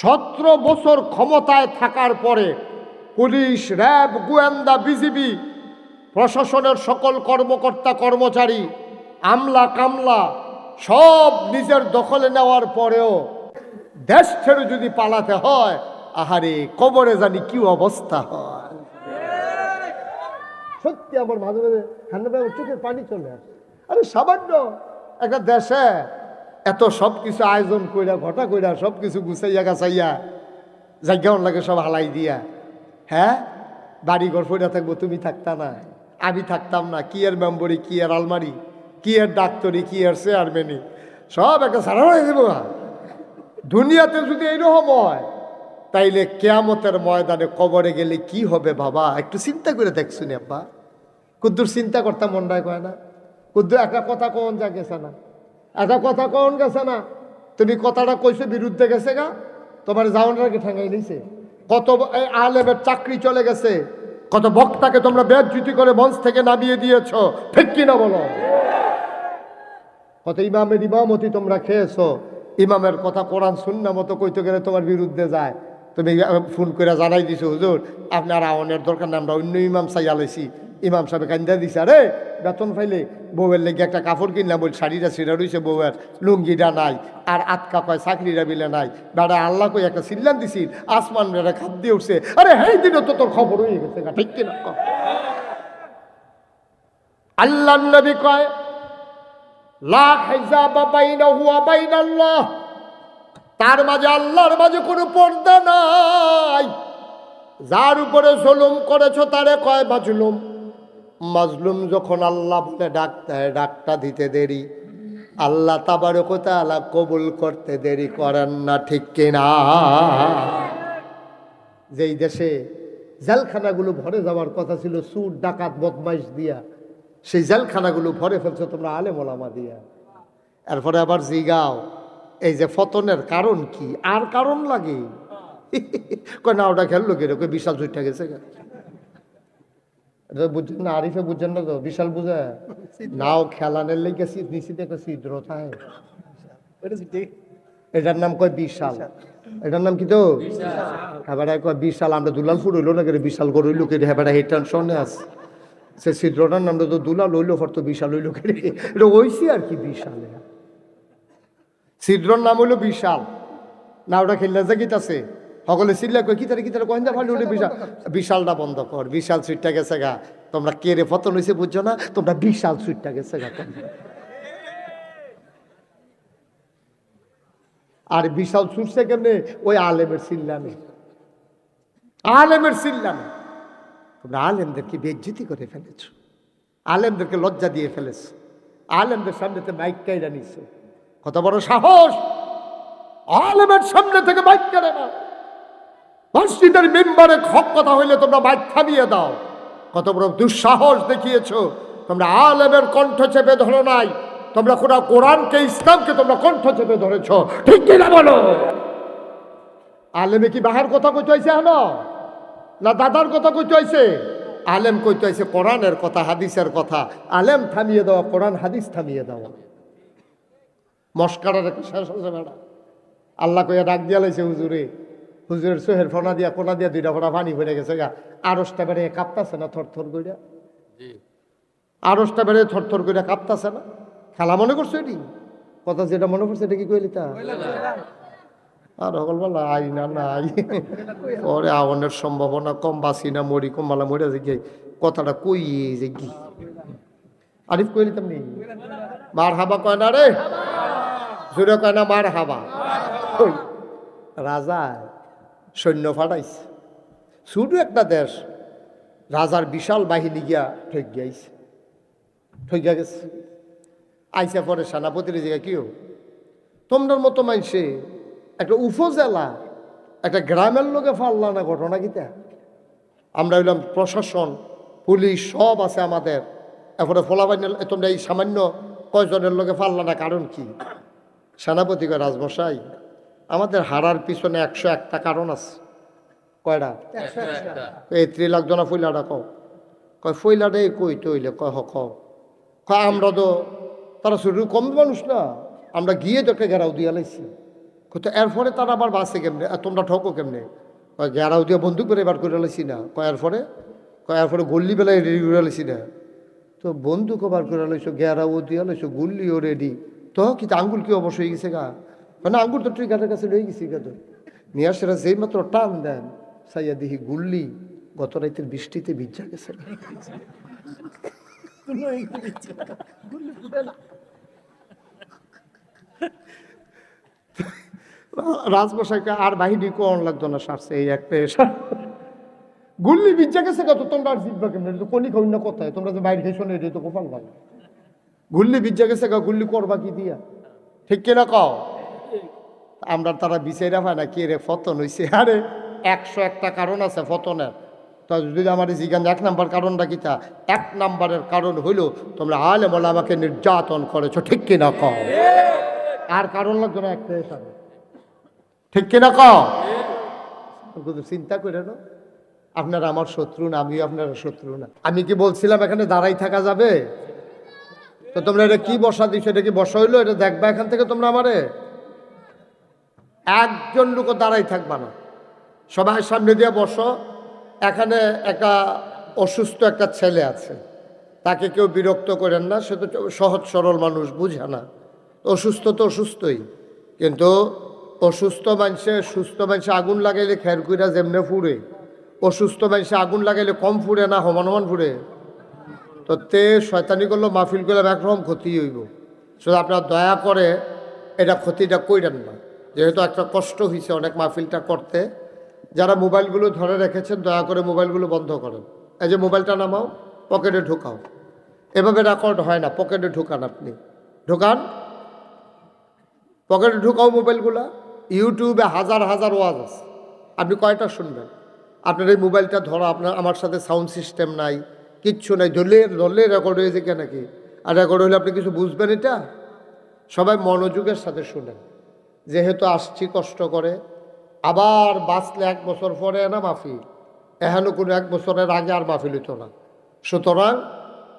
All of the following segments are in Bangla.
17 বছর ক্ষমতায় থাকার পরে পুলিশ, র্যাব, গোয়েন্দা, বিজিবি, প্রশাসনের সকল কর্মকর্তা কর্মচারী, আমলা কামলা সব নিজের দখলে নেওয়ার পরেও দেশ ছেড়ে যদি পালাতে হয়, আহারে কবরে জানি কি অবস্থা হয়। সত্যি আমার মাঝে মাঝে ঠান্ডা চোখের পানি চলে আসে। আরে সামান্য একটা দেশে এত সব কিছু আয়োজন কইরা ঘটা কইরা সব কিছু গুছাইয়া গাছাইয়া জায়গাও লাগে সব হালাই দিয়া, হ্যাঁ বাড়িঘর ফইরা থাকবো, তুমি থাকতা না, আমি থাকতাম না, কি এর মেম্বরি, কি এর আলমারি, কি এর ডাক্তারি, কি এর চেয়ারম্যানি, সব একটা সারা হয়ে যাবো। দুনিয়াতে যদি এইরকম হয় তাইলে কেয়ামতের ময়দানে কবরে গেলে কি হবে বাবা? একটু চিন্তা করে দেখছুন আব্বা। কুদ্দুর চিন্তা করতাম মনটায় কয় না, কুদ্দুর একটা কথা কোন যা গেছে না, একটা কথা কোন গেছে না, তুমি কথাটা কইছো বিরুদ্ধে গেছে গা, তোমার জাওয়ানরাকে ঠেঙ্গাই নিছে, কত আলেমের চাকরি চলে গেছে, কত বক্তাকে তোমরা বেজ্জতি করে মঞ্চ থেকে নামিয়ে দিয়েছ, ঠিক কিনা বলো? কত ইমামের ইমামতি তোমরা খেয়েছো, ইমামের কথা কোরআন সুন্নাহ মতো কইতে গেলে তোমার বিরুদ্ধে যায়, তুমি ফোন করে জানাই দিছো হুজুর আপনার আওয়ানের দরকার না, আমরা অন্য ইমাম চাইয়া লইছি, ইমাম সাহেব কান্দা দিছে, আরে বেতন পাইলে বউয়ের লেগে একটা কাপড় কিনলাম, বল শাড়িটা ছিঁড়া রয়েছে বউয়ের, লুঙ্গিটা নাই, আর আটকা কয় চাকরিটা বিলে নাই, বেড়া আল্লাহ কই একটা সিল্লান দিছি, আসমান বেড়া খাপ দিয়ে উঠছে, আরে হেই দিনও তো তোর খবর হয়ে গেছে, ঠিক কিনা? আল্লাহ নবী কয় লা হিজাবা বাইনাহু ওয়া বাইনাল্লাহ, তার মাঝে আল্লাহর মাঝে কোনো পর্দা নাই। যার উপরে জুলুম করেছো তারে কয় মাজলুম, মাজলুম যখন আল্লাহ বলে ডাকতে হয়, ডাকটা দিতে দেরি, আল্লাহ তাবারক ওয়া তাআলা কবুল করতে দেরি করেন না, ঠিক কিনা? যেই দেশে জেলখানাগুলো ভরে যাওয়ার কথা ছিল চুর ডাকাত বদমাইশ দিয়া, সেই জেলখানাগুলো ভরে ফেলছো তোমরা আলেম ওলামা দিয়া। এরপরে আবার জিগাও এই যে ফতনের কারণ কি, আর কারণ লাগে? কয় না ওটা খেললো কেন, বিশাল চুইটা গেছে, বুঝছেন না? আরিফে বুঝছেন না তো, বিশাল বুঝে নাও খেলানের লেগে নিশ্চিত একটা ছিদ্র থাকে, এটার নাম কয় বিশাল, এটার নাম কি তো হ্যাঁ কয় বিশাল। আমরা দুলাল ফুর হইলো না কেন, বিশাল করে হইলো কেটে হ্যাঁ এই টেনশনে আছে, সে ছিদ্রটার নামটা তো দুলাল হইলো, ফর তো বিশাল হইলো কেটে, এটা ওইসি আর কি বিশাল, ছিদ্রর নাম হইলো বিশাল। না ওটা খেললে যে গীত আছে সকলে চিল্লা কয় কি তারে কহিন্দা ভালো উঠে বিশাল, বিশালটা বন্ধ কর, বিশাল সুইটটা গেছে গা, তোমরা কে রে ফতন হয়েছে বুঝছো না, তোমরা বিশাল সুইটটা গেছে গা। আর বিশাল ছুটছে কেমনে? ওই আলেমের চিল্লানে, আলেমের চিল্লানে। তোমরা আলেমদেরকে বেজ্জতি করে ফেলেছ, আলেমদেরকে লজ্জা দিয়ে ফেলেছ, আলেমদের সামনেতে মাইক কাইরা নিছো, কত বড় সাহস! আলেমের সামনে থেকে মাইক কেড়ে নাও, মসজিদের মেম্বারে হক কথা হইলে তোমরা মাইক থামিয়ে দাও, কত বড় দুঃসাহস দেখিয়েছো! তোমরা আলেমের কণ্ঠ চেপে ধরো নাই, তোমরা কোরআনকে ইসলামকে তোমরা কণ্ঠ চেপে ধরেছ, ঠিক কিনা বলো? আলেমে কি বাহার কথা কইতে হয়েছে হলো না দাদার কথা কইতে হয়েছে? আলেম কইতে হয়েছে কোরআনের কথা, হাদিসের কথা। আলেম থামিয়ে দেওয়া, কোরআন হাদিস থামিয়ে দেওয়া। মস্কারার একটা শেষ হচ্ছে ম্যাডাম, আল্লাহ কইয়া ডাক দিয়া লাইছে হুজুরে, হুজুরের সোহের ফোনা দিয়া কোনা দিয়া 2টা ফোঁটা পানি পড়ে গেছে গা, আড়সটা বেড়ে কাঁপতাছে না থরথর কইরা, আড়সটা বেড়ে থরথর কইরা কাঁপতাছে না? খেলা মনে করছো এটি কথা, যেটা মনে করছে এটা কি কইলি তা? আর সকলবেলা আই না নাই পরে আগুনের সম্ভাবনা কম, বাসি না মরি, কমবালা মরে যে গিয়ে কথাটা কই যে কি আরিফ কইলি তেমনি মার হাবা কয় না রে, জোরে কয় না মার হাবা। রাজা সৈন্য ফাটাইছে, শুধু একটা দেশ, রাজার বিশাল বাহিনী গিয়া ঠকিয়া গেছে। আইসা পরে সেনাপতির জায়গা কিও তোমরার মতো মানুষে একটা উপজেলা একটা গ্রামের লোকে ফাল্লা না, ঘটনা কিতা? আমরা হইলাম প্রশাসন, পুলিশ সব আছে আমাদের, এরপরে ফলাবাইন, তোমরা এই সামান্য কয়জনের লোকে ফাল্লা না, কারণ কি? সেনাপতি কয় রাজমশাই আমাদের হারার পিছনে 101টা কারণ আছে। কয়টা? এই 3 লাখ জনা ফইলাটা কয় ফইলাটা কই তৈলে কয় কয় আমরা তো তারা শুরু কম মানুষ না, আমরা গিয়ে তো একটা ঘেরাও দিয়া লাইছি, তো এরপরে তারা আবার বাসে কেমনে, তোমরা ঠকো কেমনে? কয় গেরাও দিয়ে বন্দুক করে এবার করে লাইছি না। এরপরে গল্লি বেলায় রেডি করে লাইছি না। তো বন্দুক বার করে লাইছো, গেরাও দিয়ে লাইছো, গুল্লিও রেডি। তো কি আঙ্গুল কি অবশ্য হয়ে গেছে গা? মানে আঙ্গুল তো ট্রিগারের কাছে রয়ে গেছি গা। তো নিয়ে আসে যেই মাত্র টান দেন, সাইয়া দেখি গুল্লি গত রাতের বৃষ্টিতে ভিজা গেছে। রাজমশাইকে আর বাহিনী কোন লাগতো না, সারছে এই একটা এসা গুল্লি ভিজা গেছে কত, তোমরা আর জিতবা কেমন? এটা তো কোনি খাই না কোথায়, তোমরা যে বাইরে খেয়েছো না, এটা তো গোপাল ভালো। গুল্লি ভিজা গেছে গা, গুল্লি করবা কি দিয়া? ঠিক কিনা কও? আমরা তারা বিচাইরা পায় না, কে রে ফতন হইছে। আরে 101টা কারণ আছে ফতনের। তা যদি আমার জিজ্ঞান 1 নাম্বার কারণটা কিতা? 1 নাম্বারের কারণ হইল তোমরা আলে বলে আমাকে নির্যাতন করেছো। ঠিক কিনা কও? আর কারণ লাগতো না, একটা হিসাবে। ঠিক কিনা কও? চিন্তা করে না, আপনারা আমার শত্রু না, আমিও আপনারা শত্রু না। আমি কি বলছিলাম এখানে দাঁড়াই থাকা যাবে? তো তোমরা এটা কি বসা দিছো? এটা কি বসা হইলো? এটা দেখবা এখান থেকে তোমরা আমারে? একজন লোক দাঁড়াই থাকবা না, সবাই সামনে দিয়ে বসো। এখানে একটা অসুস্থ একটা ছেলে আছে, তাকে কেউ বিরক্ত করেন না, সে তো সহজ সরল মানুষ, বুঝে না। অসুস্থ তো অসুস্থই, কিন্তু অসুস্থ সুস্থ মানুষে আগুন লাগাইলে খের কুইরা যেমনে ফুড়ে, অসুস্থ মানুষে আগুন লাগাইলে কম ফুড়ে না, সমান সমান ফুড়ে। তো তে শয়তানি করলো, মাহফিল করলাম, একরকম ক্ষতি হইব। শুধু আপনারা দয়া করে এটা ক্ষতিটা কইরেন না, যেহেতু একটা কষ্ট হয়েছে অনেক মাহফিলটা করতে। যারা মোবাইলগুলো ধরে রেখেছেন দয়া করে মোবাইলগুলো বন্ধ করেন। এই যে মোবাইলটা নামাও, পকেটে ঢুকাও। এভাবে রেকর্ড হয় না, পকেটে ঢুকান, আপনি ঢুকান, পকেটে ঢুকাও মোবাইলগুলা। ইউটিউবে হাজার হাজার ওয়াজ আছে, আপনি কয়টা শুনবেন? আপনার এই মোবাইলটা ধরা, আপনার আমার সাথে সাউন্ড সিস্টেম নাই, কিচ্ছু নাই, ধরলে রেকর্ড হয়েছে কে নাকি? আর রেকর্ড হলে আপনি কিছু বুঝবেন? এটা সবাই মনোযোগের সাথে শুনেন। যেহেতু আসছি কষ্ট করে, আবার বাঁচলে 1 বছর পরে না মাহফিল, এখানে কোনো 1 বছরের আগে আর মাহফিল হতো না। সুতরাং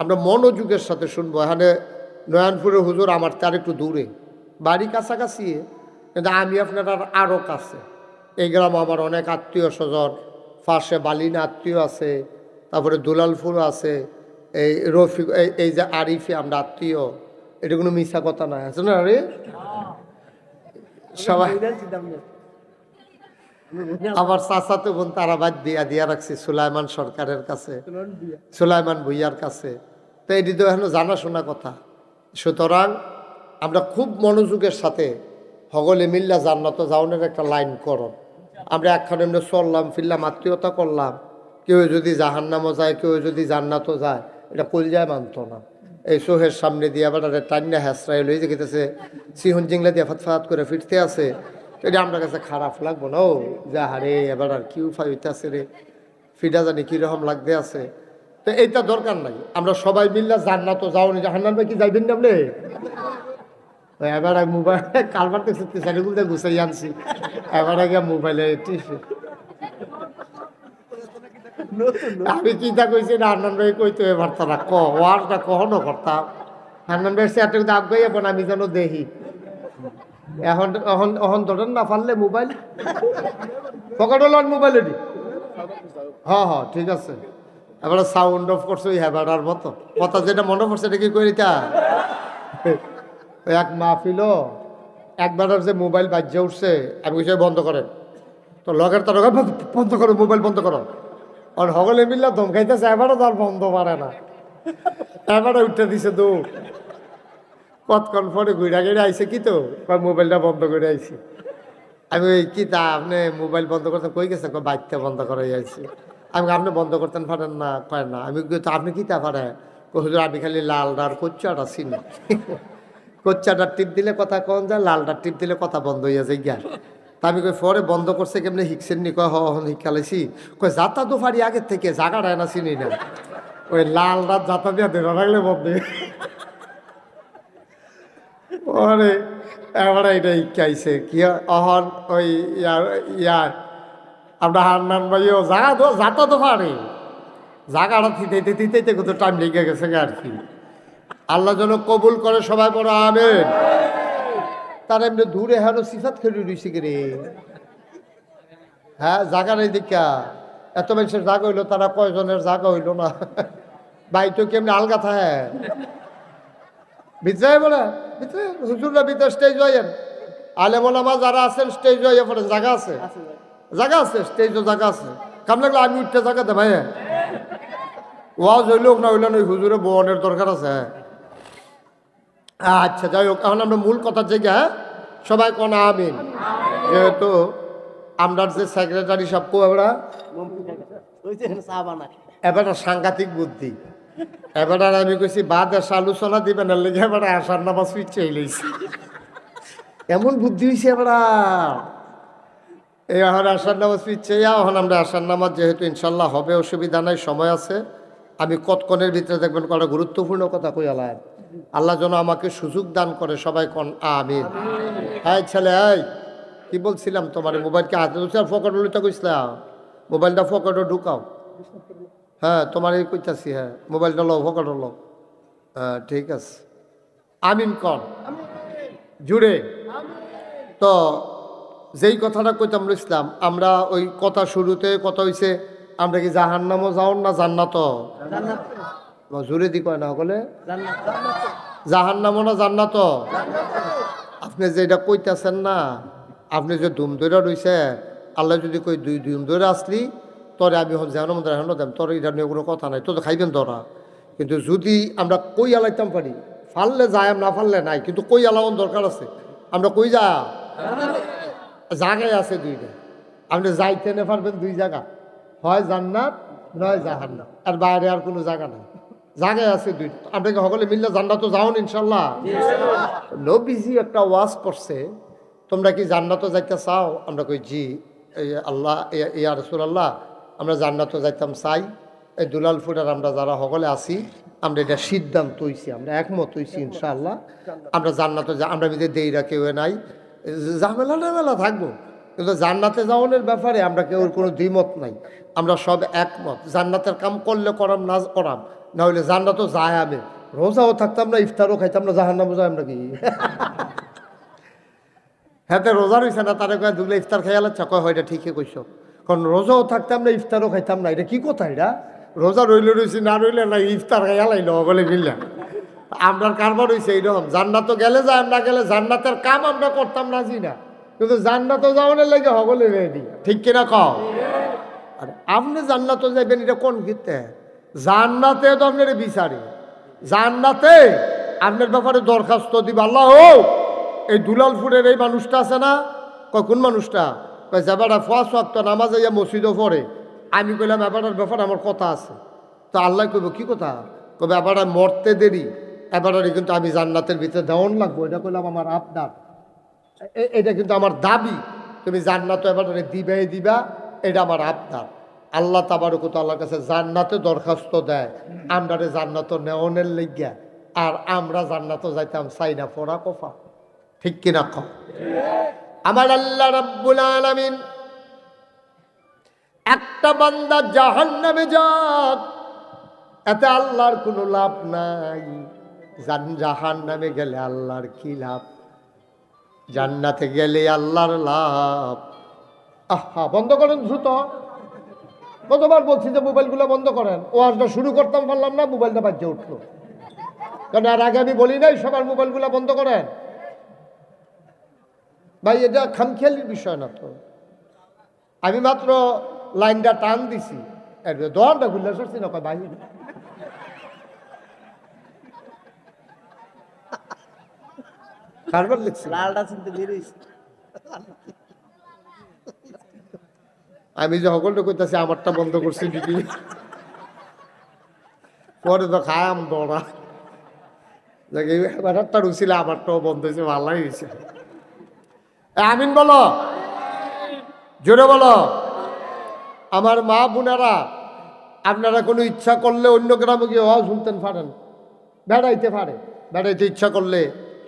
আমরা মনোযোগের সাথে শুনবো। এখানে নয়নপুরের হুজুর আমার তার একটু দূরে, বাড়ি কাছাকাছি, কিন্তু আমি আপনার আরও কাছে। এই গ্রাম আমার অনেক আত্মীয় স্বজন, পাশে বালিনা আত্মীয় আছে, তারপরে দুলালপুর আছে, এই রফিক, এই যে আরিফি, আমরা আত্মীয়। এটা কোনো মিথ্যা কথা নয়, আছে না? আরে সবাই আমার চাচাতো বোন তারা বাদ দিয়া রাখছি সুলাইমান সরকারের কাছে, সুলাইমান ভুইয়ার কাছে। তো এটি তো এখন জানাশোনা কথা। সুতরাং আমরা খুব মনোযোগের সাথে হগলে মিল্লা জান্নাত যাওনের একটা লাইন করো। আমরা একখানে এমনি চললাম ফিরলাম, আত্মীয়তা করলাম, কেউ যদি জাহান্নামও যায়, কেউ যদি জান্নাতও যায়, এটা কলজায় মানতো না। এই সোহের সামনে দিয়ে আবার টান্না হ্যাসরাই লই যে গেতেছে, সিহন জিংলা দিয়ে ফাত করে ফিরতে আছে। এটা আমার কাছে খারাপ লাগবো না? ও যা হারে এবার আর কি উপায় হইতেছে রে, ফিটা জানি কীরকম লাগতে আছে। তো এইটা দরকার নাই, আমরা সবাই মিললে জান্নাতও যাওনি, জাহান্নাম কি যাইবেন না আপনি? এবার মোবাইল কালবার দেখছি চারিগুলো গুছাই আনছি, এবার আগে মোবাইলে আমি চিন্তা করছি না হান্নান ভাই কইতো এবার তারা ওয়ারটা কখনো করতাম। হান্নান ভাই সেটা কিন্তু আগ গাইয়া আমি যেন দেখি। এখন এখন এখন ধরেন না পারলে মোবাইল পকেটে লন, মোবাইল এটি। হ্যাঁ হ্যাঁ ঠিক আছে। এবার সাউন্ড অফ করছে ওই হ্যাবাটার মতো কথা, যেটা মনে পড়ছে এটা কি করি তা। এক মাহফিল একবার যে মোবাইল বাজ্যে উঠছে, আমি কিছু বন্ধ করেন, তো লগের তার বন্ধ করো, মোবাইল বন্ধ করো। আর হগলে মিললে ধমকাইতেছে, এবারও তার বন্ধ পারে না, এবারে উঠে দিছে দৌড়। কতক্ষণ পরে ঘুরা গেড়ে আইসে, কি তো মোবাইলটা বন্ধ করে আইছি। আমি ওই কি তা আপনি মোবাইল বন্ধ করতেন কই গেছে, বাইকটা বন্ধ করে আইছি। আমি আপনি বন্ধ করতেন পারেন না, কয় না। আমি তো আপনি কি তা পারেন? হুজুর আমি খালি লালটার কোচ্চাটা চিনি, কোচ্চাটার টিপ দিলে কথা কন যায়, লালটার টিপ দিলে কথা বন্ধ হইয়া যায় গিয়া। তা আমি কই পরে বন্ধ করছে কেমনি শিখছেন নি? কয় হন শিক্ষালাইছি। কয় যাতা তো পারি আগের থেকে, জাগাটায় না চিনি না, ওই লাল রাত যাতা দিয়া ধরে রাখলে বন্ধ। ওরে এবার এটা শিখাইছে কি অহন ওই ইয়ার আমরা হান্নান ভাইও যাতা তো পারে, জাগাটা থিতে থিতে কত টাইম লেগে গেছে আর কি। আল্লাহ যেন কবুল করে, সবাই বড় আমিন। তার এমনি দূরে হেন সিফাত খেলে রইছে রে। হ্যাঁ, জাগা নেই দেখা এত মানুষের জাগা হইলো, তারা কয়জনের জাগা হইলো না। ভাই তো কেমনি আলগা থাকে ভিতরে বলে, ভিতরে হুজুররা ভিতরে স্টেজ হইয়েন, আলেমোলামা যারা আছেন স্টেজ হইয়া পড়ে, জায়গা আছে, জায়গা আছে, স্টেজও জায়গা আছে। কাম লাগলে আমি উঠতে জায়গাতে ভাই, ওয়াজ হইল না হইল না, হুজুরে বনের দরকার আছে। আচ্ছা যাই হোক, এখন আমরা মূল কথার জায়গা, সবাই কোন আমিন। যেহেতু আমরা যে সেক্রেটারি সব এবার এবার সাংঘাতিক বুদ্ধি, এবার আমি কইছি বাদ এসে আলোচনা দিবেন না লেগে এবার আসার নামাজ ফিরছে লইছি, এমন বুদ্ধি হয়েছে এবার। এই এখন আসার নামাজ ফিরছে, এখন আমরা আসার নামাজ যেহেতু ইনশাল্লাহ হবে, অসুবিধা নাই, সময় আছে। আমি কতক্ষণের ভিতরে দেখবেন কটা গুরুত্বপূর্ণ কথা কই আলাম। আল্লাহ যেন আমাকে সুযোগ দান করে, সবাই কোন আমিন। হ্যাঁ ছেলে, এই কি বলছিলাম তোমার, মোবাইলকে হাতে ধরছি আর ফকট লইতে কইছিলাম, মোবাইলটা ফকটে ঢুকাও। হ্যাঁ তোমার এই কইতাছি, হ্যাঁ মোবাইলটা লো, ফকট লো। হ্যাঁ ঠিক আছে, আমিন কর জুড়ে। তো যেই কথাটা কইতাম ইসলাম, আমরা ওই কথা শুরুতে কথা হইছে, আমরা কি জাহান্নামও যাওন না জান্নাত? জুড়ে দি কয় না সকলে, জাহান্নামও না জান্নাত? আপনি যেটা কইতাছেন না, আপনি যে ধুম ধরে রইছে, আল্লাহ যদি কই দুই ধুম ধরে আসলি তরে আমি যেন হেন দেম, তোর এটা নিয়ে কোনো কথা নাই, তো খাইবেন তোরা। কিন্তু যদি আমরা কই আলাইতাম পারি, ফাললে যায়, না ফাললে নাই, কিন্তু কই আলাওন দরকার আছে। আমরা কই যা জায়গায় আছে দুইটা, আপনি যাইতে না পারবেন দুই জায়গা, হয় জান্নাত নয় জাহান্নাম, আর বাইরে আর কোনো জায়গা নাই, জায়গায় আছে দুইটা। আপনাকে সকলে মিললে জান্নাত যাওন ইনশাল্লাহ। নবীজি একটা ওয়াজ করছে, তোমরা কি জান্নাত যাইতে চাও? আমরা কই জি আল্লাহ, ইয়া রাসূলুল্লাহ, আমরা জান্নাত যাইতাম চাই। এই দুলালপুরের আমরা যারা সকলে আছি, আমরা এটা সিদ্ধান্ত হইছি, আমরা একমত হইছি ইনশাআল্লাহ, আমরা জান্নাতে আমরা মিলে দেইরা কেউ নাই, ঝামেলা টামেলা থাকবো, কিন্তু জান্নাতে যাওয়ানোর ব্যাপারে আমরা কেউ কোনো দ্বিমত নাই, আমরা সব একমত। জান্নাতের কাম করলে করাম, না করাম, না হইলে জান্নাতও যায়। আমি রোজাও থাকতাম না, ইফতারও খাইতাম না, জাহান্নামও যায় আমরা কি? হ্যাঁ রোজা রয়েছে না, তারা কয় দুগলে ইফতার খাইয়াল, কয় হয় এটা ঠিকই কইস, কারণ রোজাও থাকতাম না, ইফতারও খাইতাম না, এটা কি কথা? এটা রোজা রইলে রয়েছি, না রইলে না, ইফতার খাইয়ালাইল বলে মিললাম। আমরার কারবার হয়েছে এইরকম, জান্নাত গেলে যায়, না গেলে জান্নাতের কাম আমরা করতাম রাজি না, কিন্তু জান্নাত যাওয়ানোর লাগে সকলে রেডি, ঠিক কিনা কও? আর আপনি জান্নাত যাইবেন, এটা কোন গীতে? জান্নাতে তো আপনার বিচারে, জান্নাতে আপনার ব্যাপারে দরখাস্ত দিবে আল্লাহ। এই দুলালপুরের এই মানুষটা আছে না, কোন মানুষটা? কয় যাবারা ফাঁস ওয়াক্ত নামাজ ইয়া মসজিদও পড়ে। আমি কইলাম এবারের ব্যাপারে আমার কথা আছে। তো আল্লাহ কইব কি কথা? কবে এবারে মরতে দেরি, এবারে কিন্তু আমি জান্নাতের ভিতরে দেওয়ান লাগবো। এটা কইলাম আমার আপনার, এটা কিন্তু আমার দাবি, তুমি জান্নাত এবারে দিবাই দিবা, এটা আমার আপনার। আল্লাহ তাবারক ওয়া তাআলার কাছে জান্নাতে দরখাস্ত দেয়, আমরা জান্নাত নেওয়ানের লাগিয়া, আর আমরা জান্নাত যাইতাম চাই না, ফোড়া কফা, ঠিক কিনা কও? আমার আল্লাহ রাব্বুল আলামিন একটা বান্দা জাহান্নামে যাক, এতে আল্লাহর কোনো লাভ নাই। জাহান্নামে গেলে আল্লাহর কি লাভ? জান্নাতে গেলে আল্লাহর লাভ। আহা, বন্ধ করেন দ্রুত। কতবার বলছি যে মোবাইলগুলো বন্ধ করেন, ওয়াজটা শুরু করতাম পারলাম না, মোবাইলটা বাজে উঠলো। কারণ আর আগে আমি বলি নাই সবার মোবাইলগুলো বন্ধ করেন। ভাই এটা খামখেয়ালির বিষয় না তো, আমি মাত্র লাইনটা টান দিছি, দোয়ানটা খুললে সরছি না, ভাই কারবার লিখছি আমি যে সকলটা করতেছি, আমারটা বন্ধ করছি দিদি, পরে তো খায়াম দৌড়া ব্যাটারটা রুছিল, আমারটাও বন্ধ হয়েছে, ভালোই হয়েছে। আমিন বলো, জোরে বলো। আমার মা বোনেরা, আপনারা কোনো ইচ্ছা করলে অন্য গ্রামে গিয়ে ওয়াজ শুনতেন পারেন, বেড়াইতে পারে, বেড়াইতে ইচ্ছা করলে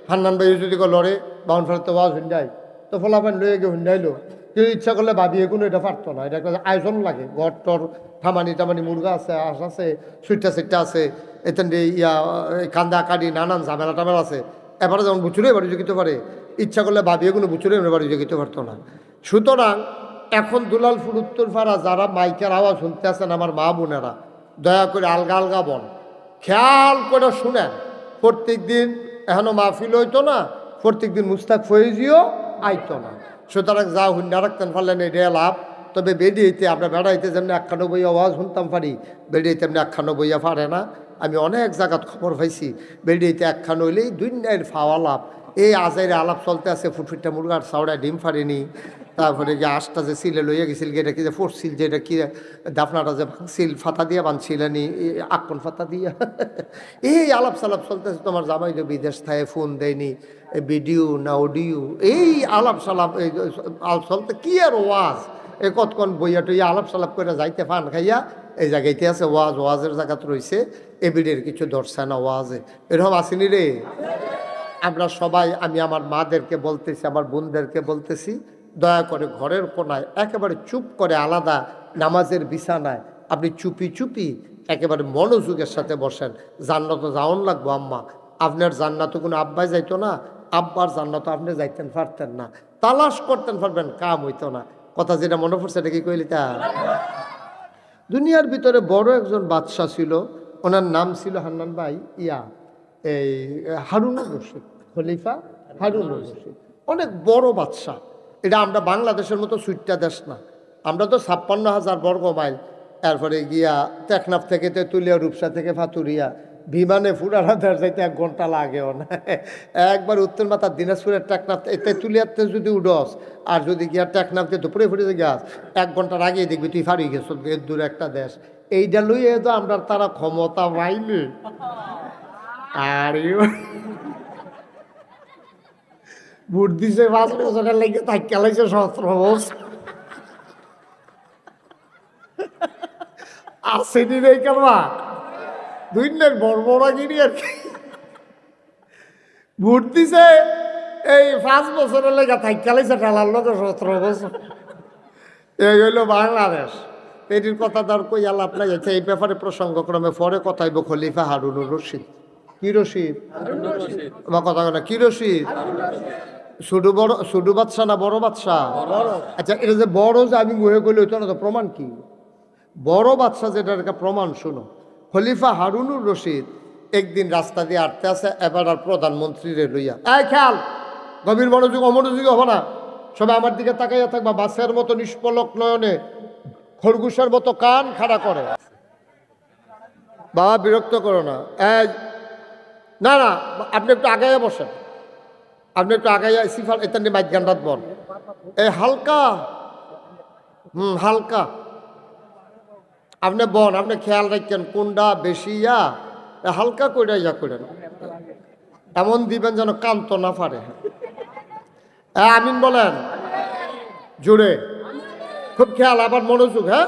হান্নান ভাই যদি লড়ে বাউন ফেরতে ওয়াজ হুন্ডাই, তো ফলাফান লয়ে গিয়ে হুন্ডাইলো। কেউ ইচ্ছা করলে ভাবিয়ে কোনো এটা পারতো না, এটা একটা আয়োজন লাগে, ঘর টর থামানি টামানি, মুরগা আছে, হাঁস আছে, সুইটটা সিটটা আছে, এতেন ইয়া কান্দা কাটি নানান ঝামেলা টামেলা আছে। এবারে যেমন বুচুরে বাড়ি জুকিতে পারে, ইচ্ছা করলে ভাবিয়ে কোনো বুচুরে এমনি বাড়ি যেতে পারতো না। সুতরাং এখন দুলালপুর উত্তরপাড়া যারা মাইকের আওয়াজ শুনতে আছেন আমার মা বোনেরা, দয়া করে আলগা আলগা বল, খেয়াল করে শুনেন। প্রত্যেক দিন এখনো মাহফিল হইতো না, প্রত্যেক দিন মুস্তাক ফয়েজিও আইতো না। সুতরাং যা হুন্ডা রাখতেন পারলেন এটা লাভ। তবে বেডিয়েতে আমরা বেড়াইতে যেমনি 91 আওয়াজ শুনতাম পারি, বেডিয়েতে এমনি 91 পারে না। আমি অনেক জায়গাত খবর পাইছি বেডিয়েতে 91 হইলেই দুনিয়ার ফাওয়া লাভ। এই আজাইরে আলাপ চলতে আছে, ফুটফুটটা মুরগার চাউড়ায় ডিম ফাড়েনি, তারপরে যে আশটা যে সিলে লইয়া গেছিল, এটা কি যে ফোরছিল, যে এটা কি দাফনাটা যে ভাঙছিল ফাতা দিয়ে বানছিলেনি, আকন ফাতা দিয়া এই আলাপ সালাপ চলতেছে। তোমার জামাই যে বিদেশ থাকে ফোন দেয়নি, ভিডিও না অডিও, এই আলাপ সালাপ এই আলাপ চলতে কি আর ওয়াজ, এই কতক্ষণ বইয়া টইয়া আলাপ সালাপ করে যাইতে ফান খাইয়া এই জায়গাইতে আছে ওয়াজ, ওয়াজের জায়গাত রয়েছে এবিডের কিছু ধরছে না ওয়াজে, এরকম আসেনি রে। আমরা সবাই, আমি আমার মাদেরকে বলতেছি, আমার বোনদেরকে বলতেছি, দয়া করে ঘরের কোনায় একেবারে চুপ করে আলাদা নামাজের বিছানায় আপনি চুপি চুপি একেবারে মনোযোগের সাথে বসেন। জান্নাত যাওন লাগবো আম্মা, আপনার জান্নাত কোনো আব্বাই যাইতো না, আব্বার জান্নাত আপনি যাইতেন পারতেন না, তালাশ করতেন পারবেন, কাম হইতো না। কথা যেটা মনে পড়ছে এটা কি কইলি তা? দুনিয়ার ভিতরে বড় একজন বাদশাহ ছিল, ওনার নাম ছিল হান্নান ভাই এই হারুনুর রশিদ, খলিফা হারুনুর রশিদ। অনেক বড় বাদশাহ। এটা আমরা বাংলাদেশের মতো সুইটটা দেশ না, আমরা তো 56,000 বর্গ মাইল। এরপরে গিয়া টেকনাফ থেকে তেঁতুলিয়া, রূপসা থেকে ফাতুরিয়া, বিমানে ফুরানা দেশ যাইতে 1 ঘন্টা লাগেও না। একবার উত্তর মাথার দিনাজপুরের টেকনাফ তেঁতুলিয়াতে যদি উডস, আর যদি গিয়া টেকনাফতে দুপুরে ফুটে গিয়াস 1 ঘন্টার আগেই দেখবি তুই ফারি গেছ, এর দূর একটা দেশ। এইটা লইয়ে তো আমরা তারা ক্ষমতা পাইনি। আর ভোট দিছে 5 বছরের লেগে তাই খেলাইছে 17 বছর। আসেনি রে কারবা দুইনের বড়বড়াগিরি আর কি। ভোট দিছে এই 5 বছরের লেগে তাই খেলাইছে ঠেলার লোক 17 বছর। এই হইল বাংলাদেশ। এটির কথা তার কই আলাপ নাই। এই ব্যাপারে প্রসঙ্গক্রমে পরে কথা হইব খলিফা হারুনুর রশিদ। কি রশিদ? বা কথা না কি রশিদ? ছোট বাচ্চা না বড় বাচ্চা? আচ্ছা, এটা যে বড় যে আমি মুহে করলে হইতো না, তো প্রমাণ কি? বড় বাচ্চা যেটার একটা প্রমাণ শুনো। খলিফা হারুনুর রশিদ একদিন রাস্তা দিয়ে আটতে আছে, এবার আর প্রধানমন্ত্রীরে লইয়া, এই খেয়াল, গভীর মনোযোগ অমনোযোগী হবে না, সবাই আমার দিকে তাকাইয়া থাকবা, বাসের মতো নিষ্পলক নয়নে খরগোশের মতো কান খাড়া করে। বাবা বিরক্ত করো না। না না, আপনি একটু আগাইয়া বসেন, আপনি একটু আগাইয়া সিফার এতানি মাইক গান্ডাত বল, এই হালকা হালকা আপনি বন, আপনি খেয়াল রাখেন কোনটা বেশি হালকা করে করেন, এমন দিবেন যেন কান তো না পারে। আমিন বলেন জোরে, খুব খেয়াল, আবার মনোযোগ। হ্যাঁ,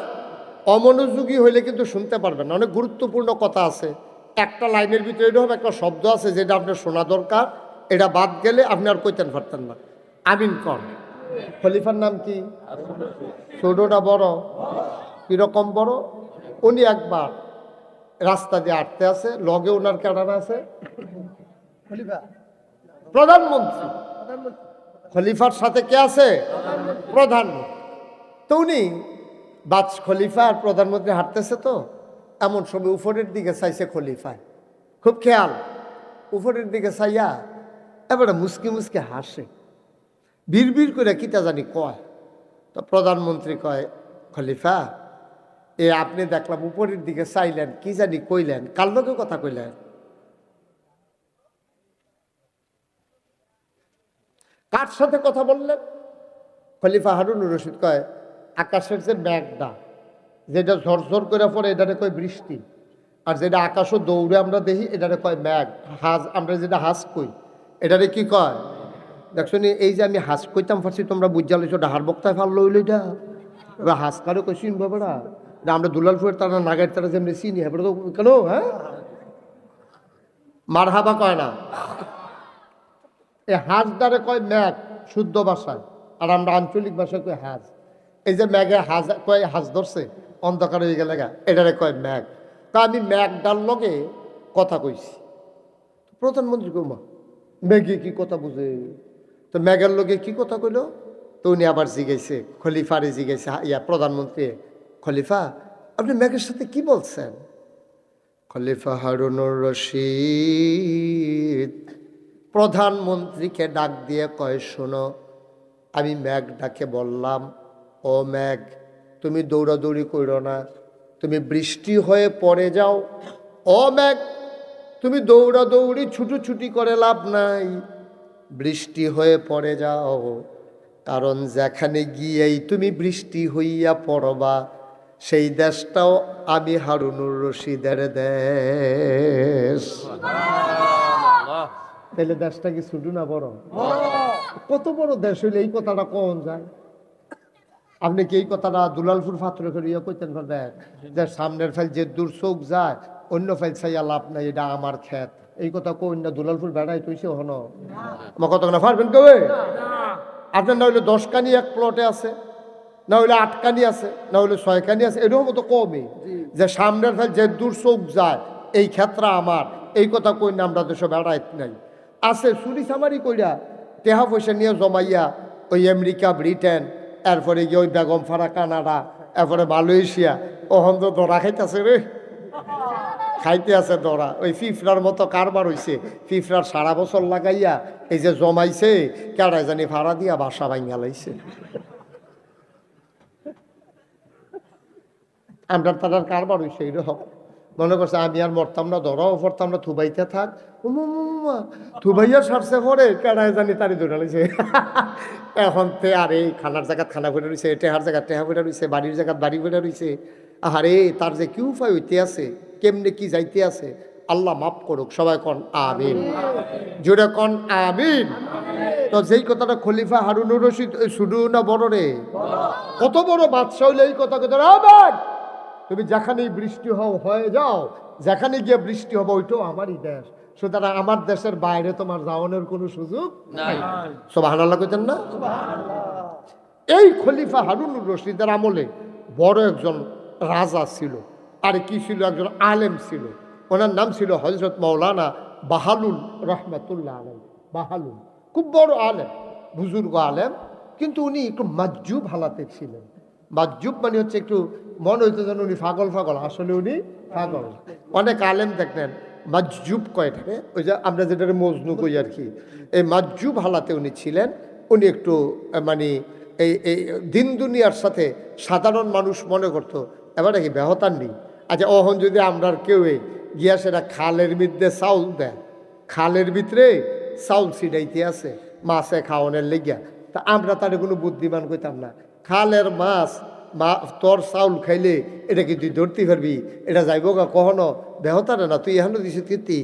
অমনোযোগী হইলে কিন্তু শুনতে পারবেন না। অনেক গুরুত্বপূর্ণ কথা আছে, একটা লাইনের ভিতরে এরকম একটা শব্দ আছে যেটা আপনার শোনা দরকার, এটা বাদ গেলে আপনি আর কইতেন পারতেন না। আমিন কর। খলিফার নাম কি? ছোটটা বড়? কিরকম বড়? উনি একবার রাস্তা দিয়ে আটতে আছে, লগে ওনার কেডার আছে প্রধানমন্ত্রী। খলিফার সাথে কে আছে? প্রধানমন্ত্রী। তো উনি খলিফা আর প্রধানমন্ত্রী হাঁটতেছে, তো এমন সময় উপরের দিকে চাইছে খলিফায়, খুব খেয়াল, উপরের দিকে চাইয়া এবারে মুসকি মুসকি হাসে, বিড় করে কিতা জানি কয়। তো প্রধানমন্ত্রী কয়, খলিফা আপনি দেখলাম উপরের দিকে চাইলেন, কি জানি কইলেন, কার লোকে কথা কইলেন? কার সাথে কথা বললেন? খলিফা হারুনুর রশিদ কয়, আকাশের যে মেঘটা যেটা ঝরঝর করে পড়ে এটারে কয় বৃষ্টি, আর যেটা আকাশও দৌড়ে আমরা দেখি এটারে কয় মেঘ। হাজ, আমরা যেটা হাস কই এটারে কি কয়? দেখছো নি, এই যে আমি হাস কইতাম ফার্সি, তোমরা বুঝা লইছো ডাহার বক্তায় ফাল্লো হইল, এটা এবার হাস কারো কই চিনবো বেড়া, আমরা দুলালপুরের তারা নাগের তারা যেমনি চিনি, এবার তো কেন হ্যাঁ মার হাবা কয় না, এই হাঁস দ্বারে কয় মেঘ শুদ্ধ ভাষায়, আর আমরা আঞ্চলিক ভাষায় কই হাঁস। এই যে মেঘে হাঁস কয়, হাঁস ধরছে অন্ধকার হয়ে গেলে এটারে কয় মেঘ। তা আমি মেঘটার লগে কথা কইছি। প্রধানমন্ত্রী কমা মেঘে কি কথা বুঝে? তো ম্যাগের লোকে কি কথা কইল? তো উনি আবার জিগাইছে, খলিফারে জিগাইছে, প্রধানমন্ত্রী, খলিফা আপনি ম্যাগের সাথে কি বলছেন? খলিফা হারুনুর রশিদ প্রধানমন্ত্রীকে ডাক দিয়ে কয়, শোনো, আমি ম্যাগ ডাকে বললাম, ও ম্যাগ, তুমি দৌড়াদৌড়ি করো না, তুমি বৃষ্টি হয়ে পড়ে যাও। ও ম্যাগ, তুমি দৌড়াদৌড়ি ছুটোছুটি করে লাভ নাই, বৃষ্টি হয়ে পড়ে যাও, কারণ যেখানে গিয়েই তুমি বৃষ্টি হইয়া পড়বা সেই দেশটাও আমি হারুনুর রশিদের দেশ। তাহলে দেশটা কি ছোট না বড়? কত বড় দেশ হইলে এই কথাটা কোন যায়? আপনি কি এই কথাটা দুলালপুর ফাতরে করে ইয়ে করতেন পারবেন যে সামনের ফাইল যে দূর চোখ যায় অন্য ফাইল চাইয়া লাভ নাই, এটা আমার ক্ষেত? এই কথা কোন না দুলালপুর বেড়াই তুইছে হন আমার কতক্ষণ পারবেন কেউ? আপনার না হইলে 10 কানি এক প্লটে আছে, না হইলে 8 কানি আছে, না হইলে 6 কানি আছে, এরকম মতো কমই যে সামনের ফাইল যে দূর চোখ যায় এই ক্ষেত্রে আমার। এই কথা কই না আমরা দেশে বেড়াই নাই। আছে চুরি চামারি কইরা টেহা পয়সা নিয়ে জমাইয়া ওই আমেরিকা, ব্রিটেন, এরপরে গিয়ে ওই বেগম ফারা কানাডা, এরপরে মালয়েশিয়া, ওহন তো দরা খাইতেছে রে, খাইতে আছে দরা। ওই ফিফরার মতো কারবার হইছে, ফিফরার সারা বছর লাগাইয়া এই যে জমাইছে, কেডাই জানি ভাড়া দিয়া বাসা ভাঙা লাইছে। আমরা তার কারবার হইছে এইরকম। মনে করছে আমি আর মরতাম না, ধরাও পড়তাম না, থুবাইতে থাক, থুবাইয়া সারছে পরে কেডাই জানি তারি ধরে লাইছে। এখন তে আর এই খানার জায়গা খানা ফেটে রয়েছে, টেহার জায়গা টেহা ফেটে রয়েছে, বাড়ির জায়গা বাড়ি ফেটে রয়েছে। আরে তার যে কি উপায় হইতে আছে, কেমনে কি যাইতে আছে, আল্লাহ মাফ করুক। সবাই কন আমিন, জোরে কন আমিন। তো যেই কথাটা খলিফা হারুনুর রশিদ, শুধু না বড় রে, কত বড় বাদশা হইলে এই কথা কথা, তুমি যেখানেই বৃষ্টি হয়ে যাও, যেখানে গিয়ে বৃষ্টি হবে ওইটাও আমারই দেশ, সুতরাং আমার দেশের বাইরে তোমার যাওয়ানোর কোনো সুযোগ নাই। সুবহানাল্লাহ কইতেন না? এই খলিফা হারুনুর রশিদের আমলে বড় একজন রাজা ছিল, আর কি ছিল, একজন আলেম ছিল। ওনার নাম ছিল হযরত মাওলানা বাহালুল রহমাতুল্লাহ আলাইহি। বাহালুল খুব বড় আলেম, বুজুর্গ আলেম, কিন্তু উনি একটু মাজজুব হালাতে ছিলেন। মাজজুব মানে হচ্ছে একটু মনে হইতো যেন উনি পাগল পাগল, আসলে উনি পাগল। অনেক আলেম দেখবেন মাজজুব কয়টাকে, ওই যে আমরা যেটা মজনু কই আর কি, এই মাজজুব হালাতে উনি ছিলেন। উনি একটু মানে এই এই দিন দুনিয়ার সাথে সাধারণ মানুষ মনে করতো এবারে কি ব্যহতার নেই। আচ্ছা, ওহন যদি আমরার কেউ গিয়া সেটা খালের মধ্যে চাউল দেয়, খালের ভিতরে চাউল ছিটাইতে আছে মাছে খাওয়ানোর লেগিয়া, তা আমরা তার কোনো বুদ্ধিমান কইতাম না, খালের মাছ তোর চাউল খাইলে এটা কি তুই ধরতে পারবি, এটা যাইব গা কখনো বেহতারে না, তুই এখনো দিছিস কীর্তি।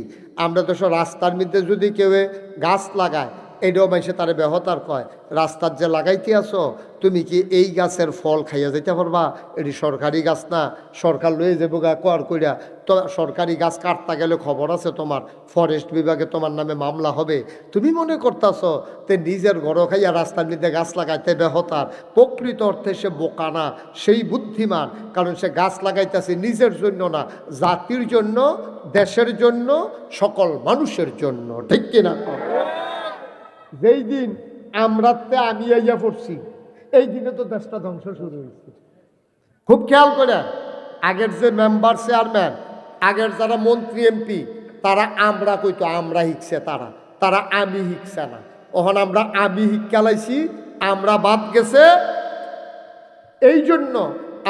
আমরা তো সব রাস্তার মধ্যে যদি কেউ গাছ লাগায় এইটাও মানুষে তারে বেহতার কয়, রাস্তার যে লাগাইতে আসো তুমি কি এই গাছের ফল খাইয়া যাইতে পারবা? এটি সরকারি গাছ না, সরকার লয়ে যাবো গা কর কইরা, তো সরকারি গাছ কাটতে গেলে খবর আছে তোমার, ফরেস্ট বিভাগে তোমার নামে মামলা হবে। তুমি মনে করতেছ তে নিজের ঘর খাইয়া রাস্তার মধ্যে গাছ লাগাইতে বেহতার, প্রকৃত অর্থে সে বোকা না, সেই বুদ্ধিমান। কারণ সে গাছ লাগাইতেছে নিজের জন্য না, জাতির জন্য, দেশের জন্য, সকল মানুষের জন্য। ঠিক কিনা? যেই দিন আমরাতে আমি আইয়া পড়ছি এই দিনে তো দেশটা ধ্বংস শুরু হয়েছে। খুব খেয়াল করে, আগের যে মেম্বার চেয়ারম্যান, আগের যারা মন্ত্রী এমপি, তারা আমরা কইতো আমরা হিকছে, তারা আমি হিকছে না। ওখানে আমরা আমি হিকালাইছি, আমরা বাদ গেছে, এই জন্য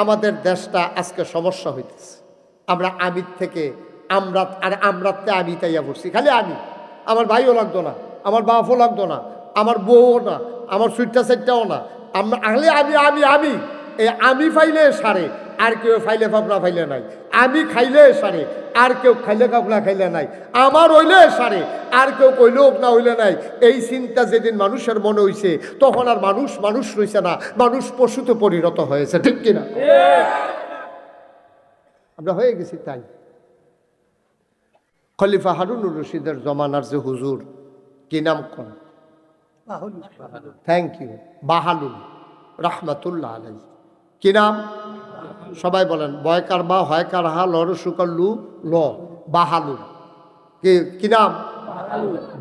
আমাদের দেশটা আজকে সমস্যা হইতেছে। আমরা আমির থেকে আমরা, আর আমরাতে আমি তাইয়া পড়ছি, খালি আমি, আমার ভাইও লাগতো না, আমার বাপও লাগতো না, আমার বউও না, আমার সুইটটা সেটটাও না, আমরা আহলে আমি আমি আমি এই আমি ফাইলে সারে, আর কেউ ফাইলে ফাবলা ফাইলে নাই। আমি খাইলে সারে, আর কেউ খাইলে কাপলা খাইলে নাই। আমার হইলে সারে, আর কেউ কইলেও না হইলে নাই। এই চিন্তা যেদিন মানুষের মনে হইছে, তখন আর মানুষ মানুষ রইছে না, মানুষ পশুতে পরিণত হয়েছে। ঠিক কিনা? আমরা হয়ে গেছি তাই। খলিফা হারুনুর রশিদের জমানার যে হুজুর, কি নাম কোন? থ্যাংক ইউ, বাহালুল রহমাতুল্লাহ আলাইহি। কি নাম? সবাই বলেন, বয়কার বা হয়কার হা লর সুকার লু ল, বাহালুল। কি নাম?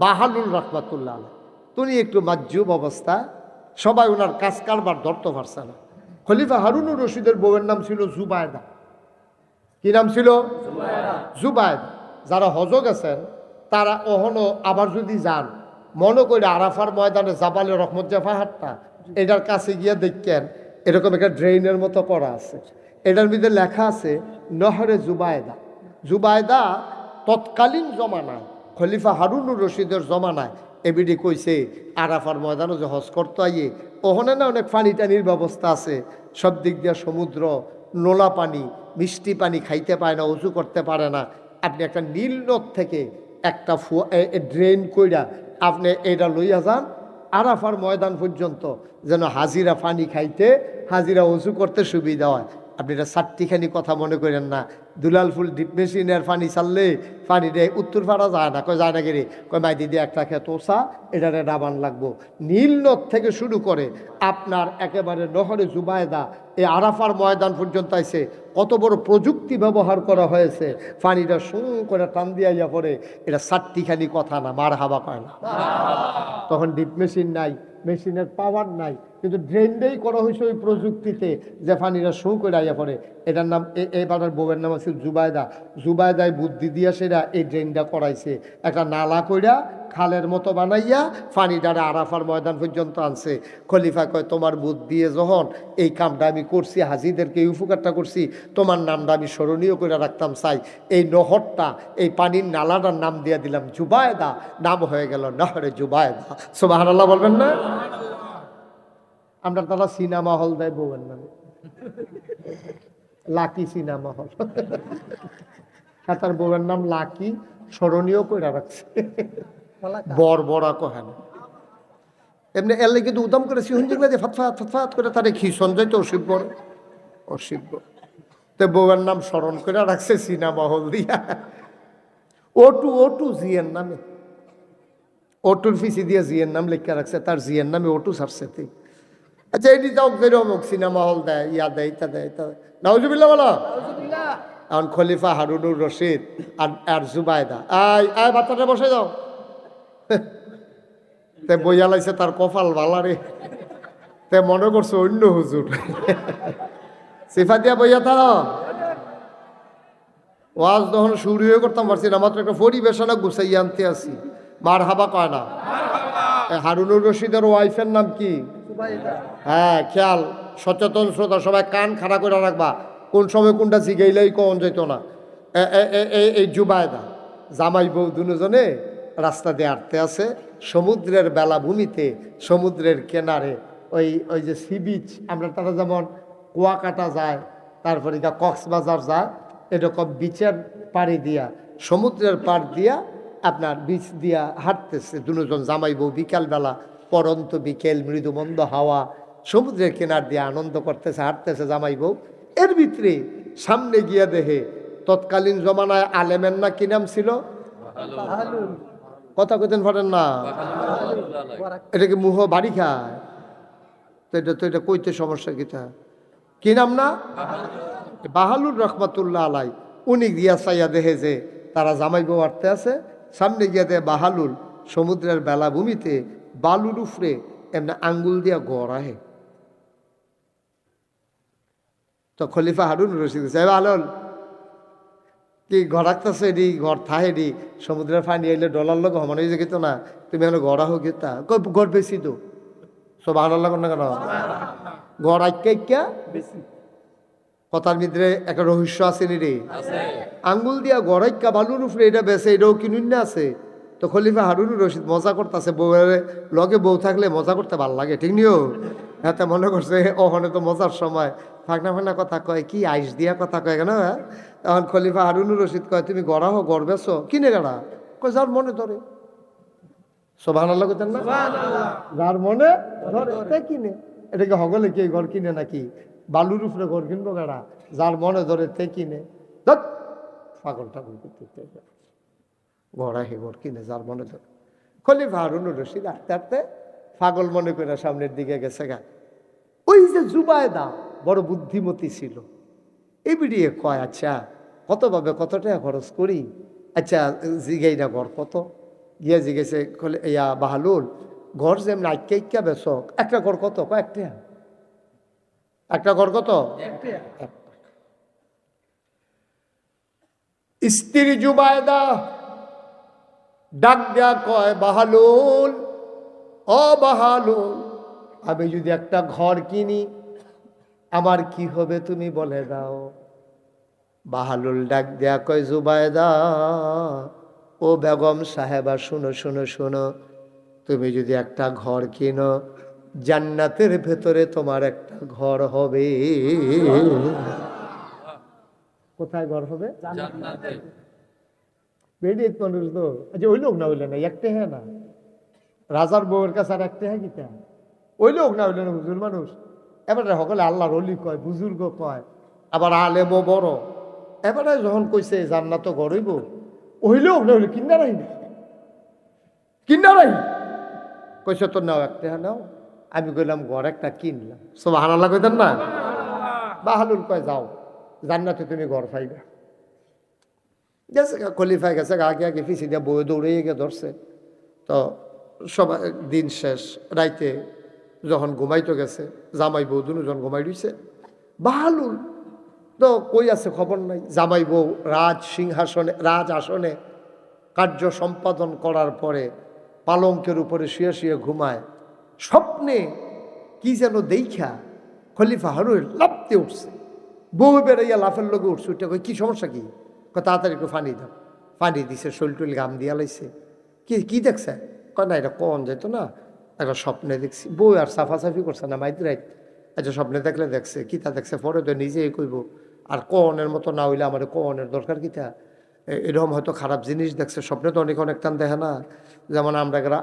বাহালুল রহমাতুল্লাহ আলাইহি। তুমি একটু মাজুব অবস্থা, সবাই ওনার কাজ কারবার ধরতে পারছে না। খলিফা হারুনুর রশিদের বউয়ের নাম ছিল জুবায়দা। কি নাম ছিল? জুবায়দা। যারা হজ গেছেন তারা অহনো আবার যদি যান, মনে করে আরাফার ময়দানে জাবালে রহমত যে পাহাড়টা, এটার কাছে গিয়ে দেখেন এরকম একটা ড্রেইনের মতো করা আছে। এটার মধ্যে লেখা আছে নহরে জুবায়দা। জুবায়দা তৎকালীন জমানায় খলিফা হারুনুর রশিদের জমানায় এবিডি কইছে আরাফার ময়দানে যে হজ করতে আইয়ে ওখানে না অনেক পানি টানির ব্যবস্থা আছে, সব দিক দিয়ে সমুদ্র, নোলা পানি, মিষ্টি পানি খাইতে পারে না, উঁচু করতে পারে না। আপনি একটা নীল নদ থেকে একটা ড্রেন কইরা আপনি এটা লইয়া যান আরাফার ময়দান পর্যন্ত, যেন হাজিরা পানি খাইতে, হাজিরা উঁচু করতে সুবিধা হয়। আপনি এটা চারটিখানি কথা মনে করেন না। দুলাল ফুল ডিপ মেশিনের পানি চাললে পানি রে উত্তর পাড়া যায় না, কয় যায় না গেরে, কয় মাই দিদি একটা খেত ওসা এটারে ডাবান লাগবো। নীল নদ থেকে শুরু করে আপনার একেবারে নহরে জুবায়দা এই আরাফার ময়দান পর্যন্ত আইছে। কত বড় প্রযুক্তি ব্যবহার করা হয়েছে, পানিটা সুঁ করে টান দিয়া পড়ে। এটা চারটিখানি কথা না, মার হাবা কয় না। তখন ডিপ মেশিন নাই, মেশিনের পাওয়ার নাই, কিন্তু ড্রেনটাই করা হয়েছে ওই প্রযুক্তিতে যে পানিটা শো করে আইয়া পড়ে। এটার নাম এবার বউয়ের নাম আছে জুবায়দা। জুবায়দায় বুদ্ধি দিয়া সেটা এই ড্রেনটা করাইছে, একটা নালা কইরা খালের মতো বানাইয়া পানিটারে আরাফার ময়দান পর্যন্ত আনছে। খলিফা কয় তোমার বুদ্ধি দিয়ে যখন এই কামটা আমি করছি, হাজিদেরকে এই উপকারটা করছি, তোমার নামটা আমি স্মরণীয় করে রাখতাম চাই। এই নহরটা, এই পানির নালাটার নাম দিয়ে দিলাম জুবায়দা, নাম হয়ে গেল নহরে জুবায়দা। সুবহানাল্লাহ বলবেন না? আমরা তারা সিনেমা হল দেয় বউয়ের নামে, লাকি সিনেমা হল। তার বউয়ের নাম লাকি, স্মরণীয় করে রাখছে, বর বড়া কহে না। এমনি এলে কিন্তু উদাম করে সিহঞ্জিক যে ফাতফাত ফাতফাত করে তারে খিসন যাইতো অশিব্য অশিব্য। তো বউয়ের নাম স্মরণ করে রাখছে সিনেমা হল দিয়া ওটু জিয়ের নামে, ওটুর ফিসি দিয়ে জিয়ের নাম লিখে রাখছে, তার জিয়ের নামে ওটু ছাড়ছে। আচ্ছা এটি যাও যেরকম সিনেমা হল দেয়, ইয়া দেয়, ইতা দেয়, ইতা দেয়। নাউজুবিল্লাহ বলো। এখন খলিফা হারুনুর রশিদ আর জুবায়দা আয় বাচ্চাটা বসে যাও। তে বইয়া লাইছে তার কপাল ভালারে, তে মনে করছে অন্য হুজুর। সিফা দিয়া বইয়া তারা ওয়াজ তখন শুরুও করতাম পারছি না, মাত্র একটা পরিবেশনা গুছাইয়া আনতে আসি। মার হাবা কয় না। হারুনুর রশিদের ওয়াইফের নাম কি? হ্যাঁ, খেয়াল, সচেতন শ্রোতা সবাই কান খাড়া করে রাখবা, কোন সময় কোনটা জিগাইলেই কন যেত না। এই জুবায়দা জামাই বউ দুজনে রাস্তা দিয়ে হাঁটতে আছে সমুদ্রের বেলাভূমিতে, সমুদ্রের কিনারে। ওই যে সি বিচ, আমরা তারা যেমন কুয়াকাটা যায়, তারপরে কক্সবাজার যায়, এরকম বিচের পাড়ি দিয়া, সমুদ্রের পাড় দিয়া আপনার বিচ দিয়া হাঁটতেছে দুজন জামাই বউ। বিকালবেলা, পরন্ত বিকেল, মৃদুমন্দ হাওয়া, সমুদ্রের কিনার দিয়ে আনন্দ করতেছে, হাঁটতেছে জামাই বউ। এর ভিতরে সামনে গিয়া দেখে তৎকালীন জমানায় আলেমের না কি নাম ছিল? কথা কইতেন পারেন না, এটাকে মুহ বাড়ি খায় তো এটা কইতে সমস্যা কিতা? কি নাম না? বাহালুর রহমাতুল্লাহ আলাই। উনি গিয়া চাইয়া দেখে যে তারা জামাই বউ হাঁটতে আছে, সামনে গিয়া দেয় বাহালুল সমুদ্রের বেলাভূমিতে বালুর উফরে এমনি আঙ্গুল দিয়া গড় আহে। তো খলিফা হারুন রশিদ সাহেব আলল কি ঘর রাখতেছে, এডি ঘর থাহে ডি সমুদ্রের পানি আইলে ডলার লোক হমান হয়ে যেত না, তুমি এখন গড়া হোক গেতা ঘর বেশি তো সব আলো লাগ না কেন ঘর আইকা বেশি। কথার ভিতরে একটা রহস্য আছে নি রে, আঙ্গুল দিয়া গড়াইকা বালুর উপরে এটা বেছে, এটাও কিনুন না আছে। তো খলিফা হারুনুর রশিদ মজা করতেছে, বউয়ের লগে বউ থাকলে মজা করতে ভাল লাগে, ঠিক নিও। হ্যাঁ, মনে করছে ওখানে তো মজার সময় ফাঁকনা ফাঁকনা কথা কয়, কি আইস দিয়া কথা কয় কেন। তখন খলিফা হারুনুর রশিদ কয় তুমি গড়া হো, গড় বেছো কিনে গাড়া, কয় যার মনে ধরে। সুবহানাল্লাহ কইতেন না? যার মনে ধরে কিনে। এটাকে হগলে কি ঘর কিনে নাকি? বালুর উপরে ঘর কিনবো গাড়া, যার মনে ধরে তে কিনে। পাগল টাগল করতে ঘর আহে ঘর কিনে যার মনে ধরে। খলিফা হারুনুর রশিদ আস্তে আস্তে পাগল মনে করে সামনের দিকে গেছে গা। ওই যে জুবায়দা বড় বুদ্ধিমতী ছিল, এই বিড়িয়ে কয় আচ্ছা কতভাবে কত টাকা খরচ করি, আচ্ছা জিগাই না ঘর কত। গিয়া জিগেছে ইয়া বাহালুল ঘর যেমন আইকা ইকা বেচক, একটা ঘর কত? কয়েকটা, একটা ঘর কত? স্ত্রী জুবায়দা ডাক দেয়া কয়, বাহালুল, ও বাহালুল, আমি যদি একটা ঘর কিনি আমার কি হবে তুমি বলে দাও। বাহালুল ডাক দেয়া কয়, জুবায়দা, ও বেগম সাহেবা, শুনো শুনো শুনো, তুমি যদি একটা ঘর কিনো জান্নাতের ভেতরে তোমার একটা ঘর হবে। কোথায় ঘর হবে? জান্নাতে। বেডিত মানুষ তো, আচ্ছা ওই লোক না হইলে না, একটা হ্যাঁ না, রাজার বউয়ের কাছে আর একটা হ্যাঁ কিতা, ওই লোক না হইলে না, হুজুর মানুষ। এবারে সকলে আল্লাহর ওলি কয়, বুজুর্গ কয়, আবার আলেমও বড়। এবারে যখন কইছে জান্নাত ঘর হইব, ওই লোক না হইলে কিনা রাই না, কিনা রাই কইছে, তো নাও একটা হ্যাঁ নাও। আমি কইলাম ঘর একটা কিনলাম। সুবহানাল্লাহ কইতেন না? বাহালুল কয়, যাও জান্নাতে তুমি ঘর পাইবা। গেছে খলিফায় গেছে, আগে আগে পিছিয়ে দিয়ে বই দৌড়ে গিয়ে ধরছে। তো সবাই দিন শেষ, রাইতে যখন ঘুমাইতে গেছে, জামাই বউ দুজন ঘুমাই দিছে। বাহালুল তো কই আছে খবর নাই। জামাই বউ রাজ আসনে কার্য সম্পাদন করার পরে পালঙ্কের উপরে শুয়ে শুয়ে ঘুমায়। স্বপ্নে কি যেন দেখা খলিফা হারুন লাফতে উঠছে, বউ বেড়াইয়া লাফের লোকে উঠছে। উঠে কই, কি সমস্যা কি? তাড়াতাড়ি একটু পানি দাও। পানি দিছে, শৈলটুল গাম দিয়া লাইছে। কি দেখছে? কয় না, এটা কন যেত না, একটা স্বপ্নে দেখছি। বউ আর সাফাসাফি করছে না মাইদ রাইত। আচ্ছা স্বপ্নে দেখলে দেখছে, কিতা দেখছে পরে তো নিজেই কইব। আর কনের মতো না হইলে আমার কনের দরকার কিতা? এরকম হয়তো খারাপ জিনিস দেখছে। স্বপ্নে তো অনেক অনেক টান দেখে না। যেমন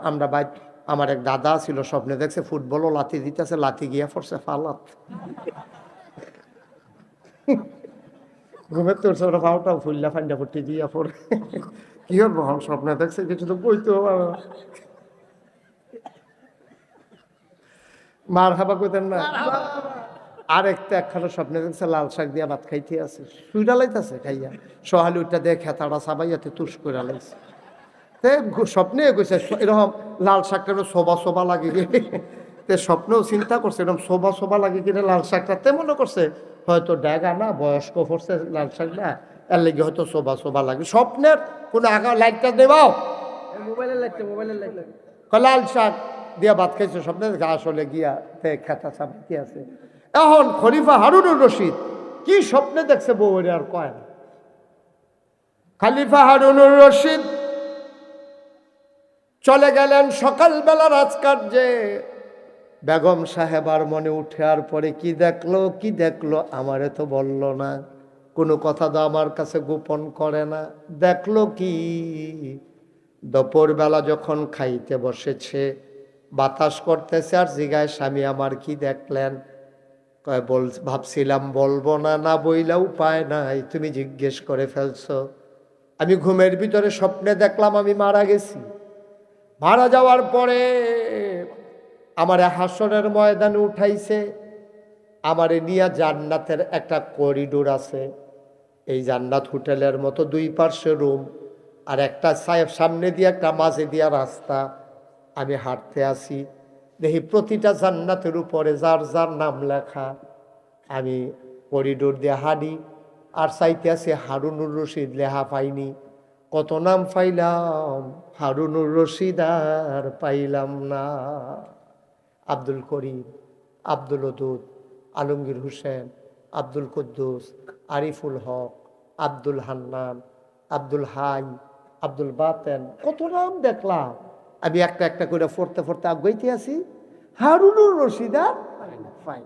আমরা বাইক, আমার এক দাদা ছিল, স্বপ্নে দেখছে ফুটবলও লাথি দিতেছে, লাথি গিয়া পড়ছে ফালাত। ঘুমের তোর সব পাওয়াটাও ফুল্লা ফান্ডা পট্টি দিয়া পড়ে। কি হল বহন স্বপ্নে দেখছে, কিছু তো বইতো। মার হাবা কইতেন না। আরেকটা একখানা স্বপ্নে দেখছে লাল শাক দিয়া ভাত খাইতে আছে, সুইটা লাইতেছে খাইয়া, সহালি উঠটা দিয়ে খেতাটা সাবাইয়াতে তুষ করে লাইছে। স্বপ্নে কইছে এরকম লাল শাকটা সোবা সোবা লাগে গেলে, স্বপ্নেও চিন্তা করছে এরকম সোবা সোবা লাগে কিনা লাল শাকটা। তে মনে করছে হয়তো ড্যাগা না, বয়স্ক পড়ছে লাল শাক না, এর লেগে হয়তো সোবা সোবা লাগে। স্বপ্নের কোনো আগা লাইটটা দেবাও, মোবাইলের লাইট লাল শাক দিয়া ভাত খাইছে স্বপ্নে, আসলে গিয়া খেতা সাপ কি আছে। এখন খলিফা হারুনুর রশিদ কি স্বপ্নে দেখছে বউ আর কয় না। খলিফা হারুনুর রশিদ চলে গেলেন সকালবেলা রাজকার্যে। বেগম সাহেবার মনে উঠে আর পরে কি দেখলো আমারে তো বলল না, কোনো কথা তো আমার কাছে গোপন করে না। দেখলো কি, দুপুরবেলা যখন খাইতে বসেছে বাতাস করতেছে আর জিগায়, স্বামী আমার কি দেখলেন? কয় ভাবছিলাম বলবো না, না বইলা উপায় নাই, তুমি জিজ্ঞেস করে ফেলছো। আমি ঘুমের ভিতরে স্বপ্নে দেখলাম আমি মারা গেছি। মারা যাওয়ার পরে আমারে হাসরের ময়দানে উঠাইছে, আমারে নিয়ে জান্নাতের একটা করিডোর আছে, এই জান্নাত হোটেলের মতো দুই পার্শ্বে রুম, আর একটা সামনে দিয়ে একটা মাঝে দিয়া রাস্তা। আমি হাঁটতে আসি, দেখি প্রতিটা জান্নাতের উপরে যার যার নাম লেখা। আমি করিডোর দিয়ে হাঁটি আর চাইতে আসি, হারুনুর রশিদ লেখা পাইনি। কত নাম পাইলাম, হারুনুর রশিদ আর পাইলাম না। আব্দুল করিম, আব্দুল ওদুদ, আলমগীর হোসেন, আব্দুল কুদ্দুস, আরিফুল হক, আব্দুল হান্নান, আব্দুল হাই, আব্দুল বাতেন, কত নাম দেখলাম। আমি একটা একটা করে পড়তে পড়তে আগাইতে আছি, হারুনুর রশিদ আর ফাইন।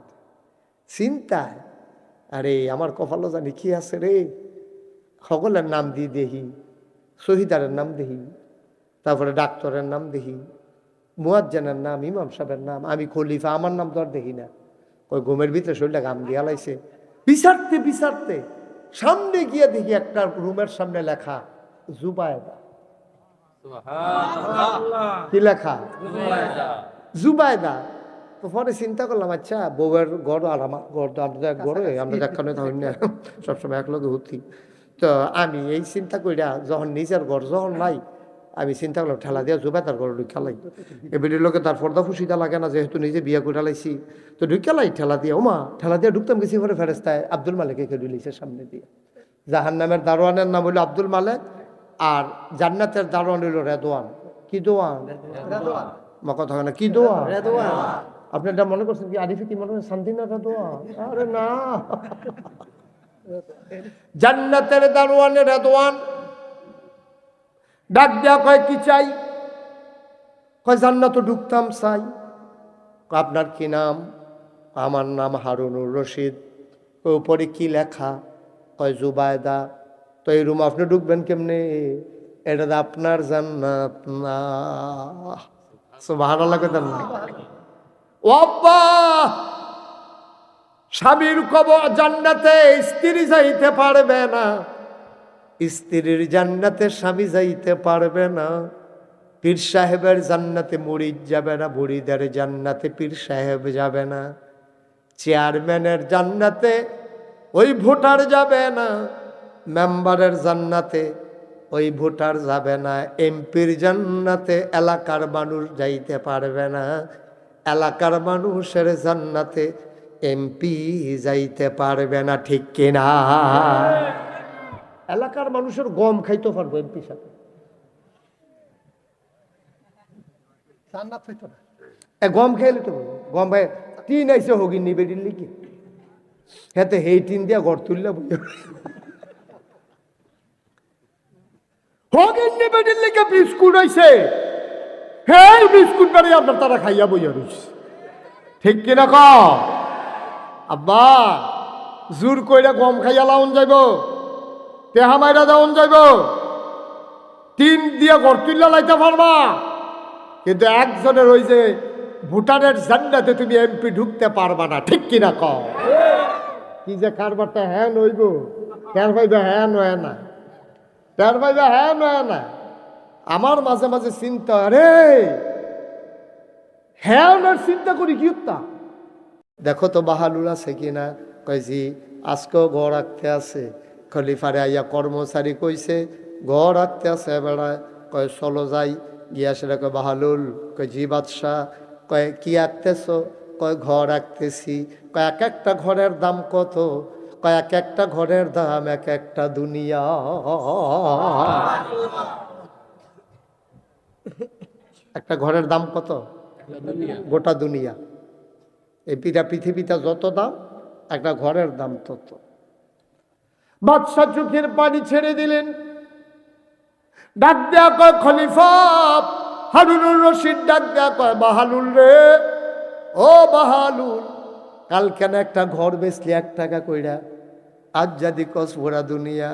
চিন্তায় আরে আমার কপালও জানি কি আছে রে। সকলের নাম দিয়ে দেখি, শহীদারের নাম দেখি, তারপরে ডাক্তারের নাম দেখি, মুয়াজ্জিনের নাম, ইমাম সাহেবের নাম, আমি খলিফা, আমার নাম তো আর দেখি না। ওই ঘুমের ভিতরে শরীরটা গাম দিয়া লাইছে। বিচারতে সামনে গিয়ে দেখি একটা রুমের সামনে লেখা জুবায়দা। কি লেখা? জুবায়দা। তো পরে চিন্তা করলাম, আচ্ছা বউয়ের গড় আর আমার গড় তো আমরা গড়ে আমরা দেখানো থাকি না, সবসময় এক লগে হতি। তো আমি এই চিন্তা করিয়া যখন নিজের ঘর যখন নাই, আমি চিন্তা করলাম ঠেলা দিয়া জুবাই তার ঘরে ঢুকা লাই, এ বেটির লোকে তার পর্দা ফুসিটা লাগে না, যেহেতু নিজে বিয়ে করে লাইছি, তো ঢুকা লাই ঠেলা দিয়ে। ওমা ঠেলা দিয়ে ঢুকতাম গেছি পরে ফেরেস্তায় আব্দুল মালিক একে ঢুলিছে সামনে দিয়ে। জাহান্নামের দারোয়ানের নাম হইল আব্দুল মালিক, আর জান্নাতের দারোয়ান হইল রেদওয়ান। কি দোয়ান? মা কথা হয় না, কি দোয়া? আপনি এটা মনে করছেন কি আরিফে কি মনে করেন শান্তি না রেদওয়ান? আরে না, জান্নাতের দারোয়ানের রেদওয়ান। ডাক দেয়া কয় কি চাই? কয় জান্নাত ঢুকতাম চাই। আপনার কি নাম? আমার নাম হারুনুর রশিদ। উপরে কি লেখা? কয় জুবায়দা। তো এই রুম আপনি ঢুকবেন কেমনে? এটা আপনার জান্নাত না। সুবহানাল্লাহ কইতেন না? ও আব্বা, স্বামীর কবর জান্নাতে স্ত্রী যাইতে পারবে না, স্ত্রীর জান্নাতে স্বামী যাইতে পারবে না, পীর সাহেবের জান্নাতে মুরিদ যাবে না, মুরিদের জান্নাতে পীর সাহেব যাবে না, চেয়ারম্যানের জান্নাতে ওই ভোটার যাবে না, মেম্বারের জান্নাতে ওই ভোটার যাবে না, এমপির জান্নাতে এলাকার মানুষ যাইতে পারবে না, এলাকার মানুষের জান্নাতে এমপি যাইতে পারবে না। ঠিক কিনা? এলাকার মানুষের গম খাইতে পারবো এমপির সাথে, জান্নাত হইতো না। গম খাইলে তো গম ভাই টিন আইসে হগি নিবে দিল্লি কি হেতে হেই টিন দিয়া ঘর তুললে হগিন নিবে দিল্লি কে বিস্কুট আইছে, হে বিস্কুট বাড়ি আপনার তারা খাইয়া বইয়া রয়েছে। ঠিক কিনা ক আব্বা? জোর কইরা গম খাইয়া লাউন যাইব, তেহা মাইরা যাওন যাইব, টিন দিয়া ঘর তুললে লাইতে পারবা, কিন্তু একজনের ওই যে ভুটানের জান্নাতে তুমি এমপি ঢুকতে পারবা না। ঠিক কিনা ক? কি যে কারবারটা হ্যাঁ নইব, তার ভাইবা হ্যাঁ নয় না, তার ভাইবা হ্যাঁ নয় না। আমার মাঝে মাঝে চিন্তা, আরে হ্যাঁ নয় চিন্তা করি কি উত্তা। দেখো তো বাহালুল আছে কিনা? কইছি আজকেও ঘর রাখতে আছে। খলিফারে আইয়া কর্মচারী কইছে ঘর রাখতে আছে বেড়ায়, কয় চলো যাই। গিয়া সেটা কয় বাহালুল, কয় জি বাদশাহ। কয় কি আঁকতেছ? কয় ঘর আঁকতেছি। কয় এক একটা ঘরের দাম কত? কয় এক একটা ঘরের দাম এক একটা দুনিয়া। একটা ঘরের দাম কত? গোটা দুনিয়া। এই পৃথিবীতে যত দাম, একটা ঘরের দাম তত। বাদশাহ চোখের পানি ছেড়ে দিলেন, ডাক দেয়া কয় খলিফা হারুনুর রশিদ, ডাক দেয়া কয় বাহালুল রে, ও বাহালুল, কাল কেন একটা ঘর বেচলি 1 টাকা কইরা, আজ যদি কস ভরা দুনিয়া।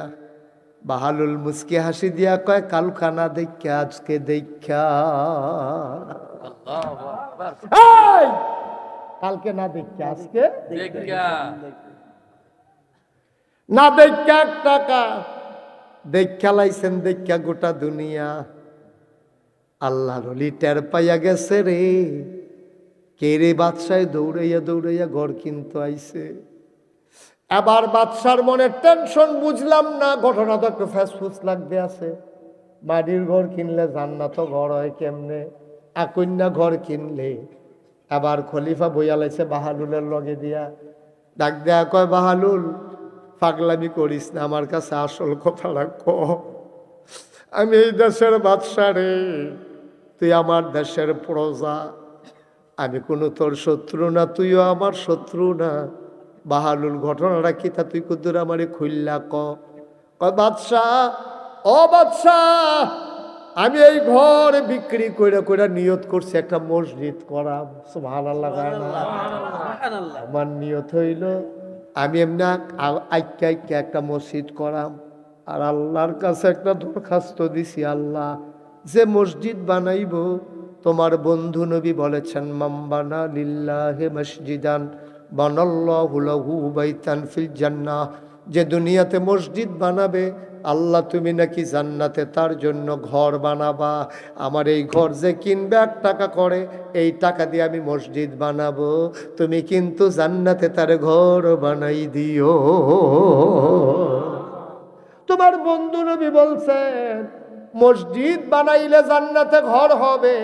বাহালুল মুস্কি হাসি দিয়া কয় কালখানা দেখা আজকে দেখা। কালকে না দেখা আজকে না দেখা 1 টাকা দেখা লাইছেন, দেখা গোটা দুনিয়া। আল্লাহর ওলি টের পাইয়া গেছে রে, কে রে বাদশাহ দৌড়াইয়া দৌড়াইয়া ঘর কিনতে আইছে। আবার বাদশার মনে টেনশন, বুঝলাম না, ঘটনা তো একটু ফ্যাসফুস লাগবে আছে। মাটির ঘর কিনলে জান্নাত ঘর হয় কেমনে? আকন্যা ঘর কিনলে। আবার খলিফা বইয়া লাইছে বাহালুলের লগে দিয়া, ডাক দেয়া কয় বাহালুল পাগলামি করিস না, আমার কাছে আসল কথাটা ক। আমি এই দেশের বাদশা রে, তুই আমার দেশের প্রজা, আমি কোনো তোর শত্রু না, তুইও আমার শত্রু না। বাহালুল ঘটনাটা কি তা তুই কুদ্দুর আমারে খুললা ক। কয় বাদশাহ, ও বাদশাহ, আমি এই ঘর বিক্রি কইরা কইরা নিয়ত করছি একটা মসজিদ করাম। সুবহানাল্লাহ। আমার নিয়ত হইল আমি এমনি আইক্যা আইক্যা একটা মসজিদ করাম, আর আল্লাহর কাছে একটা দরখাস্ত দিছি, আল্লাহ যে মসজিদ বানাইব, তোমার বন্ধু নবী বলেছেন মাম্বানা লিল্লাহি মসজিদান বানাল্লাহু লাহু বাইতান ফিল জান্নাহ, যে দুনিয়াতে মসজিদ বানাবে আল্লাহ তুমি নাকি জান্নাতে তার জন্য ঘর বানাবা। আমার এই ঘর যে কিনবে 1 টাকা করে, এই টাকা দিয়ে আমি মসজিদ বানাবো, তুমি কিন্তু জান্নাতে তার ঘর বানাই দিও। তোমার বন্ধু নবী বলছেন মসজিদ বানাইলে জান্নাতে ঘর হবে।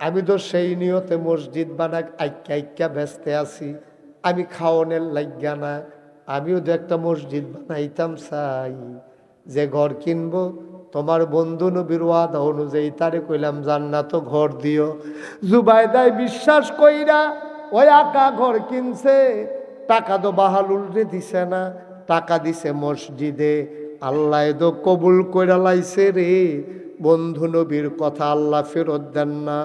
আমি তো সেই নিয়তে মসজিদ বানাক আইক্যা আইক্যা ব্যস্ত আছি, আমি খাওয়ানোর লাগিয়া না। আমিও তো একটা মসজিদ বানাইতাম চাই, যে ঘর কিনবো তোমার বন্ধু নবীর ওয়াদা অনুযায়ী তারে কইলাম জান্নাত ঘর দিও। জুবাইদায় বিশ্বাস কইরা ওই আকা ঘর কিনছে, টাকা তো বাহালুল রে দিছে না, টাকা দিছে মসজিদে। আল্লাহ তো কবুল কইরা লাইছে রে। বন্ধু নবীর কথা আল্লাহ ফেরত দেন না।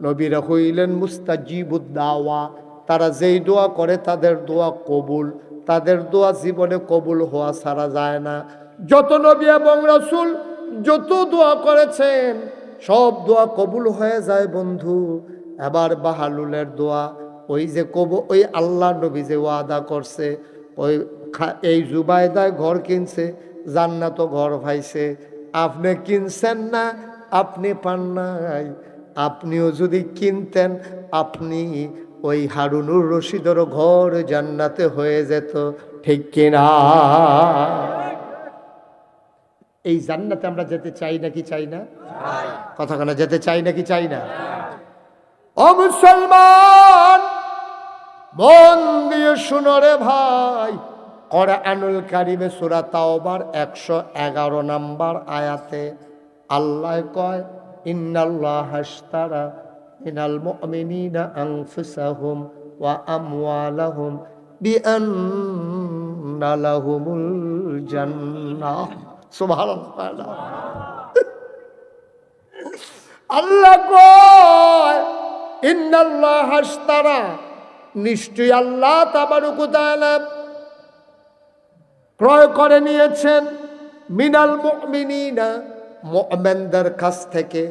নবীরা হইলেন মুস্তাজিবুদ দাওয়া, তারা যেই দোয়া করে তাদের দোয়া কবুল, তাদের দোয়া জীবনে কবুল হওয়া ছাড়া যায় না। যত নবী এবং রাসূল যত দোয়া করেছেন সব দোয়া কবুল হয়ে যায় বন্ধু। এবার বাহালুলের দোয়া, ওই যে ওই আল্লাহ নবী যে ওয়াদা করছে, ওই এই জুবাইদায় ঘর কিনছে, জান্নাত ঘর পাইছে। আপনি কিনছেন না, আপনি পান নাই। আপনিও যদি কিনতেন, আপনি ওই হারুনুর রশিদের ঘর জান্নাতে হয়ে যেত, ঠিক কিনা? এই জান্নাতে আমরা যেতে চাই নাকি চাই না? কথা কেন, যেতে চাই নাকি চাই না? ও মুসলমান, মন দিয়ে শুনো রে ভাই, কোরআনুল কারীমে সূরা তাওবার 111 নম্বর আয়াতে আল্লাহ কয়, ইন্নাল্লাহা আশতারা মিনাল মুমিনিনা আনফুসাহুম ওয়া আমওয়ালাহুম বিআন্না লাহুমুল জান্নাহ। সুবহানাল্লাহ। আল্লাহ কয়, ইন্নাল্লাহা আশতারা, নিশ্চয়ই আল্লাহ তাবারক ওয়া তাআলা ক্রয় করে নিয়েছেন মিনাল মুমিনিনা, মুমিনদের কাছ থেকে,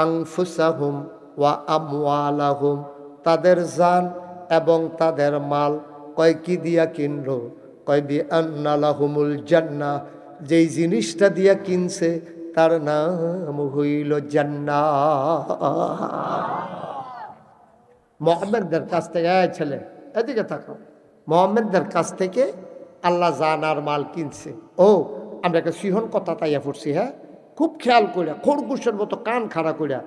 আনফুসাহুম ওয়া আমওয়ালাহুম, তাদের জান এবং তাদের মাল। কয় কি দিয়া কিনলো? কয় বিআন্না লাহুমুল জান্নাহ, যেই জিনিসটা দিয়া কিনছে তার নাম হইল জান্নাত। মুমিনদের কাছ থেকে, এই ছেলে এদিকে তাকাও, মুমিনদের কাছ থেকে আল্লাহ জান আর মাল কিনছে। ও আমরা একটা সিহন কথা তাইয়া পড়ছি, হ্যাঁ, খুব খেয়াল করিয়া, খরগোশের মতো কান খাড়া করিয়া।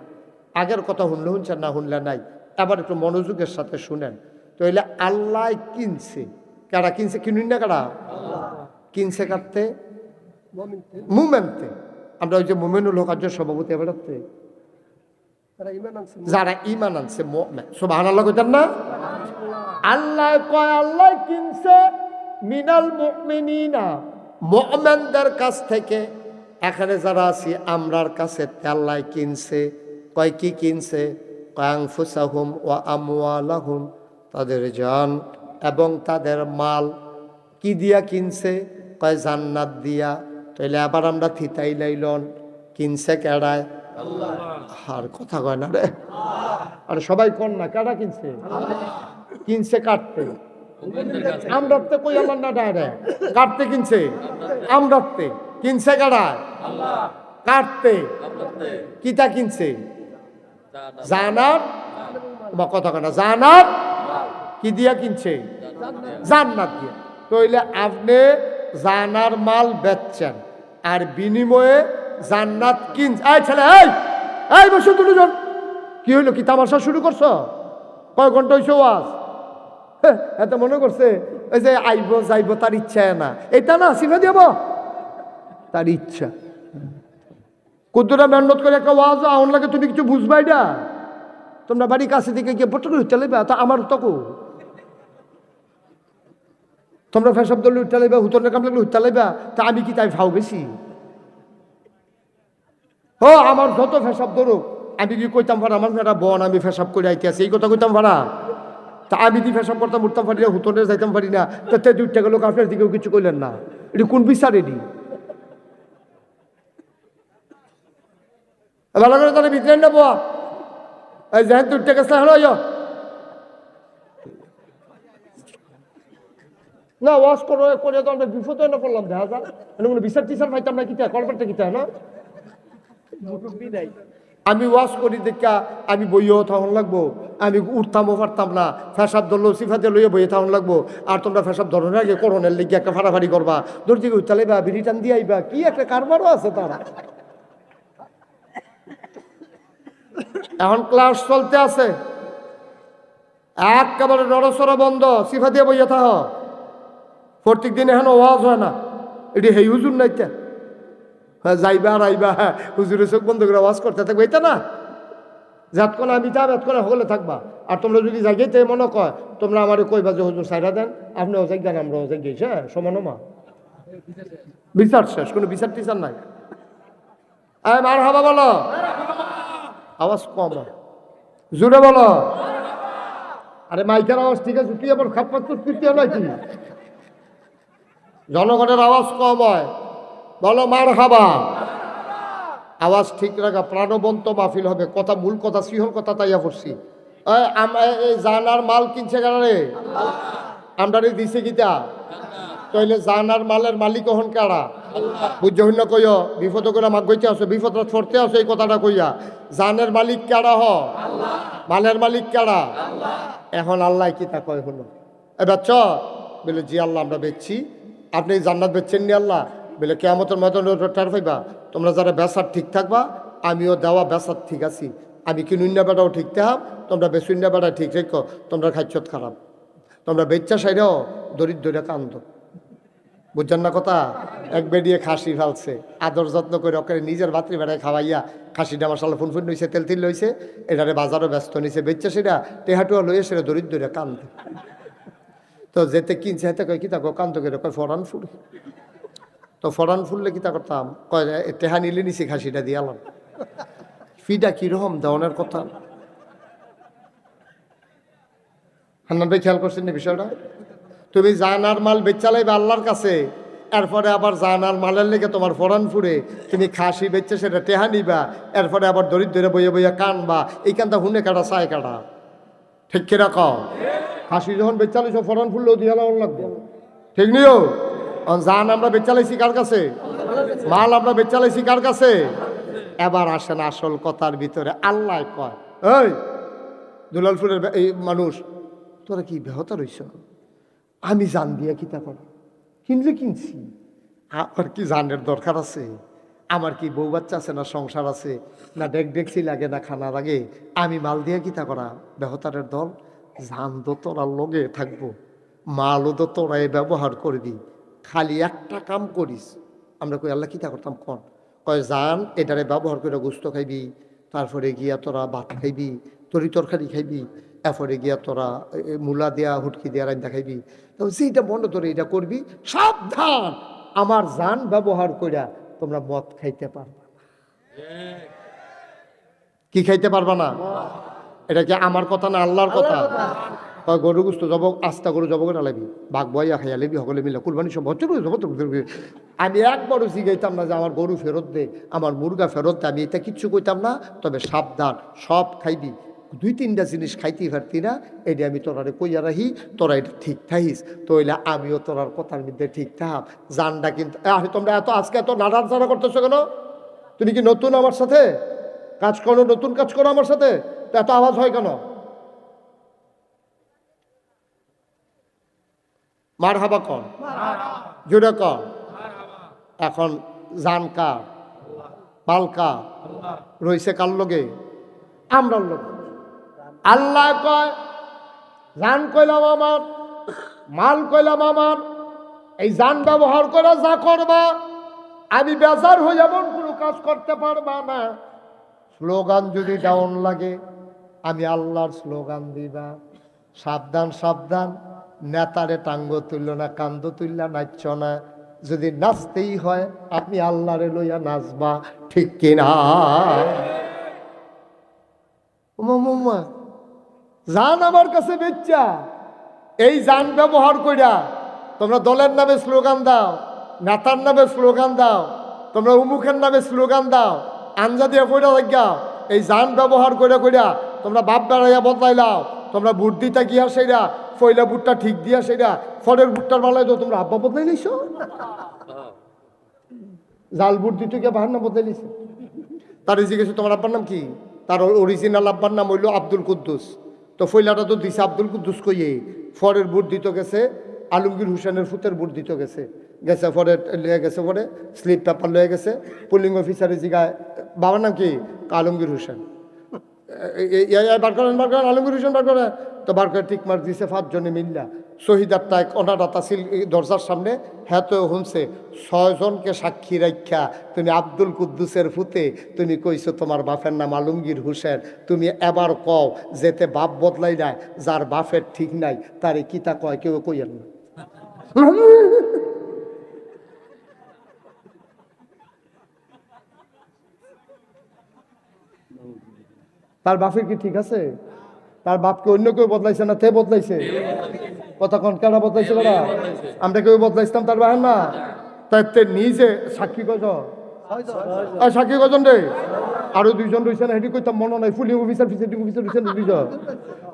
আগের কথা শুনলে শুনছেন, না শুনলে নাই। এবার একটু মনোযোগের সাথে শুনেন। তো এলে আল্লাহ কিনছে, কারা কিনছে? কিনুন না কারা কিনছে? কাটতে মুমেন্টে। আমরা ওই যে মুমিনুল হক আজকের সভাপতি, এবারে যারা ঈমান আনছে মুমিন, সুবহানাল্লাহ কইতেন না? আল্লাহ কয় আল্লাহ কিনছে মিনাল মুমিনিনা, মুমিনদের কাছ থেকে। এখানে যারা আছি আমরার কাছে আল্লাহ কিনছে। কয় কি কিনছে? কয় আনফুসাহুম ওয়া আমওয়ালাহুম, তাদের জান এবং তাদের মাল। কি দিয়া কিনছে? কয় জান্নাত দিয়া। তাইলে আবার আমরা থিতাই লাইলন, কিনছে কেডায়? আল্লাহ। আর কথা কয় না রে, আর সবাই কোন না, কেডা কিনছে? কিনছে কাটতে আমরাতে, কই আমার না ডাইরেক্ট কাটতে কিনছে আমরাতে। কিনছে কেডায়? আল্লাহ। কাটতে কিতা কিনছে? জানার। কথা কয় না, জানার। কি দিয়া কিনছে? জান্নাত দিয়া। তাইলে আপনি জানার মাল বেচছেন আর বিনিময়ে জান্নাত কিনছে। এই ছেলে, এই এই বসে দুজন, কি হইলো? কি তামাশা শুরু করছো? কয় ঘন্টা হইছে ওয়াজ? এত মনে করছে ওই যে আইব যাইব তার ইচ্ছা না, এটা না চিনে দিব তার ইচ্ছা। কতটা মেহনত করে একটা ওয়াজ আউন লাগে, তুমি কিছু বুঝবাই না। তোমরা বাড়ির কাছে দিকে গিয়ে পট্ট করে উঠতে লাগবে, তা আমার তকু তোমরা ফেসব দলে উঠতে লাগবে, হুতনের কাম লাগলে উঠতে লাগবে, তা আমি কি তাই ভাও বেশি? ও আমার যত ফেসব ধরুক, আমি কি কইতাম ভাড়া আমার মেয়েরা বন আমি ফেসব করে আইতে আছি, এই কথা কইতাম ভাড়া? তা আমি দি ফেসব করতাম, উঠতাম পারি না, হুতনে যাইতাম পারি না, তাতে 2 টাকা লোক আপনার দিকেও কিছু কইলেন না। এটি কোন বিচার? এটি ভালো করে তাহলে ভিতরে নেবো। এই যে 2 টাকা হলো না, ওয়াশ করে তো আমরা বিপদ না পড়লাম। দেখা যায় কোনো বিচার টিচার পাইতাম না, কিতা কলপারটা কিতা না। আমি ওয়াশ করি দেখা আমি বইও তখন লাগবো, আমি উঠতামও পারতাম না, ফেসাব ধরলো সিফাতে লইয়া বইয়ে তখন লাগবো। আর তোমরা ফেসাব ধরনের আগে করোনের লিগে একটা ফাড়াফাড়ি করবা, দূর থেকে উঠতে লাইবা, বিড়ি টান দিয়ে আইবা, কি একটা কারবারও আছে তারা। এখন ক্লাস চলতে আছে, একেবারে নড়সড় বন্ধ, সিফা দিয়ে বইয়া থাহ। প্রত্যেক দিন এখন ওয়াজ হয় না, এটি হেই হুজুর নাইতা যাইবা আর আইবা, হুজুরের চোখ বন্ধ করে ওয়াজ করতে থাকবে, এটা না। যতক্ষণ আমি যাব এতক্ষণ হলে থাকবা। আর তোমরা যদি জায়গাতে মনে কয় তোমরা আমার কইবা যে হুজুর সাইরা দেন, আপনি অজাজ্ঞান আমরা অজাজ্ঞাইছি, হ্যাঁ সমান মা বিচার শেষ, কোনো বিচার টিচার নাই। মার হাবা বলো, আওয়াজ কম, জোরে বলো। আরে মাইকের আওয়াজ ঠিক আছে, তুই আবার খাপ পাচ্ছিস তৃতীয় নাকি? জনগণের আওয়াজ কম হয়, বলো মার হাবা। আওয়াজ ঠিক রাখা, প্রাণবন্ত মাহফিল হবে। কথা মূল কথা, শ্রীহল কথা তাইয়া পড়ছি। জানার মাল কিনছে কারে? আমরা দিছে গীতা, তাইলে জানার মালের মালিক হন কারা? বুঝতে হইল না কইও, বিপদ করে মাগ গইতে আসো, বিপদটা ছড়তে আসো, এই কথাটা কইয়া। জানের মালিক কারা? মালের মালিক কারা? এখন আল্লাহ কি তা কয় হলো, এবার চ বলে জি আল্লাহ আমরা বেচছি। আপনি জান্নাত বেচছেন নি আল্লাহ? বলে কেয়ামতের ময়দানে টের পাইবা, তোমরা যারা বেচার ঠিক থাকবা, আমিও দেওয়া বেচার ঠিক আছি। আমি কিনুন্যা বেটাও ঠিক থাক, তোমরা বেচুন্যা বেটা ঠিক রেখো। তোমরা খাইছত খারাপ, তোমরা বেচ্চা সাইডেও দরিদ্র কান্দ। বুঝছেন না কথা? এক বেডিয়ে খাসি ফেলছে, আদর যত্ন করে ওকে নিজের বাতরি বেড়ায় খাওয়াইয়া, খাসিটা মশালা ফুন ফুন লইছে, তেল তিল লইছে, এটারে বাজারও ব্যস্ত নিছে, বেচ্চা সেটা টেহাটুয়া লইয়ে সেটা দরিদ্র কান্দ। তো যেতে কিনছে হেতে কয় কি তা কান্দ করে কয় ফরান ফুল। তো ফরান ফুললে কি তা করতাম, কয় টেহা নিলে নিছি খাসিটা দিয়ে আলাম। ফিটা কিরকম দেওয়ানের কথা। হান্নান ভাই খেয়াল করছেন না বিষয়টা? তুমি জানার মাল বেচা লাইবে আল্লাহর কাছে, এরপরে আবার জানার মালের লেগে তোমার ফরান ফুরে তুমি খাসি বেচছে সেটা টেহা নিবা, এরপরে আবার দরিদ্রে বইয়া বইয়া কানবা। এইখানটা হুনে কাটা চায় কাটা, ঠিক কিনা কও? খাসি যখন বেচালি সব ফরান ফুললেও দিয়ে লাগবে, ঠিক নিও। জান আমরা বেচালাইছি কার কাছে? মাল আমরা বেচালাইছি কার কাছে? এবার আসেন আসল কথার ভিতরে। আল্লাহ কয়, এই দুলালপুরের এই মানুষ, তোরা কি বেহতা রইছ? আমি জান দিয়া কিতা কর কিনলে কিনছি, আমার কি জানের দরকার আছে? আমার কি বউ বাচ্চা আছে, না সংসার আছে, না ডেক ডেকছি লাগে, না খানা লাগে? আমি মাল দিয়া কিতা করা? বেহতারের দল, জান তো তোরা লগে থাকবো, মালও তো তোরাই ব্যবহার করবি, খালি একটা কাম করিস। আমরা কই আল্লাহ কিতা করতাম কন? কয় জান এটারে ব্যবহার করে গোস্ত খাইবি, তারপরে গিয়া তোরা ভাত খাইবি, তরি তরকারি খাইবি, এরপরে গিয়া তোরা মূলা দিয়া হুটকি দিয়া রান্না খাইবি। তো যেটা বন্ধ তোরা এটা করবি। সাবধান, আমার জান ব্যবহার কইরা তোমরা মদ খাইতে পারবা না। কি খাইতে পারবা না? এটা কি আমার কথা না আল্লাহর কথা? গরু গুস্ত জব, আস্তা গরু জব করে লাগবি, বাঘ বইয়া খাইয়া লেবি, সকলে মিলে কুরবানি সব হচ্ছে। আমি একবারও জিগাইতাম না যে আমার গরু ফেরত দে, আমার মুরগা ফেরত দে, আমি এটা কিচ্ছু কইতাম না। তবে সাবধান, সব খাইবি, দুই তিনটা জিনিস খাইতেই পারতি না, এটা আমি তোরারে কইয়া রাহি, তোরা এটা ঠিক থাকিস, তইলে আমিও তোরার কথার মধ্যে ঠিক থাক। জানটা কিন্তু তোমরা এত আজকে এত নাড়াচাড়া করতেছো কেন? তুমি কি নতুন আমার সাথে কাজ করো? নতুন কাজ করো আমার সাথে, তো এত আওয়াজ হয় কেন? মার হাবা কন, জুড়ে কন। এখন জান কার? মাল কার? রইছে কার লগে? আমরার লগে। আল্লাহ কয় জান কইলাম আমার, মাল কইলাম আমার, এই জান ব্যবহার করে যা করবা, আমি বেজার হয়ে এমন কোনো কাজ করতে পারবা না। স্লোগান যদি ডাউন লাগে, আমি আল্লাহর স্লোগান দিবা। সাবধান সাবধান, নেতারে টাঙ্গ তুলল না, কান্দ তুললা নাচছ না। যদি নাচতেই হয় আপনি আল্লাহরে লইয়া নাচবা, ঠিক কিনা? জান আমার কাছে বেচ্চা, এই জান ব্যবহার কইরা তোমরা দলের নামে স্লোগান দাও, নেতার নামে স্লোগান দাও, তোমরা উমুখের নামে স্লোগান দাও, আঞ্জা দিয়ে পড়া লাগাও। এই জান ব্যবহার কইরা কইরা তোমরা বাপ বেড়াইয়া বদলাইলাও, তোমরা বুট দিতা গিয়া সেইরা, ফইলা বুটটা ঠিক দিয়া সেইরা, ফলের বুটটার মালায় তো তোমরা আব্বা বদলাই লিছ। জাল বুট দিতে গিয়ে বাহার নাম বদলাই লিছে। তার জিজ্ঞেস তোমার আব্বার নাম কি? তার অরিজিনাল আব্বার নাম হইল আব্দুল কুদ্দুস। তো ফইলাটা তো দিছে আব্দুল কুদ্দুস কইয়ে, ফরের বুট দিতে গেছে আলমগীর হোসেনের ফুতের বুট দিতে গেছে, গেছে পরে লয়ে গেছে, পরে স্লিপ পেপার লয়ে গেছে, পুলিং অফিসারের জিগায় বাবার নাম কি? আলমগীর হোসেন। বার করেন আলমগীর হোসেন বার করেন। তো বার করে টিক মার দিছে 5 জনে মিল্লা। শহীদারটা ওনারা তাসিল দরজার সামনে, হ্যাঁ তো শুনছে 6 জনকে সাক্ষী রাখা তুমি আব্দুল কুদ্দুসের ফুতে তুমি কইছো তোমার বাপের নাম আলমগীর হোসেন, তুমি এবার কও যেতে বাপ বদলাই নাই, যার বাপের ঠিক নাই তারে কিতা কয় কেউ কইয়েন না। তার বাপের কি ঠিক আছে? তার বাপকে অন্য কেউ বদলাইছে না তে বদলাইছে? কথা কোন কেনা বদলাইছে ওরা? আমরা কেউ বদলাইছিলাম তার বাহের না? তাই নিজে সাক্ষী কজন? সাক্ষী কজন রে? আরো 2 জন রয়েছে না, হেঁটে কইতাম মনে নাই। পুলিশ অফিসার প্রিসাইডিং অফিসার রয়েছে 2 জন,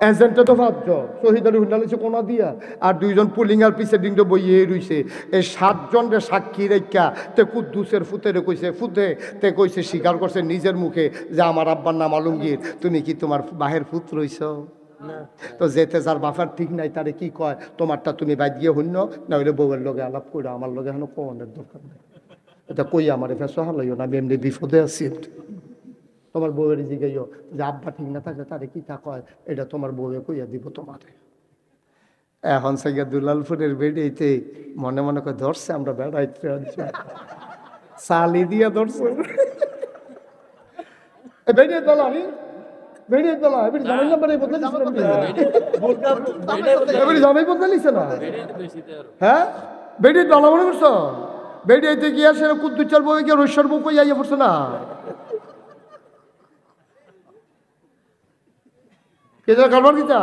এজেন্টে তো 5 জন, শহীদারি হুন্ডালিছে কোনা দিয়া, আর 2 জন পুলিং আর প্রিসাইডিং তো বইয়ে রইছে। এই 7 জন রে সাক্ষী রেখা তে কুদ্দুসের ফুতে রে কইছে, ফুতে তে কইছে, স্বীকার করছে নিজের মুখে যে আমার আব্বার নাম আলমগীর, তুমি কি তোমার বাহের ফুত রইছ? তো যেতে যার বাফার ঠিক নাই তারে কি কয়, তোমারটা তুমি বাদ গিয়ে হইন না হইলে বউয়ের লগে আলাপ করে আমার লগে এখন কোনের দরকার নেই। এটা কই আমার ফেসা হালাইও না, আমি এমনি বিপদে আছি। তোমার বউয়ের জিগাইও যে আব্বা ঠিক না থাকে তারে কি তা কয়, এটা তোমার বউয়ে কইয়া দিব তোমারে। এখন সাইয়া দুলালপুরের বেড়েইতে মনে মনে করে ধরছে, আমরা বেড়াইতে সালি দিয়া ধরছে বেরিয়ে দল আমি বেরিয়ে দল এবার জামাই নাম্বারে বদলে এবার জামাই বদলে নিছে না। হ্যাঁ বেরিয়ে দল মনে করছো? বেরিয়েতে গিয়া সে কুদ্দুচার বউ গিয়ে রৈশ্বর বউ কই আইয়া পড়ছে না। কে যা কারবার দিতা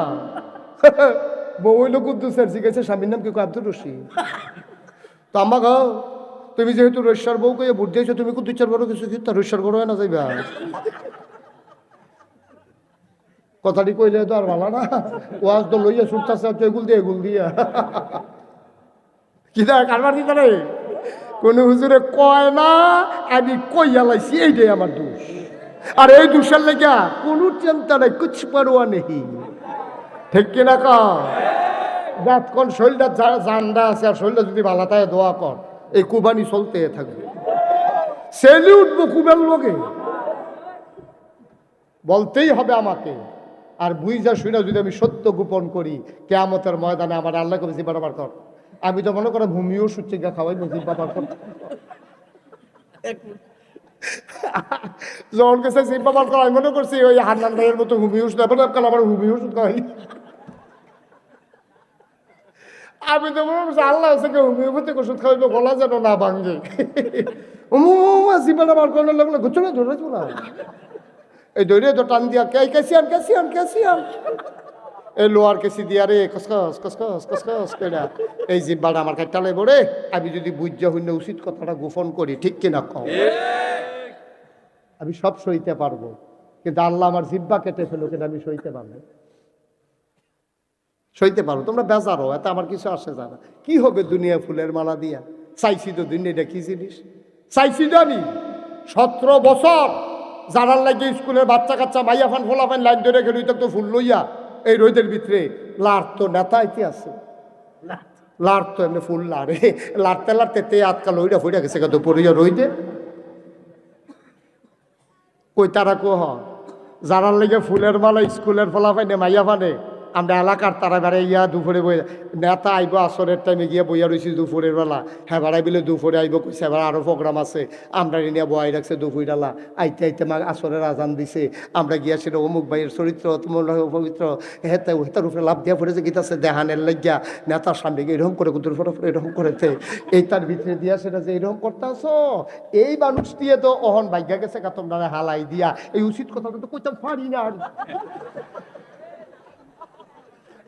বউ হইল কুদ্দুসের, জিজ্ঞাসা স্বামীর নাম কি? আব্দুর রশিদ। তো আম্মা গাও তুমি যেহেতু রৈশ্বর বউ কইয়া ভোট দিয়েছো, তুমি কুদ্দুচার বড় কিছু কি তার রৈশ্বর বড় হয় না যাইবা? কথাটি কইলে তো আর ভালো না, ওয়াজ তো লইয়া ছুটতেছে এগুল দিয়ে এগুল দিয়া কি দা কারবার দিতা রে। কোন হুজুরে কয় না, আমি কইয়া লাইছি, এইটাই আমার দোষ। আর এই দোষের লেগা কোন চিন্তা নাই, কুছ পারোয়া নেই, ঠিক কিনা কর? যতক্ষণ শরীরটা জান্ডা আছে আর শরীরটা যদি ভালো থাকে দোয়া কর, এই কুবানি চলতে থাকবে। সেলি উঠবো কুবের লোকে, বলতেই হবে আমাকে। আর বুঝা শুনে যদি আমি সত্য গোপন করি, কিয়ামতের ময়দানে আমার আল্লাহ কবে জিব্বা বার কর। আমি তো মনে করো ভূমিও সুচিকা খাওয়াই জিব্বা বার কর, যখন কাছে জিব্বা বার করা আমি মনে করছি ওই হান্নান ভাইয়ের মতো হুমি ওষুধ, এখন আমার হুমি ওষুধ খাওয়াই। আমি তো মনে করছি আল্লাহ থেকে হোমিওপ্যাথিক ওষুধ খাওয়াইবে, গলা যেন না ভাঙে। জিব্বাটা বার করার লাগলো ঘুরছো না, ধরেছো না, এই দৌড়ে তো টান দিয়া ক্যাসিয়ান ক্যাসিয়ান ক্যাসিয়ান, এই লোয়ার কেসি দিয়া রে কসকস কসকস কসকস কইরা এই জিব্বাটা আমার কাটালে পড়ে। আমি যদি বুঝা হইলে উচিত কথাটা গোপন করি, ঠিক কিনা কও? আমি সব সইতে পারবো, কিন্তু আল্লাহ আমার জিব্বা কেটে ফেলো, কিন্তু আমি সইতে পারবো, সইতে পারবো। তোমরা বেজারো, এত আমার কিছু আসে যায় না। কি হবে দুনিয়া ফুলের মালা দিয়া? চাইছি তো দুনিয়াটা কি জিনিস চাইছি জানি। 17 বছর জানার লাগে স্কুলের বাচ্চা কাচ্চা মাইয়া ফান ফোলা ফান লাইন ধরে গেল, তো ফুল লইয়া এই রোদের ভিতরে লার তো নেতা আইতে আছে, লার তো এমনি ফুল লারে লাড়তে লাড়তে তে আজকাল ওইটা ফুইটা গেছে কত পড়িয়া রইতে কই তারা কোহ জানার লেগে ফুলের মালা স্কুলের ফলা ফাইনে মাইয়া ফানে। আমরা এলাকার তারা বেড়াইয়া দুপুরে বই নেতা আইব আসরের টাইমে গিয়ে বইয়া রয়েছি দুপুরের বেলা। হ্যাঁ বেড়াই বিলে দুপুরে আইব কইছে, এবার আরও প্রোগ্রাম আছে, আমরা নিয়ে বয়াই রাখছে দুপুরবেলা। আইতে আইতে মা আসরের আজান দিছে, আমরা গিয়া সেটা অমুক ভাইয়ের চরিত্র তোমার পবিত্র হেতে হেতার উপরে লাভ দিয়া পড়েছে গীতাছে দেহানের লাগিয়া নেতার সামনে গিয়ে এরকম করে কুতুর ফটো এরকম করেছে, এই তার ভিতরে দিয়া সেটা যে এরকম করতেছ, এই মানুষ দিয়ে তো অহন ভাগ্যা গেছে কা তোমরা হালাই দিয়া। এই উচিত কথাটা তো কইতাম পারি না,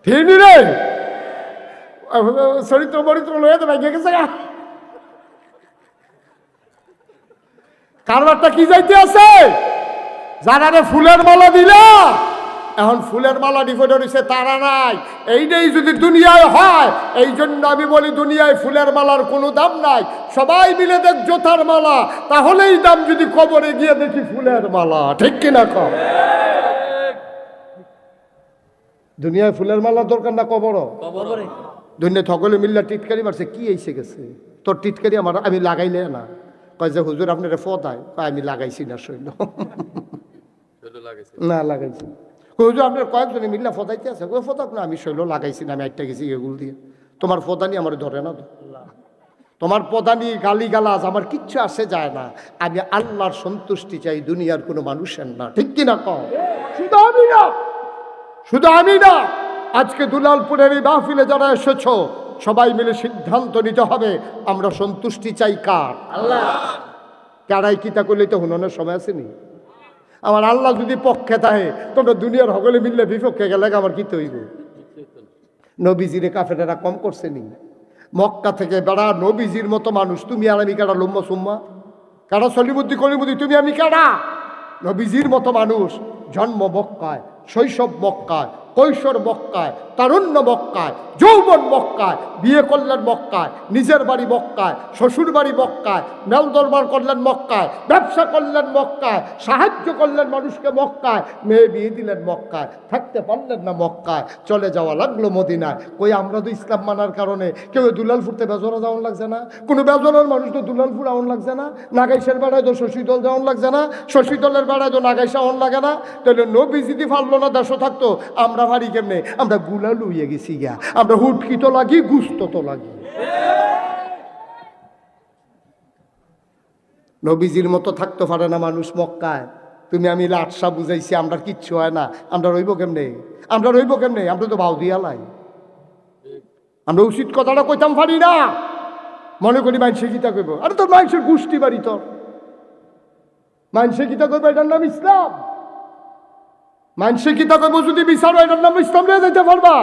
ঠিক রে চরিত্র বরিত্র লয়ে তো ভাগ্যা গেছে। কারবারটা কি যাইতে আছে? যারা ফুলের মালা দিলা, এখন ফুলের মালা ডিফোটো দিছে তারা নাই। এইটাই যদি দুনিয়ায় হয়, এই জন্য আমি বলি দুনিয়ায় ফুলের মালার কোনো দাম নাই। সবাই মিলে দেখ জোতার মালা, তাহলেই দাম। যদি কবরে গিয়ে দেখি ফুলের মালা, ঠিক কিনা কম? দুনিয়ায় ফুলের মালা দরকার না কবরও? দুনিয়া সকলে মিল্লা টিটকারি মারছে, কি এসে গেছে তোর টিটকারি আমার, আমি লাগাইলে না। কয় যে হুজুর আপনার ফদায়, আমি লাগাইছি না শৈল। না লাগাইছি। হুজুর আপনার কয়েকজনে মিল্লা ফদাইতে আছে, ওই ফদাক না আমি শৈল লাগাইছি না, আমি একটা গেছি এগুলো দিয়ে। তোমার ফদানি আমার ধরে না তো, তোমার পদানি গালি গালাজ আমার কিচ্ছু আসে যায় না। আমি আল্লাহর সন্তুষ্টি চাই, দুনিয়ার কোনো মানুষের না। ঠিক কিনা কও? শুধু আমি না, শুধু আমি না, আজকে দুলালপুরের এই মাহফিলে যারা এসেছো সবাই মিলে সিদ্ধান্ত নিতে হবে আমরা সন্তুষ্টি চাই কার? আল্লাহ। কারাই কিতা করলে তো হুননের সময় আসেনি। আমার আল্লাহ যদি পক্ষে থাকে তোমরা দুনিয়ার সকলে মিললে বিপক্ষে গেলে আমার কি তৈব? নবীজিরে কাফেরেরা কম করছে নি? মক্কা থেকে বেড়া নবীজির মতো মানুষ, তুমি আর আমি কারা লম্বা সুম্মা, কারা সলিমুদ্দি কলিমুদ্দি, তুমি আমি কারা? নবীজির মতো মানুষ জন্ম মক্কায়, শৈশব মক্কায়, কৈশোর মক্কায়, তারুণ্য মক্কায়, যৌবন মক্কায়, বিয়ে করলেন মক্কায়, নিজের বাড়ি মক্কায়, শ্বশুর বাড়ি মক্কায়, মেল দরবার করলেন মক্কায়, ব্যবসা করলেন মক্কায়, সাহায্য করলেন মানুষকে মক্কায়, মেয়ে বিয়ে দিলেন মক্কায়, থাকতে পারলেন না মক্কায়, চলে যাওয়া লাগলো মদিনায়। কই আমরা তো ইসলাম মানার কারণে কেউ দুলালপুরতে বেজরা যাওয়ান লাগছে না, কোনো বেজরার মানুষ তো দুলালপুর আউন লাগছে না, নাগাইশের বেড়ায় তো শশীদল যাওয়ান লাগছে না, শশীদলের বেড়ায় তো নাগাইশা আউন লাগে না। তাহলে নবী যদি পারলো না দেশও থাকতো, আমরা ভারি কেমনে? আমরা গুলা লুইয়ে গেছি গিয়া, আমরা হুটকি তো লাগি, গুস্ত তো লাগি। নবীজির মতো থাকতে পারে না মানুষ মক্কায়। তুমি আমি লাটসা বুঝাইছি, আমরা কিচ্ছু হয় না, আমরা রইব কেমনে? আমরা রইব কেমনে? আমরা তো বাউ দিয়ালাই, আমরা উচিত কথাটা কইতাম পারি না। মনে করি মানুষে গীতা কইব, আরে তোর মানুষের গোষ্ঠী বাড়ি, তোর মানুষে গীতা কইব, এটার নাম ইসলাম। মানুষে গীতা কইব যদি বিচারো, এটার নাম ইসলাম নিয়ে যেতে পারবা?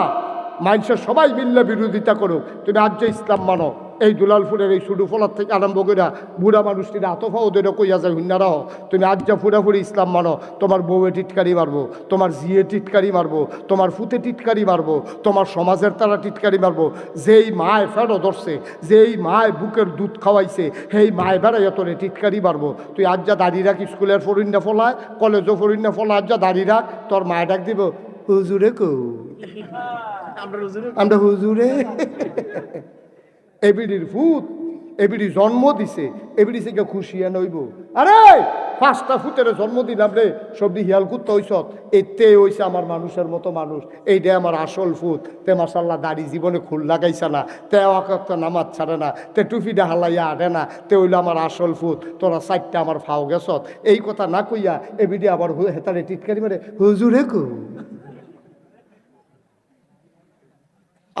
মানুষের সবাই মিললে বিরোধিতা করুক, তুমি আজ যে ইসলাম মানো, এই দুলালপুরের এই শুরু ফলার থেকে আরম্ভ করে বুড়া মানুষটিরা আতফা ওদের কইয়া যায় হুন্নারাহ, তুমি আজ যা ফুরাফুরি ইসলাম মানো, তোমার বউয়ে টিটকারি মারবো, তোমার জিয়ে টিটকারি মারবো, তোমার ফুতে টিটকারি মারবো, তোমার সমাজের তারা টিটকারি মারবো। যেই মায় ফেরো ধরছে, যেই মায় বুকের দুধ খাওয়াইছে, সেই মায় বেড়াইয়া তোরে টিটকারি মারবো। তুই আজ যা দাঁড়িয়ে রাখ, স্কুলের ফরিন্না ফলায়, কলেজও ফরিন্না ফলা, আজ যা দাঁড়িয়ে রাখ, তোর মায় ডাক দিব হুজুরে কো, আমরা হুজুরে। এবিডির ফুত, এবিডি জন্ম দিছে, এবিডি থেকে খুশিয়া নইব। আরে 5টা ফুতের জন্ম দিলাম রে, সবদি হিয়াল করতে হইস, এতে হইছে আমার মানুষের মতো মানুষ, এইটাই আমার আসল ফুত। তে মাশাল্লাহ দাড়ি জীবনে খুল লাগাইছে না, তে একটা নামাজ ছাড়ে না, তে টুপিটা হালাইয়া আড়ে না, তে হইলো আমার আসল ফুত। তোরা 4টা আমার ফাও গেছত, এই কথা না কইয়া এবিডি আবার হেতারে টিটকারি মারে হুজুরে কো।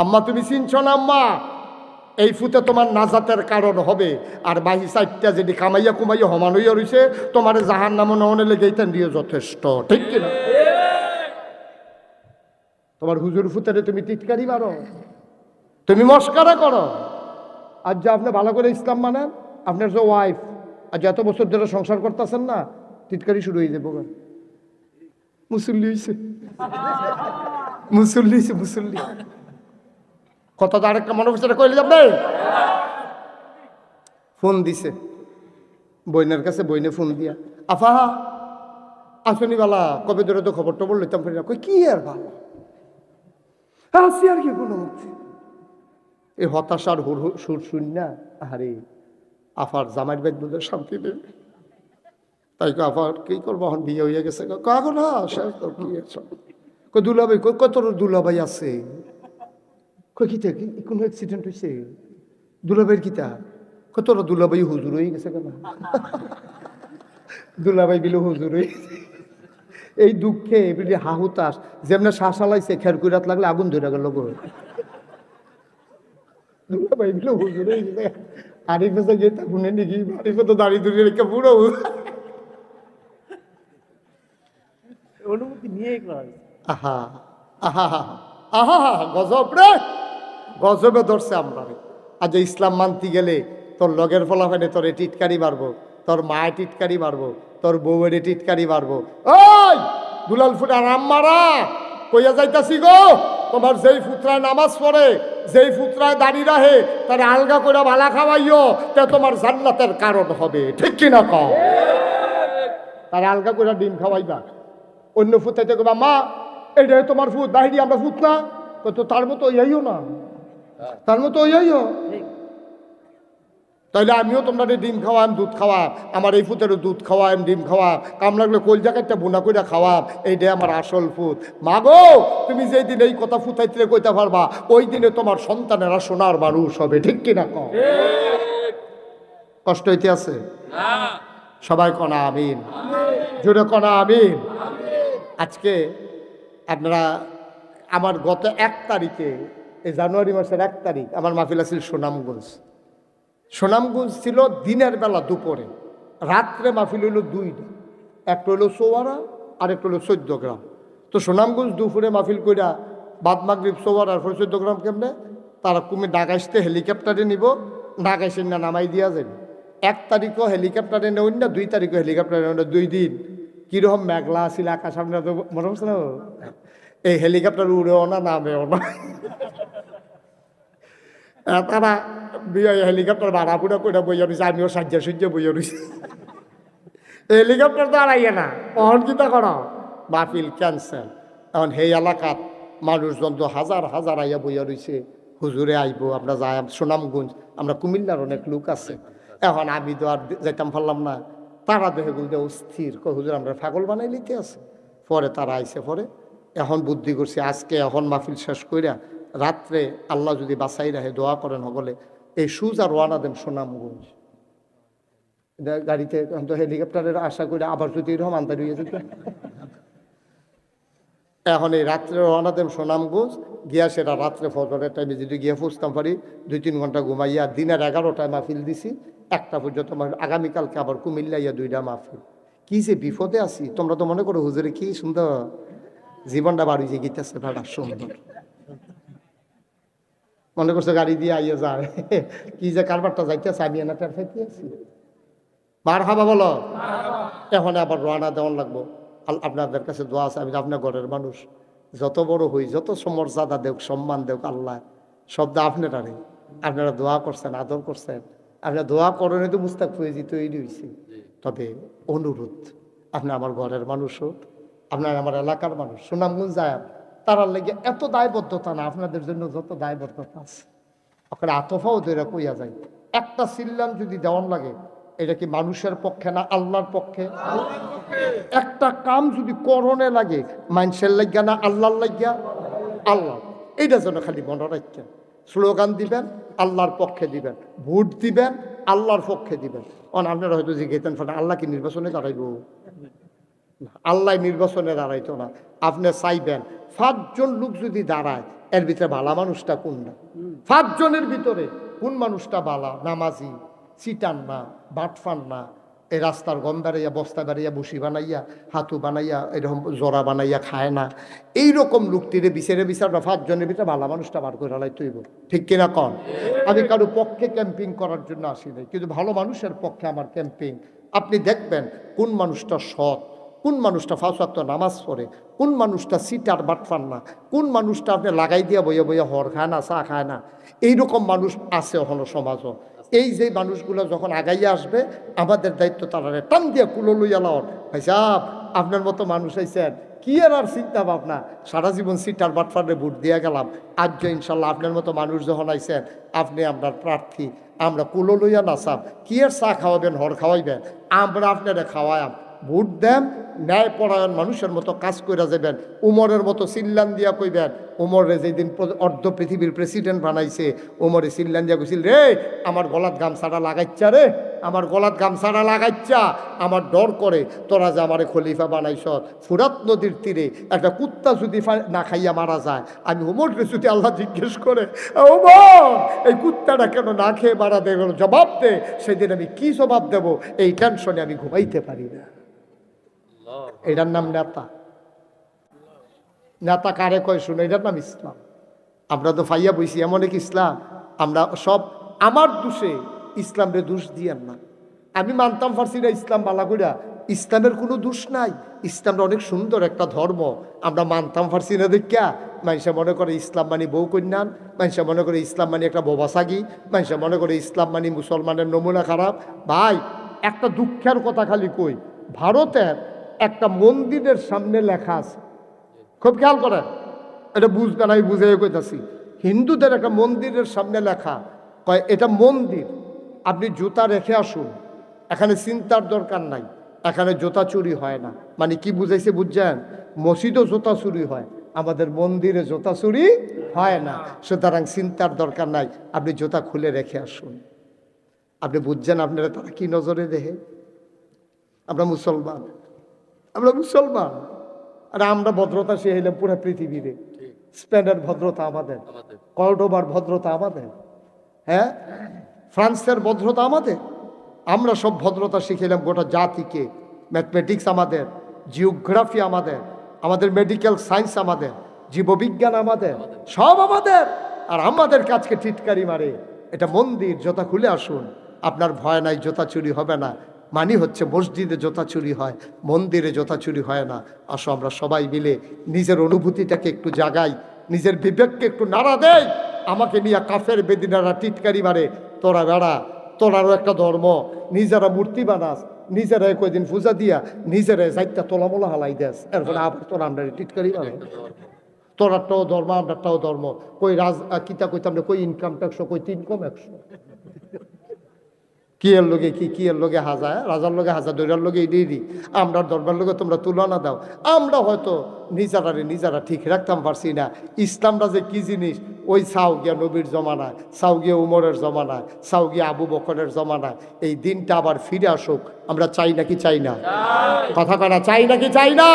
আম্মা তুমি চিনছ না আম্মা? এই ফুতে তোমার নাজাতের কারণ হবে। আর বাহি 4টা যদি কামাইয়া কুমাইয়া সমান হইয়া রয়েছে, তোমার জাহান নাম নহনে লেগে এইটান দিয়ে যথেষ্ট। ঠিক কিনা? তোমার হুজুর ফুতেরে তুমি টিটকারি মারো, তুমি মস্কারা করো। আজ যে আপনি ভালো করে ইসলাম মানেন, আপনার যে ওয়াইফ আজ এত বছর ধরে সংসার করতেছেন না, টিটকারি শুরু হয়ে যাবো। মুসল্লি হয়েছে, মুসল্লি হয়েছে, মুসল্লি। কথা তো আরেকটা মনে করছে কইলে যাবে। ফোন দিছে বইনের কাছে, বইনে ফোন দিয়া আফা আসনি বালা, কবে ধরে তো খবর টবর লইতাম পারি না। কই কি আর ভালো আসি আর কি কোনো মুক্তি। এই হতাশার সুর শুন না, আরে আফার জামাইর বাইক বলে শান্তি দেবে। তাই আফার কি করবো, এখন বিয়ে হইয়া গেছে। কাগো না কি দুলাভাই, কত দুলাভাই আছে, কিতা কোনো অ্যাক্সিডেন্ট হয়েছে, দুলাভাইয়ের কিতা, কত দুলাভাই হুজুর হয়ে গেছে কেন? দুলাভাই বিলে হুজুর হয়ে গেছে। এই দুঃখে বিলে হাহুতাস, যেমন শ্বাস আলাইছে, খের কুইরাত লাগলে আগুন ধরে গেল গো। দুলাভাই বিলে হুজুর হয়ে গেছে। আরিফে যে গেতা শুনে নাকি, আরিফে তো দাঁড়িয়ে ধরে রেখে পুরো অনুমতি নিয়ে। আহা আহা আহা গজব রে, গজবে ধরছে আমরা। আজ ইসলাম মানতে গেলে তোর লগের ফলাফানে তোরে টিটকারি মারবো, তোর মায়ে টিটকারি মারবো, তোর বউয়ের টিটকারি মারবো। ওই দুলালপুর আরাম মারা কইয়া যাইতাছি গো, তোমার যেই পুত্রায় নামাজ পড়ে, যেই পুত্রায় দাঁড়িয়ে রাহে, তার আলগা করে ভালা খাওয়াইও, তে তোমার জান্নাতের কারণ হবে। ঠিক কিনা কও? তার আলগা করে ডিম খাওয়াইবা। অন্য ফুতাইতে কবা মা এটাই তোমার ফুট, বাহিরি আমরা ফুট না, তো তার মতো ইয়াইও না, তার মতো ইয়াইও। তো তাইলে আমিও তোমরা ডিম খাওয়াম, দুধ খাওয়াম, আমার এই ফুতেরও দুধ খাওয়াম, ডিম খাওয়াম, কাম লাগলে কলজা কাটটা বুনা কইরা খাওয়াম, এইটাই আমার আসল ফুত। মাগো, তুমি যেই দিন এই কথা ফুতাইতে কইতে পারবা, ওই দিনে তোমার সন্তানেরা সোনার মানুষ হবে। ঠিক কিনা কম? কষ্ট হইতে আছে? সবাই কনা আমিন, জোরে কনা আমিন। আজকে আপনারা, আমার গত 1 তারিখে, এই জানুয়ারি মাসের 1 তারিখ আমার মাহফিল আছিল সুনামগঞ্জ। সুনামগঞ্জ ছিল দিনের বেলা দুপুরে, রাত্রে মাহফিল হইল 2টা, একটা হইল চৌয়ারা আর একটা হইল 14 গ্রাম। তো সুনামগঞ্জ দুপুরে মাহফিল কইরা বাদ মাগরিব চৌয়ারার পর 14 গ্রাম কেমনে তারা কুমির ঢাকাইতে হেলিকপ্টারে নিব, ঢাকাইছে না নামাই দিয়া যাবে। 1 তারিখও হেলিকপ্টারে নেউন না, 2 তারিখও হেলিকপ্টারে নেউন না। 2 দিন কীরকম মেঘলা ছিল আকাশ, আপনার তো মনে হচ্ছে না এই হেলিকপ্টার উড়েও না, নামেও না। তারা হেলিকপ্টার ভাড়া পুরা করে বইয়া রয়েছে, আমিও সাজ্জা সূর্য বইয়া রয়েছি। হেলিকপ্টার তো আর আইয়া না, অহন কিতা করো, মাহফিল ক্যান্সেল। এখন সেই এলাকাত মানুষজন তো হাজার হাজার আইয়া বইয়া রয়েছে, হুজুরে আইব, আমরা যাই সুনামগঞ্জ, আমরা কুমিল্লার অনেক লোক আছে। এখন আমি তো আর যাইতাম পারলাম না, তারা দেখে বলতে অস্থির, হুজুর আমরা পাগল বানাই লিতে আছে। পরে তারা আইসে, পরে এখন বুদ্ধি করছি আজকে এখন মাহফিল শেষ কইরা রাত্রে আল্লাহ যদি বাঁচাই রাখে, দোয়া করেন হগলে, এই সুজা রওয়ানা দেন সুনামগঞ্জ। গাড়িতে তো হেলিকপ্টারের আশা করে আবার যদি এরকম আন্তারি হয়ে যেত। এখন এই রাত্রে রওনা দেন সুনামগঞ্জ, গিয়া সেটা রাত্রে ফজরের টাইমে যদি গিয়ে ফুসতাম পারি, 2-3 ঘন্টা ঘুমাইয়া দিনের 11টায় মাহফিল দিছি, 1টা পর্যন্ত। আগামীকালকে আবার কুমিল্লাইয়া 2টা মাহফিল। কি যে বিপদে আছি, তোমরা তো মনে করো হুজুরে কি সুন্দর জীবনটা বাড়ি যে গীতাছে, ভাড়া সুন্দর মনে করছে গাড়ি দিয়ে আইয়া যায়, কি যে কারবারটা যাইতেছে, আমি এনা টের পাইতে আছি। মার খাবা বলো। এখন আবার রওনা দেওয়ান লাগবো। আপনাদের কাছে দোয়া আছে, আমি আপনার ঘরের মানুষ, যত বড় হই, যত সমর্যাদা দেখ, সম্মান দেখ আল্লাহ, শব্দ আপনারারে, আপনারা দোয়া করছেন, আদর করছেন, আপনারা দোয়া করেন তো মুস্তাক ফয়েজি তৈরি হয়েছে। তবে অনুরোধ, আপনি আমার ঘরের মানুষও, আপনার আমার এলাকার মানুষ, সুনামগঞ্জ যায়, তারার লেগে এত দায়বদ্ধতা না, আপনাদের জন্য যত দায়বদ্ধতা আছে ওখানে আতফাও ধরে কইয়া যায়। একটা সিল্লাম যদি দেওয়ান লাগে, এটা কি মানুষের পক্ষে না আল্লাহর পক্ষে? একটা কাম যদি করণে লাগে, মানুষের লাগিয়া না আল্লাহর লাগিয়া? আল্লাহ। এইটা যেন খালি মনে রাখছেন। স্লোগান দিবেন আল্লাহর পক্ষে দিবেন, ভোট দিবেন আল্লাহর পক্ষে দিবেন। আপনারা হয়তো জিজ্ঞেসেন আল্লাহ কি নির্বাচনে দাঁড়াইব? আল্লাহ নির্বাচনে দাঁড়াইতো না। আপনি চাইবেন 5 জন লোক যদি দাঁড়ায়, এর ভিতরে ভালা মানুষটা কোনটা? 5 জনের ভিতরে কোন মানুষটা ভালা? নামাজি, চিটান না, বাটফান না, এই রাস্তার গম বেড়াইয়া, বস্তা বেড়াইয়া, বসি বানাইয়া, হাতু বানাইয়া, এরকম জোড়া বানাইয়া খায় না, এইরকম লোকটিরে বিচার না। 5 জনের ভিতরে ভালা মানুষটা বার করে হালাই তৈব। ঠিক কিনা কন? আমি কারো পক্ষে ক্যাম্পিং করার জন্য আসি নাই, কিন্তু ভালো মানুষের পক্ষে আমার ক্যাম্পিং। আপনি দেখবেন কোন মানুষটা সৎ, কোন মানুষটা 5 ওয়াক্ত নামাজ পড়ে, কোন মানুষটা সিটার বাটফান না, কোন মানুষটা আপনি লাগাই দিয়া বইয়া বইয়া হর খায় না, চা খায় না। এইরকম মানুষ আছে হলো সমাজও। এই যে মানুষগুলো যখন আগাইয়া আসবে, আমাদের দায়িত্ব তারা টান দিয়া কুলো লইয়া লাওয়ার। ভাই সাহেব, আপনার মতো মানুষ আইছেন, কি আর চিন্তা ভাবনা, সারা জীবন সিটার বাটফারে ভোট দিয়া গেলাম, আজ ইনশাল্লাহ আপনার মতো মানুষ যখন আইছেন, আপনি আপনার প্রার্থী, আমরা কুলো লইয়া নাচাম, কি আর চা খাওয়াবেন, হর খাওয়াইবেন, আমরা আপনারা খাওয়ায়াম। ভোট দেন, ন্যায় পরায়ণ মানুষের মতো কাজ করে যাবেন। উমরের মতো চিল্লান দিয়া কইবেন, উমরে যেদিন অর্ধ পৃথিবীর প্রেসিডেন্ট বানাইছে, উমরে চিল্লান দিয়া কইছিল, রে আমার গলাত গামছাটা লাগাইচ্ছা, রে আমার গলাত গামছাটা লাগাইচ্ছা, আমার ডর করে তোরা যে আমারে খলিফা বানাইছ। ফুরাত নদীর তীরে একটা কুত্তা যদি না খাইয়া মারা যায়, আমি উমরকে যদি আল্লাহ জিজ্ঞেস করে, উমর এই কুত্তাটা কেন না খেয়ে মারা দেয়, জবাব দে, সেদিন আমি কি জবাব দেব, এই টেনশনে আমি ঘুমাইতে পারি না। এটার নাম নেতা। নেতা কারে কয় শুনে, এটার নাম ইসলাম। আমরা তো ফাইয়া বইছি এমন এক ইসলাম, আমরা সব আমার দোষে ইসলামরে দোষ দিয়েন না। আমি মানতাম পারছি না ইসলাম বালা কইরা, ইসলামের কোনো দোষ নাই, ইসলামটা অনেক সুন্দর একটা ধর্ম, আমরা মানতাম পারছি না দেখিয়া মানুষে মনে করে ইসলাম মানি বউ কন্যান, মানুষে মনে করে ইসলাম মানি একটা বোবাসাগি, মানুষে মনে করে ইসলাম মানি মুসলমানের নমুনা খারাপ। ভাই, একটা দুঃখের কথা খালি কই, ভারতের একটা মন্দিরের সামনে লেখা আছে, খুব খেয়াল করেন, এটা বুঝবেন, আমি বুঝে কইতাছি। হিন্দুদের একটা মন্দিরের সামনে লেখা, কয় এটা মন্দির, আপনি জুতা রেখে আসুন, এখানে চিন্তার দরকার নাই, এখানে জুতা চুরি হয় না। মানে কি বুঝাইছে বুঝছেন? মসজিদও জুতা চুরি হয়, আমাদের মন্দিরে জুতা চুরি হয় না। সুতরাং চিন্তার দরকার নাই, আপনি জুতা খুলে রেখে আসুন। আপনি বুঝছেন আপনারা তারা কি নজরে দেখে? আমরা মুসলমান, আমরা মুসলমান, আর আমরা ভদ্রতা শিখাইলাম পুরো পৃথিবীরে। স্পেনের ভদ্রতা আমাদের, কর্ডোবার ভদ্রতা আমাদের, হ্যাঁ, ফ্রান্সের ভদ্রতা আমাদের। আমরা সব ভদ্রতা শিখাইলাম গোটা জাতিকে। ম্যাথমেটিক্স আমাদের, জিওগ্রাফি আমাদের, আমাদের মেডিকেল সায়েন্স আমাদের, জীববিজ্ঞান আমাদের, সব আমাদের। আর আমাদের কাজকে টিটকারি মারে। এটা মন্দির, জুতা খুলে আসুন, আপনার ভয় নাই, জুতা চুরি হবে না। মানি হচ্ছে মসজিদে জুতা চুরি হয়, মন্দিরে জুতা চুরি হয় না। আসো আমরা সবাই মিলে নিজের অনুভূতিটাকে একটু জাগাই, নিজের বিবেককে একটু নাড়া দেয়। আমাকে নিয়ে কাফের বেদিনারা টিটকারি মারে, তোরা বেড়া, তোরারও একটা ধর্ম, নিজেরা মূর্তি বানাস, নিজেরা কয়দিন পূজা দিয়া নিজেরাই যাইতা তোলামোলা হালাই দেস, এরপরে আবার তোরা আমরা টিটকারি মারে। তোরারটাও ধর্ম, আমরারটাও ধর্ম। কই কিতা কইতাম না, কই ইনকাম ট্যাক্স, কই 3 কম 100। কি এর লোকে কি এর লোকে হাজা, রাজার লোকে হাজা, দৈরার লোকে ইডি, আমরা ধর্মের লোকে তোমরা তুলনা দাও। আমরা হয়তো নিজেরা ঠিক রাখতাম পারছি না। ইসলামটা যে কি জিনিস, ওই সাউ গিয়া নবীর জমানায়, সাউ গিয়া উমরের জমানায়, সাউ গিয়া আবু বকরের জমানায়। এই দিনটা আবার ফিরে আসুক, আমরা চাই নাকি চাই না? কথা কনা চাই নাকি চাই না?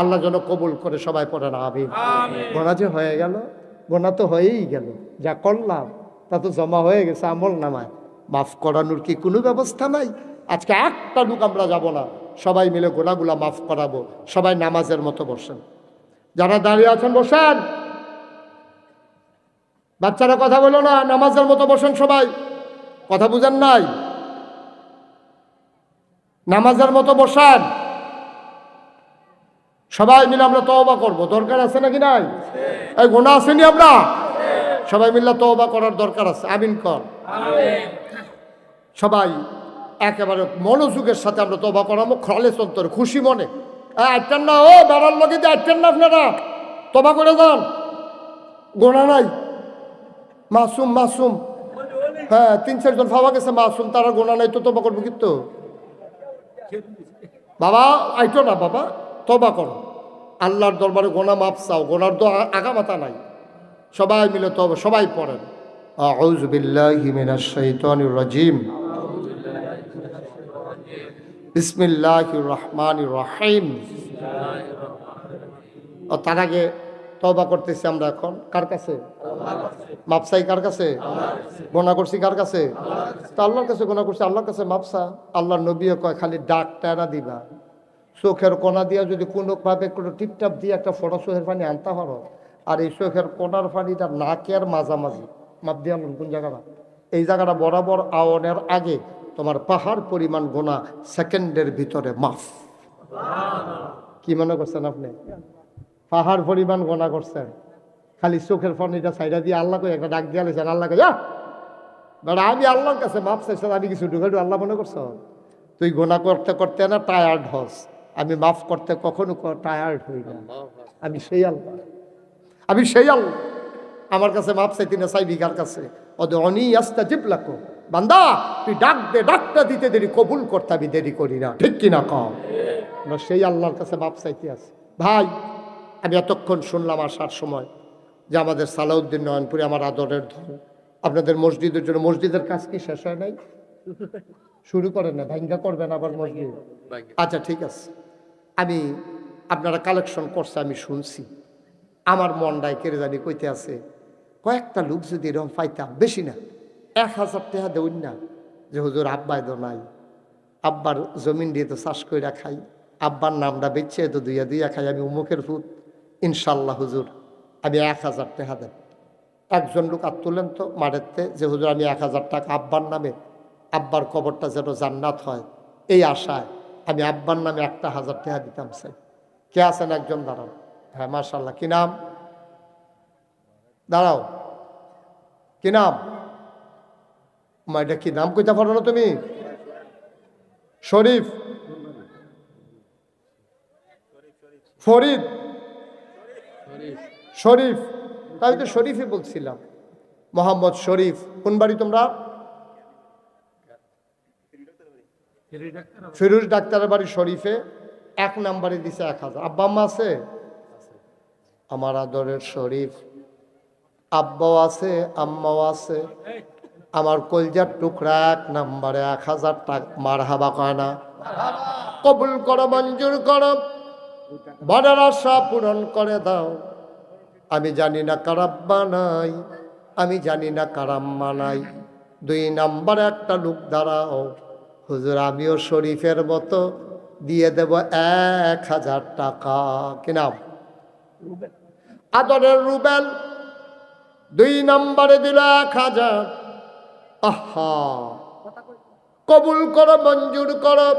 আল্লাহ যেন কবুল করে, সবাই পড়ে না আমিন। গোনা যে হয়ে গেল, গোনা তো হয়েই গেল, যা করলাম তা তো জমা হয়ে গেছে আমল নামায়। মাফ করানোর কি কোনো ব্যবস্থা নাই? আজকে একটা লোক আমরা যাব না, সবাই মিলে গোনাগুলা মাফ করাবো। সবাই নামাজের মতো বসেন, যারা দাঁড়িয়ে আছেন বসেন, বাচ্চারা কথা বলো না, নামাজের মতো বসেন সবাই। কথা বুঝেন নাই? নামাজের মতো বসেন, সবাই মিলে আমরা তওবা করব। দরকার আছে নাকি নাই? এই গোনা আসেনি, আমরা সবাই মিলে তওবা করার দরকার আছে। আমিন কর। সবাই একেবারে মনোযোগের সাথে আমরা তওবা করাবো, খালেস অন্তরে, খুশি মনে। আইটেন না, ও বেড়ার লোকে যে আইটেন না, আপনারা তওবা করে যান, গোনা নাই। মাসুম মাসুম, হ্যাঁ 3-4 জন পাওয়া গেছে মাসুম, তারা গোনা নাই, তো তওবা করবো কিন্তু। বাবা আইটো না, বাবা তওবা করো, আল্লাহর দরবারে গোনা মাপ চাও, গোনার তো আগামাতা নাই। সবাই মিলে তওবা, সবাই পড়েন। আউযু বিল্লাহি মিনাশ শাইতানির রাজিম, বিসমিল্লাহির রহমানির রহিম। ও তার আগে তওবা করতেছি আমরা এখন কার কাছে? মাপ চাই কার কাছে? গোনা করছি কার কাছে? তো আল্লাহর কাছে গোনা করছি, আল্লাহর কাছে মাপ চা। আল্লাহর নবীও কয় খালি ডাক টেরা দিবা, চোখের কোনা দিয়া যদি কোনোভাবে কোনো টিপটাপ দিয়ে একটা ফোটা চোখের পানি আনতে পারো, আর এই চোখের কোনার পানিটা নাকের মাঝামাঝি মাপ দিয়ে আনলাম। কোন জায়গাটা? এই জায়গাটা বরাবর আওয়ানের আগে তোমার পাহাড় পরিমাণ গোনা সেকেন্ডের ভিতরে মাফ। কি মনে করছেন আপনি? পাহাড় পরিমাণ গোনা করছেন, খালি চোখের পানিটা সাইডা দিয়ে আল্লাহকে একটা ডাক দিয়ে আলেছেন। আল্লাহকে যা বেড়া, আমি আল্লাহর কাছে মাপ চাইছেন, আমি কিছু ঢুকাডু আল্লাহ মনে করছ? তুই গোনা করতে করতে না টায়ার্ড হস, আমি মাফ করতে কখনো টায়ার্ড হই না। আমি সেই আল্লাহ, আমি সেই আল্লাহ। আমার কাছে মাপ চাইতি না চাইবি কার কাছে? অনি আস্তাজিব লাকো, বান্দা তুই ডাক দে, ডাকটা দিতে দেরি, কবুল করতে আমি দেরি করি না, ঠিক কিনা কম? আমরা সেই আল্লাহর কাছে মাপ চাইতে আছি। ভাই আমি এতক্ষণ শুনলাম আসার সময় যে আমাদের সালাউদ্দিন নয়নপুরে, আমার আদরের ধন, আপনাদের মসজিদের জন্য, মসজিদের কাজ কি শেষ হয় নাই? শুরু করেন না, ভাঙ্গা করবেন আবার মসজিদ? আচ্ছা ঠিক আছে, আমি আপনারা কালেকশন করছে আমি শুনছি, আমার মনটায় কেড়ে জানি কইতে আছে, কয়েকটা লোক যদি এরকম পাইতাম, বেশি না 1000 টাকা দেউন না, যে হুজুর আব্বায় তো নাই, আব্বার জমিন দিয়ে তো চাষ করে খাই, আব্বার নামটা বেচছে তো দুইয়া দুইয়া খাই, আমি উমুকের ফুট, ইনশাল্লাহ হুজুর আমি 1000 টাকা দেব। একজন লোক আর তুলেন তো মাঠেতে, যে হুজুর আমি 1000 টাকা আব্বার নামে, আব্বার কবরটা যেন জান্নাত হয়, এই আশায় আমি আব্বার নামে 1000 টাকা দিতাম চাই। কে আছেন? একজন দাঁড়াও। হ্যাঁ মাশাল্লাহ, কি নাম? দাঁড়াও, কি নাম? এটা কি নাম কইতে পারো না তুমি? শরীফ, ফরিদ, শরীফ, তাই তো শরীফই বলছিলাম। মোহাম্মদ শরীফ, কোন বাড়ি তোমরা? ফিরোজ ডাক্তারের বাড়ি শরীফে 1 নম্বরে দিছে 1000। আব্বা আম্মা আছে? আমার আদরের শরীফ আব্বাও আছে, আম্মাও আছে। আমার কলজার টুকরা 1 নম্বরে 1000 টাকা। মারহাবা কয় না? কবুল করো, মঞ্জুর করো, মনের আশা পূরণ করে দাও। আমি জানি না কার আব্বা নাই, আমি জানি না কার আম্মা নাই। 2 নম্বরে একটা লোক দাঁড়াও, হুজুর আমিও শরীফের মতো দিয়ে দেব 1000 টাকা। কি নাম? আদরের রুবেল 2 নম্বরে দিল 1000। আহা, কবুল করো, মঞ্জুর করো,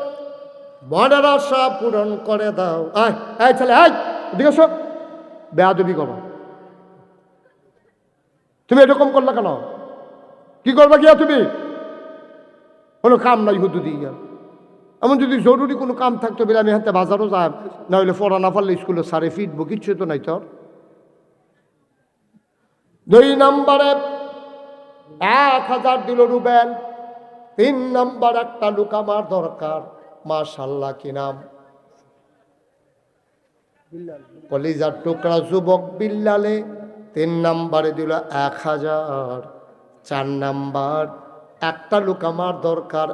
মনের আশা পূরণ করে দাও। আয় আয় ছেলে, আয় এদিকে এসো। বেয়াদবি করো। তুমি এরকম করলে কেন? কি করবা গিয়া তুমি? কোনো কাম নাই হুদু দিয়া। এমন যদি জরুরি কোনো কাম থাকতো বলে আমি হাতে বাজারও যাই, না হলে পড়া না পারলে স্কুলে সারে ফিটবো, কিচ্ছু তো নাই তোর। 2 নম্বরে 1000 দিল রুবেল। 3 নম্বর একটা লোক আমার দরকার। মাশাআল্লাহ, কি নাম? কলিজার টুকরা যুবক বিল্লালে 3 নম্বরে দিল 1000। 4 নম্বর একটা লোক আমার দরকার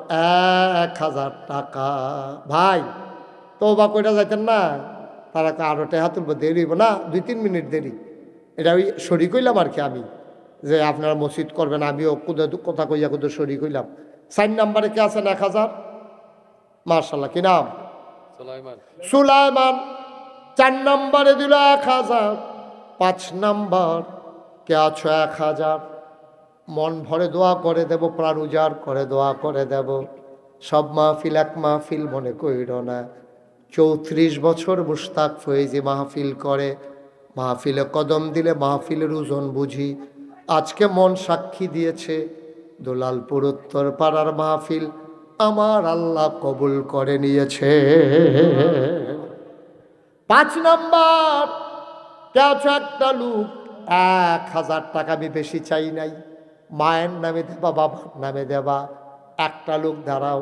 1000 টাকা। ভাই তওবা কইরা যাইতেন না? তারা আরো টাকা তুলবো, দেরি হইব না, 2-3 মিনিট দেরি। এটা ওই সরি কইলাম আর কি, আমি যে আপনারা মসজিদ করবেন, আমিও কথা কইয়া কোথাও সরি কইলাম। 4 নম্বরে কে আছেন 1000? মাশাআল্লাহ, কি নাম? সুলাইমান। 4 নম্বরে দিল 1000। 5 নম্বর কে আছো 1000? মন ভরে দোয়া করে দেব, প্রাণ উজাড় করে দোয়া করে দেব। সব মাহফিল এক মাহফিল মনে কইর না। 34 বছর মুশতাক ফয়েজি মাহফিল করে। মাহফিলে কদম দিলে মাহফিলের ওজন বুঝি। আজকে মন সাক্ষী দিয়েছে, দুলালপুর উত্তর পাড়ার মাহফিল আমার আল্লাহ কবুল করে নিয়েছে। 5 নম্বর কে আছো একটা লোক 1000 টাকা। আমি বেশি চাই নাই, মায়ের নামে দেবা, বাবার নামে দেবা। একটা লোক দাঁড়াও,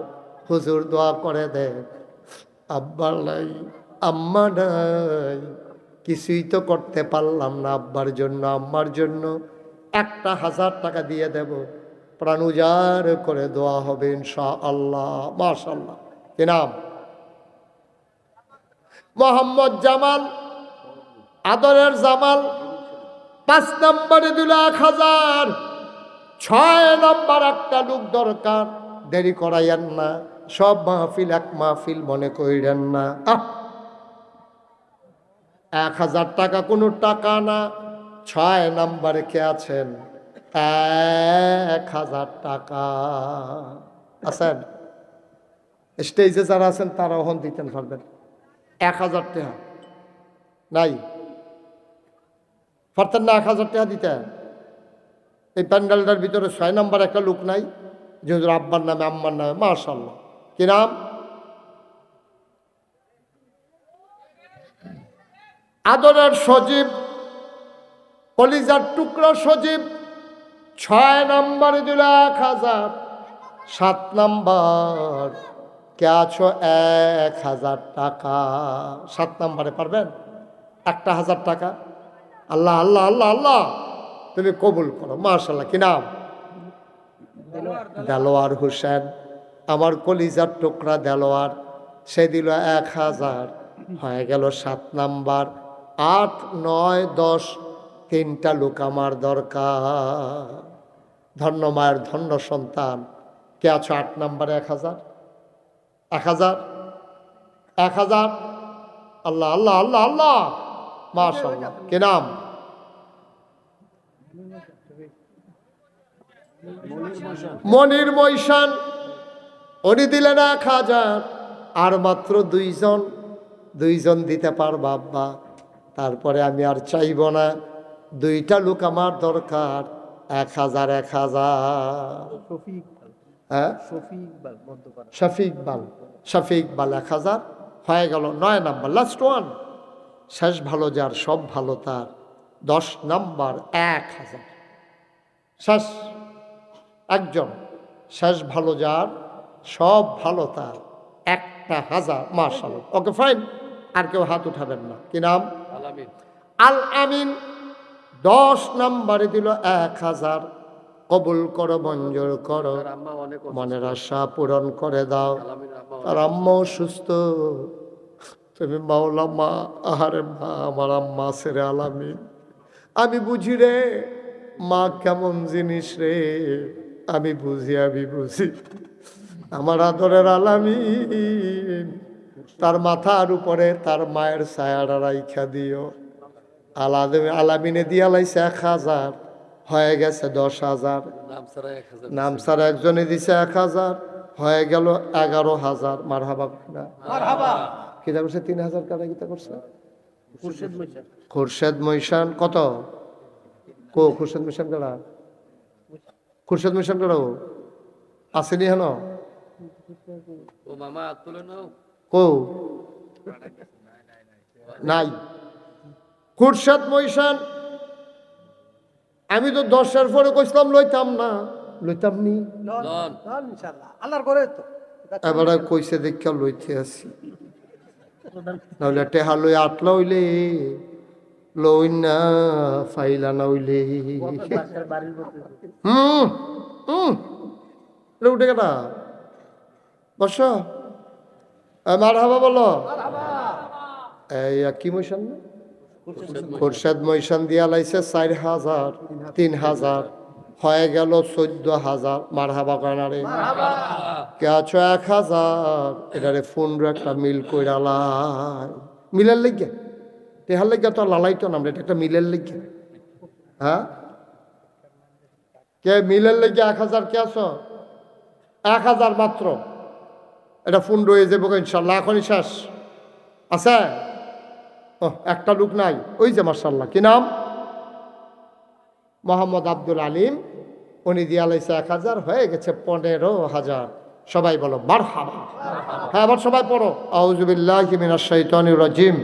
হুজুর দোয়া করে দেন। আব্বার নাই, আম্মা নাই, কিছুই তো করতে পারলাম না আব্বার জন্য, আম্মার জন্য 1000 টাকা দিয়ে দেব, প্রাণ উজাড় করে দোয়া হবে ইনশাআল্লাহ। মাশাআল্লাহ, কি নাম? মোহাম্মদ জামাল, আদরের জামাল। 5 নম্বরে দিল 1000। 6 নম্বর একটা লোক দরকার, দেরি করাইয়েন না, সব মাহফিল এক মাহফিল মনে কইরেন না। 1000 টাকা কোনো টাকা না। 6 নম্বরে কে আছেন? 1000 টাকা আছেন? স্টেজে যারা আছেন তারা ওহন দিতেন পারবেন। 1000 টাকা নাই, পারতেন না 1000 টাকা দিতেন? এই প্যান্ডেলটার ভিতরে 6 নম্বর একটা লোক নাই যে হুজুর আব্বার নামে, আম্মার নামে। মাশাআল্লাহ, কি নাম? আদরের সজীব, কলিজার টুকরা সজীব। 6 নম্বরে দিল 1000। 7 নম্বর কে আছো 1000 টাকা। 7 নম্বরে পারবেন? 1000 টাকা। আল্লাহ আল্লাহ আল্লাহ আল্লাহ, তুমি কবুল করো। মাশাআল্লাহ, কি নাম? দেলোয়ার হোসেন। আমার কলিজার টুকরা দেলোয়ার, সে দিল 1000। হয়ে গেল 7 নাম্বার। 8, 9, 10 3টা লোক আমার দরকার। ধন্য মায়ের ধন্য সন্তান কে আছো 8 নম্বরে 1000? 1000 1000। আল্লাহ আল্লাহ আল্লাহ আল্লাহ, মাশাআল্লাহ, কি নাম? মনির মৈশান। উনি দিলেন 1000। আর মাত্র 2জন দিতে পারবা আব্বা, তারপরে আমি আর চাইব না। 2টা লোক আমার দরকার। 1000 হ্যাঁ, শফিক ইকবাল 1000। হয়ে গেল 9 নাম্বার, লাস্ট ওয়ান। শেষ ভালো যার সব ভালো তার। 10 নাম্বার 1000। শেষ একজন, শেষ ভালো যার সব ভালো তার। 1000। মাশাআল্লাহ, ওকে ফাইন। আর কেউ হাত উঠাবেন না। কি নাম? আল আমিন। 10 নম্বরে দিল 1000। কবুল করো, মঞ্জুর করো, মনের আশা পূরণ করে দাও। তার আম্মাও সুস্থ, তুমি মাওলা মা। আহারে মা, আমার আম্মা ছেড়ে আলামিন। আমি বুঝি রে মা কেমন জিনিস রে, আমি বুঝি। আমার আদরের আলামিন, তার মাথার উপরে তার মায়ের ছায়াটা রাইখা দিও। আলামিনে দিয়া লাইছে 1000, হয়ে গেছে 10,000। নাম ছাড়া একজনে দিছে 1000, হয়ে গেল 11,000। মারহাবা মারহাবা। কিতা করছে? 3000 কারা কিতা করছে? খুরশেদ মৈশান। কত? খুরশেদ মৈশান কারা? খুরশেদ মৈশান কারা আসেনি হেন? নাই খুরশেদ মৈশান। আমি তো 10-এর পরে কইছিলাম লইতাম না, লইতাম নি। এবারে কইছে দেখা লইতে আসি, নাহলে টেহা লই আটলা হইলে লই না, ফাইলা না হইলে। উঠে গেটা বস। মারহাবা বলো। এই কি মৈশান? খুরশেদ মৈশান দিয়া লাইছে 4000, 3000, হয়ে গেল 14,000। মারহাবা কানারে কে আছো? 1000। এটারে ফোন একটা মিল কইরা লাই। মিলের লেগে টেহার লেগে তো লালাইতো না, এটা একটা মিলের লেগে। হ্যাঁ, কে মিলের লেগে 1000? কে আছো? 1000 মাত্র। এটা ফোন রয়ে যাবো ইনশাল্লাহ, এখনই শেষ আছে। একটা লোক নাই, ওই যে মাশাআল্লাহ। কি নাম? মোহাম্মদ আব্দুল আলিম। উনি দিয়া লাইছে 1000, হয়ে গেছে 15,000। সবাই বলো মারহাবা। হ্যাঁ, আবার সবাই পড়ো আউযু বিল্লাহি মিনাশ শাইতানির রাজিম।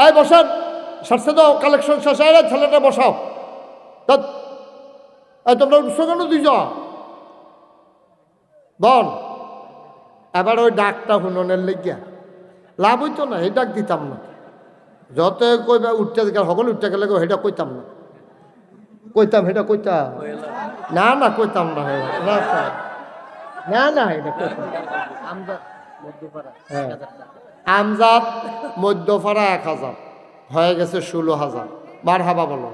এই বসান, সারছে দাও, কালেকশন শেষ হয়ে গেছে, ছেলেটা বসাও। তোমরা উঠছো কেন দুইজন? বল। এবার ওই ডাকটা হুননের লেগিয়া লাভ হইতো না, এই ডাক দিতাম না। যত কইবা উঠতে গেলে, সকল উঠতে গেলে সেটা কইতাম না। কইতাম সেটা কইতাম না, না কইতাম না, না না এটা আমজাদ মধ্যপাড়া 1000, হয়ে গেছে 16,000। মারহাবা বলো।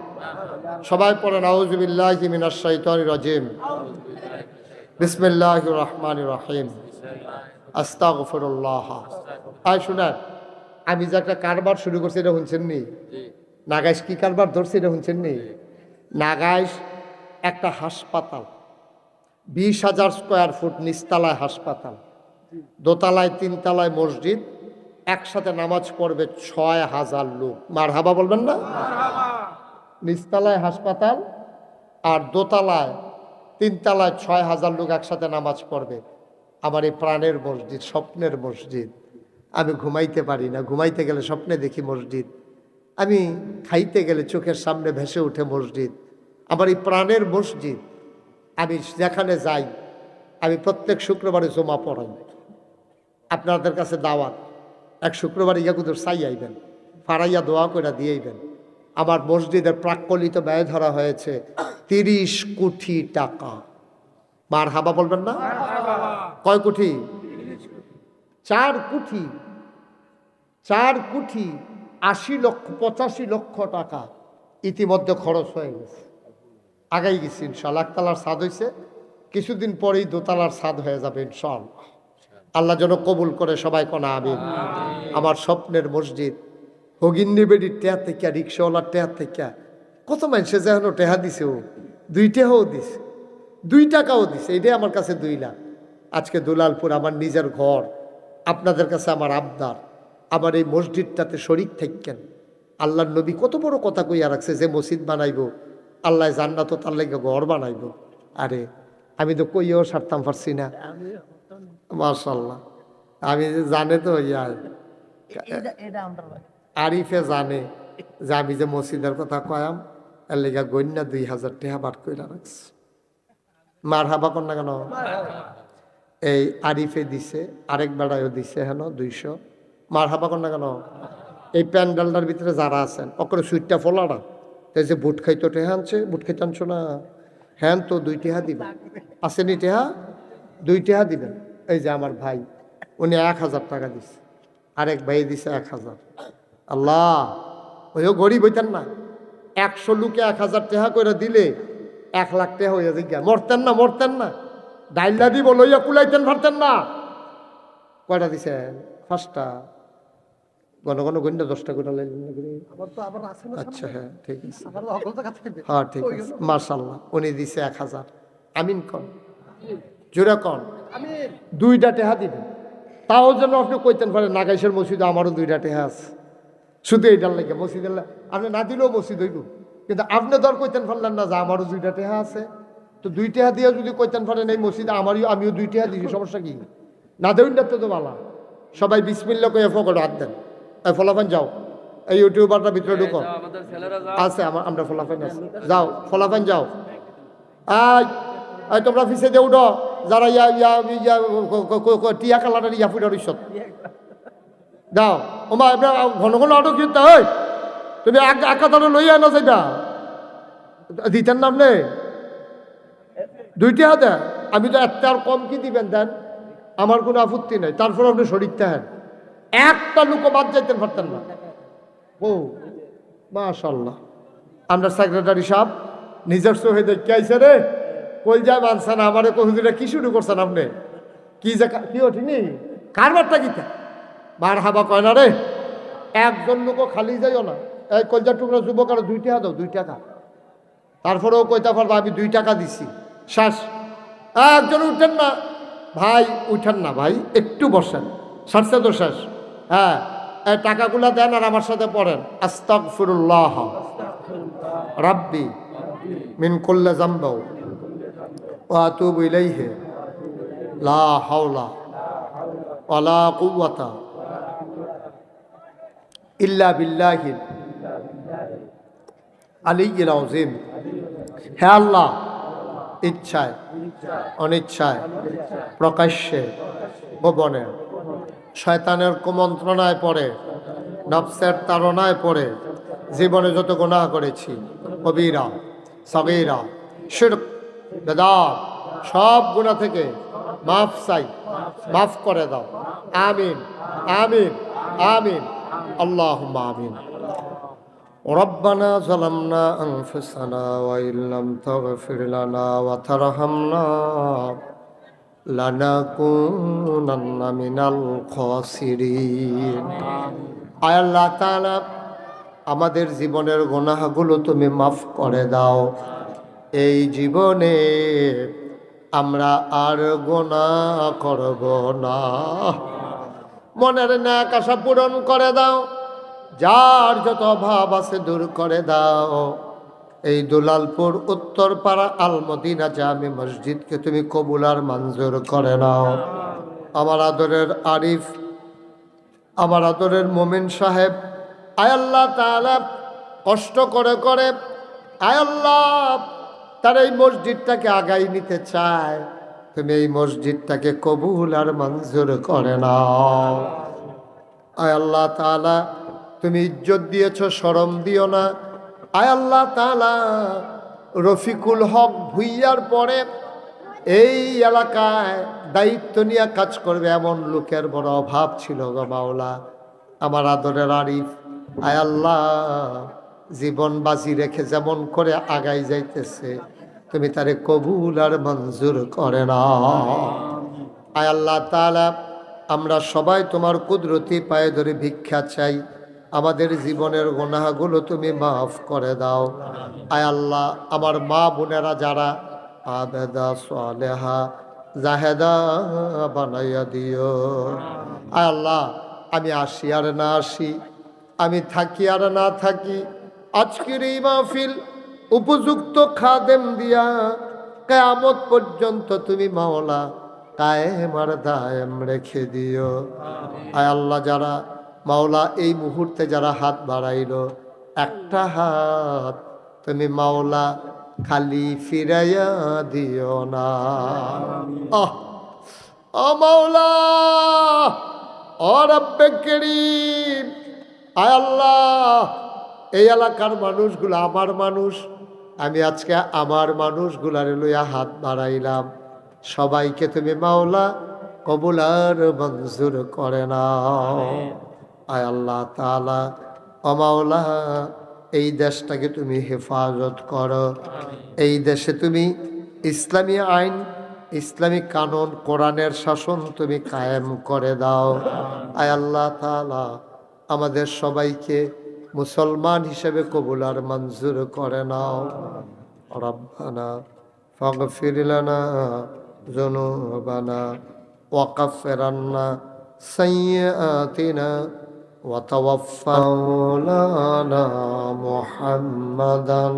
সবাই পড়েন আউযু বিল্লাহি মিনাশ শাইতানির রাজিম, বিসমিল্লাহির রহমানির রহিম, আস্তাগফিরুল্লাহ। আয় শুনেন, আমি যে একটা কারবার শুরু করছি এটা শুনছেন নি? নাগাইশ কি কারবার ধরছি এটা শুনছেন নি? নাগাইশ একটা হাসপাতাল, 20,000 স্কোয়ার ফুট নিচতলায় হাসপাতাল, দোতলায় 3 তলায় মসজিদ, একসাথে নামাজ পড়বে 6,000 লোক। মারহাবা বলবেন না? নিচতলায় হাসপাতাল আর দোতলায় 3 তলায় 6,000 লোক একসাথে নামাজ পড়বে। আমার এই প্রাণের মসজিদ, স্বপ্নের মসজিদ। আমি ঘুমাইতে পারি না, ঘুমাইতে গেলে স্বপ্নে দেখি মসজিদ। আমি খাইতে গেলে চোখের সামনে ভেসে উঠে মসজিদ। আমার এই প্রাণের মসজিদ। আমি যেখানে যাই, আমি প্রত্যেক শুক্রবারে জমা পড়াই। আপনাদের কাছে দাওয়াত, এক শুক্রবার ইয়াকুদুর চাই আইবেন, ফারাইয়া দোয়া করে দিয়েইবেন। আমার মসজিদের প্রাক্কলিত ব্যয় ধরা হয়েছে 30 কোটি টাকা। মারহাবা বলবেন না? কয় কোটি? 4 কোটি। 4 কোটি 80 লক্ষ 85 লক্ষ টাকা ইতিমধ্যে খরচ হয়ে গেছে। আগাই গেছি ইনশাআল্লাহ। একতলার ছাদ হয়েছে, কিছুদিন পরেই দোতলার ছাদ হয়ে যাবে ইনশাআল্লাহ। আল্লাহ যেন কবুল করে, সবাই কোনা আমিন। আমার স্বপ্নের মসজিদ। হগিন্নি বেডির টেহা থেকে, রিক্সাওয়ালার টেহা থেকে কত মানুষে যেন টেহা দিছে, ও 2 টাকাও দিছে, 2 টাকাও দিছে। এটাই আমার কাছে 2 লাখ। আজকে দুলালপুর আমার নিজের ঘর। আপনাদের কাছে আমার আবদার, আমার এই মসজিদটাতে শরীক থাকেন। আল্লাহর নবী কত বড় কথা কইয়া রাখছে, যে মসজিদ বানাইব আল্লাহ জান্নাত তার লাগে ঘর বানাইব। আরে আমি তো কইও সারতাম পারছি না। মাশাআল্লাহ। আমি জানে তো আরিফে জানে যে আমি যে মসজিদের কথা কয়াম, এর লেগা গন্যা 2000 টাকা বাট কইরা রাখছি। মারহাবা কর না কেন? এই আরিফে দিছে, আরেক বেড়ায়ও দিছে হেন 200। মার হাবা কর না কেন? এই প্যান্ডেলটার ভিতরে যারা আছেন অকরে সুইটটা ফলাটা তাই যে বুট খাইতো টেহা আনছে, বুট খাইতে আনছো না? হ্যাঁ তো 2 টেহা দিবেন, আসেনি টেহা? 2 টেহা দিবেন। এই যে আমার ভাই উনি 1000 টাকা দিছে, আরেক ভাই দিছে 1000। আল্লাহ, ওইও গরিব হইতেন না, 100 লোকে 1000 টাকা করে দিলে 1 লাখ টাকা হইয়া জিজ্ঞা মরতেন না, মরতেন না? ডাইলা দিব লইয়া কুলাইতেন পারতেন না? কয়টা দিছেন? 5টা। ঘন ঘন গন্ডা 10টা করে লাইলেন না করে? আচ্ছা হ্যাঁ ঠিক আছে, হ্যাঁ ঠিক আছে, মাশাআল্লাহ। উনি দিছে 1000। আমিন কন, জোরে কন। 2টা টেহা দিবেন, তাও যেন আপনি কইতেন পারেন নাগাইশের মসজিদে আমারও 2টা টেহা আছে, শুধু এইটার লাগে মসজিদের আপনি না দিলেও মসজিদ হইব, কিন্তু আপনি ধর কইতেন পারলেন না যে আমারও 2টা টেহা আছে। তো 2 টেহা দিয়ে যদি কইতেন পারেন এই মসজিদে আমিও 2 টেহা দিছি, সমস্যা কি? না দেউন তো ভালো। সবাই বিসমিল্লাহ কইয়া ফকড় হাত দেন। ফলাফান যাও, এই ইউটিউবারটা ভিতরে ঢুকো, আছে আমরা ফলাফান আছে, যাও ফলাফান যাও। আই তোমরা পিছিয়ে দিয়ে উঠো, যারা টিয়া কালারের ইয়া ফুটার ইসব দাও। ওমা এবার ঘন ঘন অটো কিনতে হয়, তুমি একা ধরে লইয়া আনো সেটা দিতেন না আপনি? 2 টেহা দেন, আমি তো একটা আর কম কি দিবেন দেন, আমার কোনো আপত্তি নাই। তারপর আপনি শরীর থাকেন, একটা লোকও বাদ যাইতেন পারতেন না। ও মাশাআল্লাহ, আমরা সেক্রেটারি সাহেব নিজের চোখে দেখে আইছে রে, কই যায় মানছেন আমারে কহুজুরে কি শুরু করছেন আপনি? কি যে কি ওঠিনি কারবারটা কিতা বার হাবা কয় না রে, একজন লোকও খালি যাইও না। এই কলজার টুকরা যুবক আর 2 টাকা দাও, 2 টাকা। তারপরেও কইতে পারবো আমি 2 টাকা দিছি, শেষ। একজন উঠেন না ভাই, উঠেন না ভাই, একটু বসেন, সারছে তো শেষ। হ্যাঁ, এই টাকাগুলা দেন আর আমার সাথে পড়েন আস্তাগফিরুল্লাহ রাব্বি মিন কুল্লি যামবি ওয়া আতুবু ইলাইহি লা হাওলা ওয়ালা কুওয়াতা ইল্লা বিল্লাহিল আলিয়্যিল আযীম। হে আল্লাহ, ইচ্ছায় অনিচ্ছায় প্রকাশ্যে গোপনে শয়তানের কুমন্ত্রণায় পড়ে, নফসের তাড়নায় পড়ে জীবনে যত গুনাহ করেছি, কবিরা সগীরা শিরক বেদাত, সব গুনাহ থেকে মাফ চাই, মাফ করে দাও। আমিন আমিন আমিন, আল্লাহুম্মা আমিন। ربنا ظلمنا أنفسنا وإن لم تغفر لنا وترحمنا لنكونن من الخاسرين। আয় আল্লাহ তাআলা, আমাদের জীবনের গুনাহগুলো তুমি মাফ করে দাও। এই জীবনে আমরা আর গুনাহ করব না। মনের নেক আশা পূরণ করে দাও, যার যত অভাব আছে দূর করে দাও। এই দুলালপুর উত্তরপাড়া আল মদিনা জামি মসজিদকে তুমি কবুল আর মঞ্জুর করে নাও। আমার আদরের আরিফ, আমার আদরের মোমিন সাহেব, আয় আল্লাহ তাআলা কষ্ট করে করে আয় আল্লাহ তার এই মসজিদটাকে আগাই নিতে চায়, তুমি এই মসজিদটাকে কবুল আর মঞ্জুর করে নাও। আয় আল্লাহ তাআলা, তুমি ইজ্জত দিয়েছ, শরম দিও না। আয় আল্লাহ তাআলা, রফিকুল হক ভুইয়ার পরে এই এলাকায় দায়িত্ব নিয়ে কাজ করবে এমন লোকের বড় অভাব ছিল গো মাওলা। আমার আদরের আরিফ, আয় আল্লাহ জীবন বাজি রেখে যেমন করে আগাই যাইতেছে, তুমি তারে কবুল আর মঞ্জুর করে নাও। আয় আল্লাহ তাআলা, আমরা সবাই তোমার কুদরতি পায়ে ধরে ভিক্ষা চাই, আমাদের জীবনের গুনাহগুলো তুমি মাফ করে দাও। আয় আল্লাহ, আমার মা বোনেরা যারা আবেদা সালেহা জাহেদা বানাইয়া দিও। আয় আল্লাহ, আমি আসি আর না আসি, আমি থাকি আর না থাকি, আজকের এই মাহফিল উপযুক্ত খাদেম দিয়া কিয়ামত পর্যন্ত তুমি মাওলা কায়েম আর দায়েম রেখে দিও। আয় আল্লাহ, যারা মাওলা এই মুহূর্তে যারা হাত বাড়াইলো, একটা হাত তুমি মাওলা খালি ফিরাইয়া দিও না। আহ ও মাওলা, ও রব্বে করিম, আয় আল্লাহ, এই এলাকার মানুষগুলো আমার মানুষ, আমি আজকে আমার মানুষগুলার লইয়া হাত বাড়াইলাম, সবাইকে তুমি মাওলা কবুল আর মঞ্জুর করে নাও। আয় আল্লাহ তাআলা, ও মাওলা, এই দেশটাকে তুমি হেফাজত করো, এই দেশে তুমি ইসলামী আইন, ইসলামী কানুন, কোরআনের শাসন তুমি কায়েম করে দাও। আয় আল্লাহ তাআলা, আমাদের সবাইকে মুসলমান হিসেবে কবুল আর মঞ্জুর করে নাও। রব্বানা ফাগফির লানা যুনুবানা ওয়া কাফির আন্না সাইয়্যাতিনা ওয়া তাওয়াফফানা মুহাম্মাদান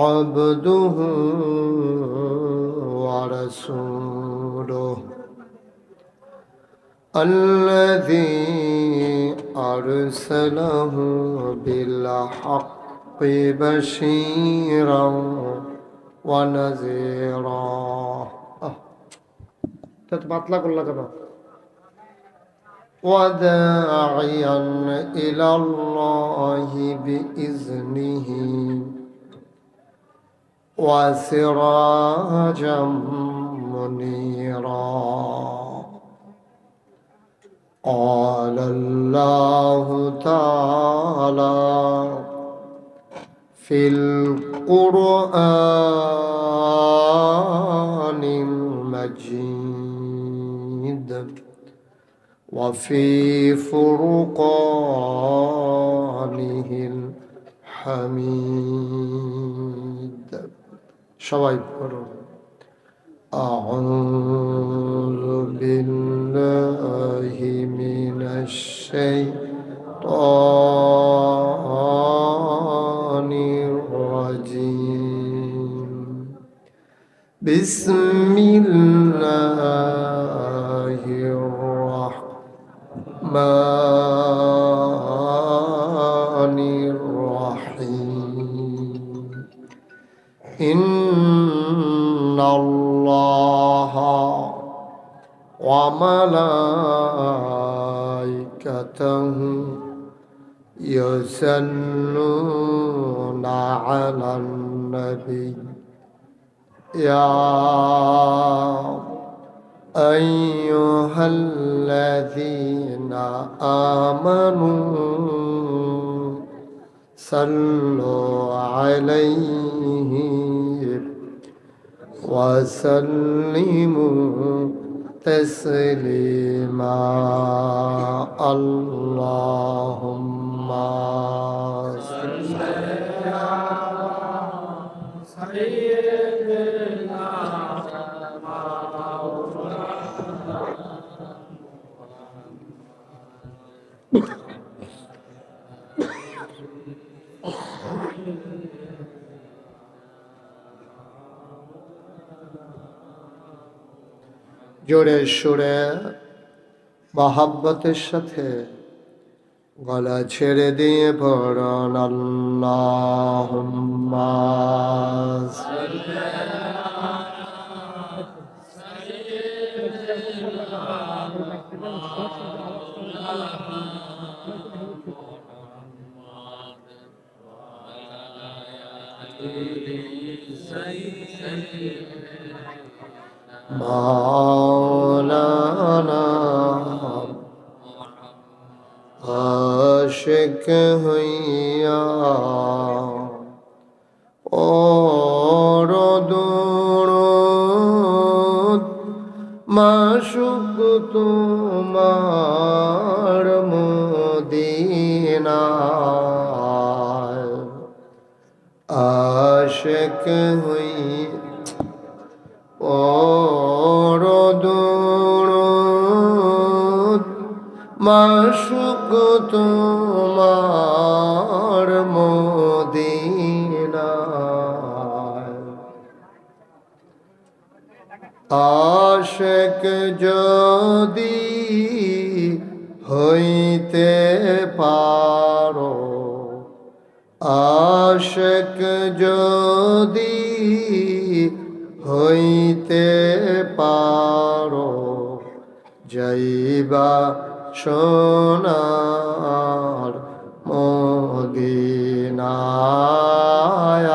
আবদুহু ওয়া রাসূলুহু الذي أرسله بالحق بشيرا ونذيرا تتبطلق الله كذا وداعيا إلى الله بإذنه وسراجا منيرا قال الله تعالى في القرآن المجيد وفي فرقانه الحميد সবাই পড়ুন أعوذ بالله من الشيطان الرجيم بسم الله الرحمن الرحيم إن الله وملائكته يصلون على النبي يا أيها الذين آمنوا صلوا عليه وسلموا تسليما اللهم صل على سيدنا জোরে সুরে মহাব্বতের সাথে গলা ছেড়ে দিয়ে পড়ুন আল্লাহুম্মা মাওলানা আশিক হইয়া দরুদ মাশুক তোমার মদিনায় আশিক হইয়া দরুদ মাশুক তোমার মদিনায় আশিক যদি হইতে পারো আশিক যদি হইতে পারো যাইবা সোনার মদিনায়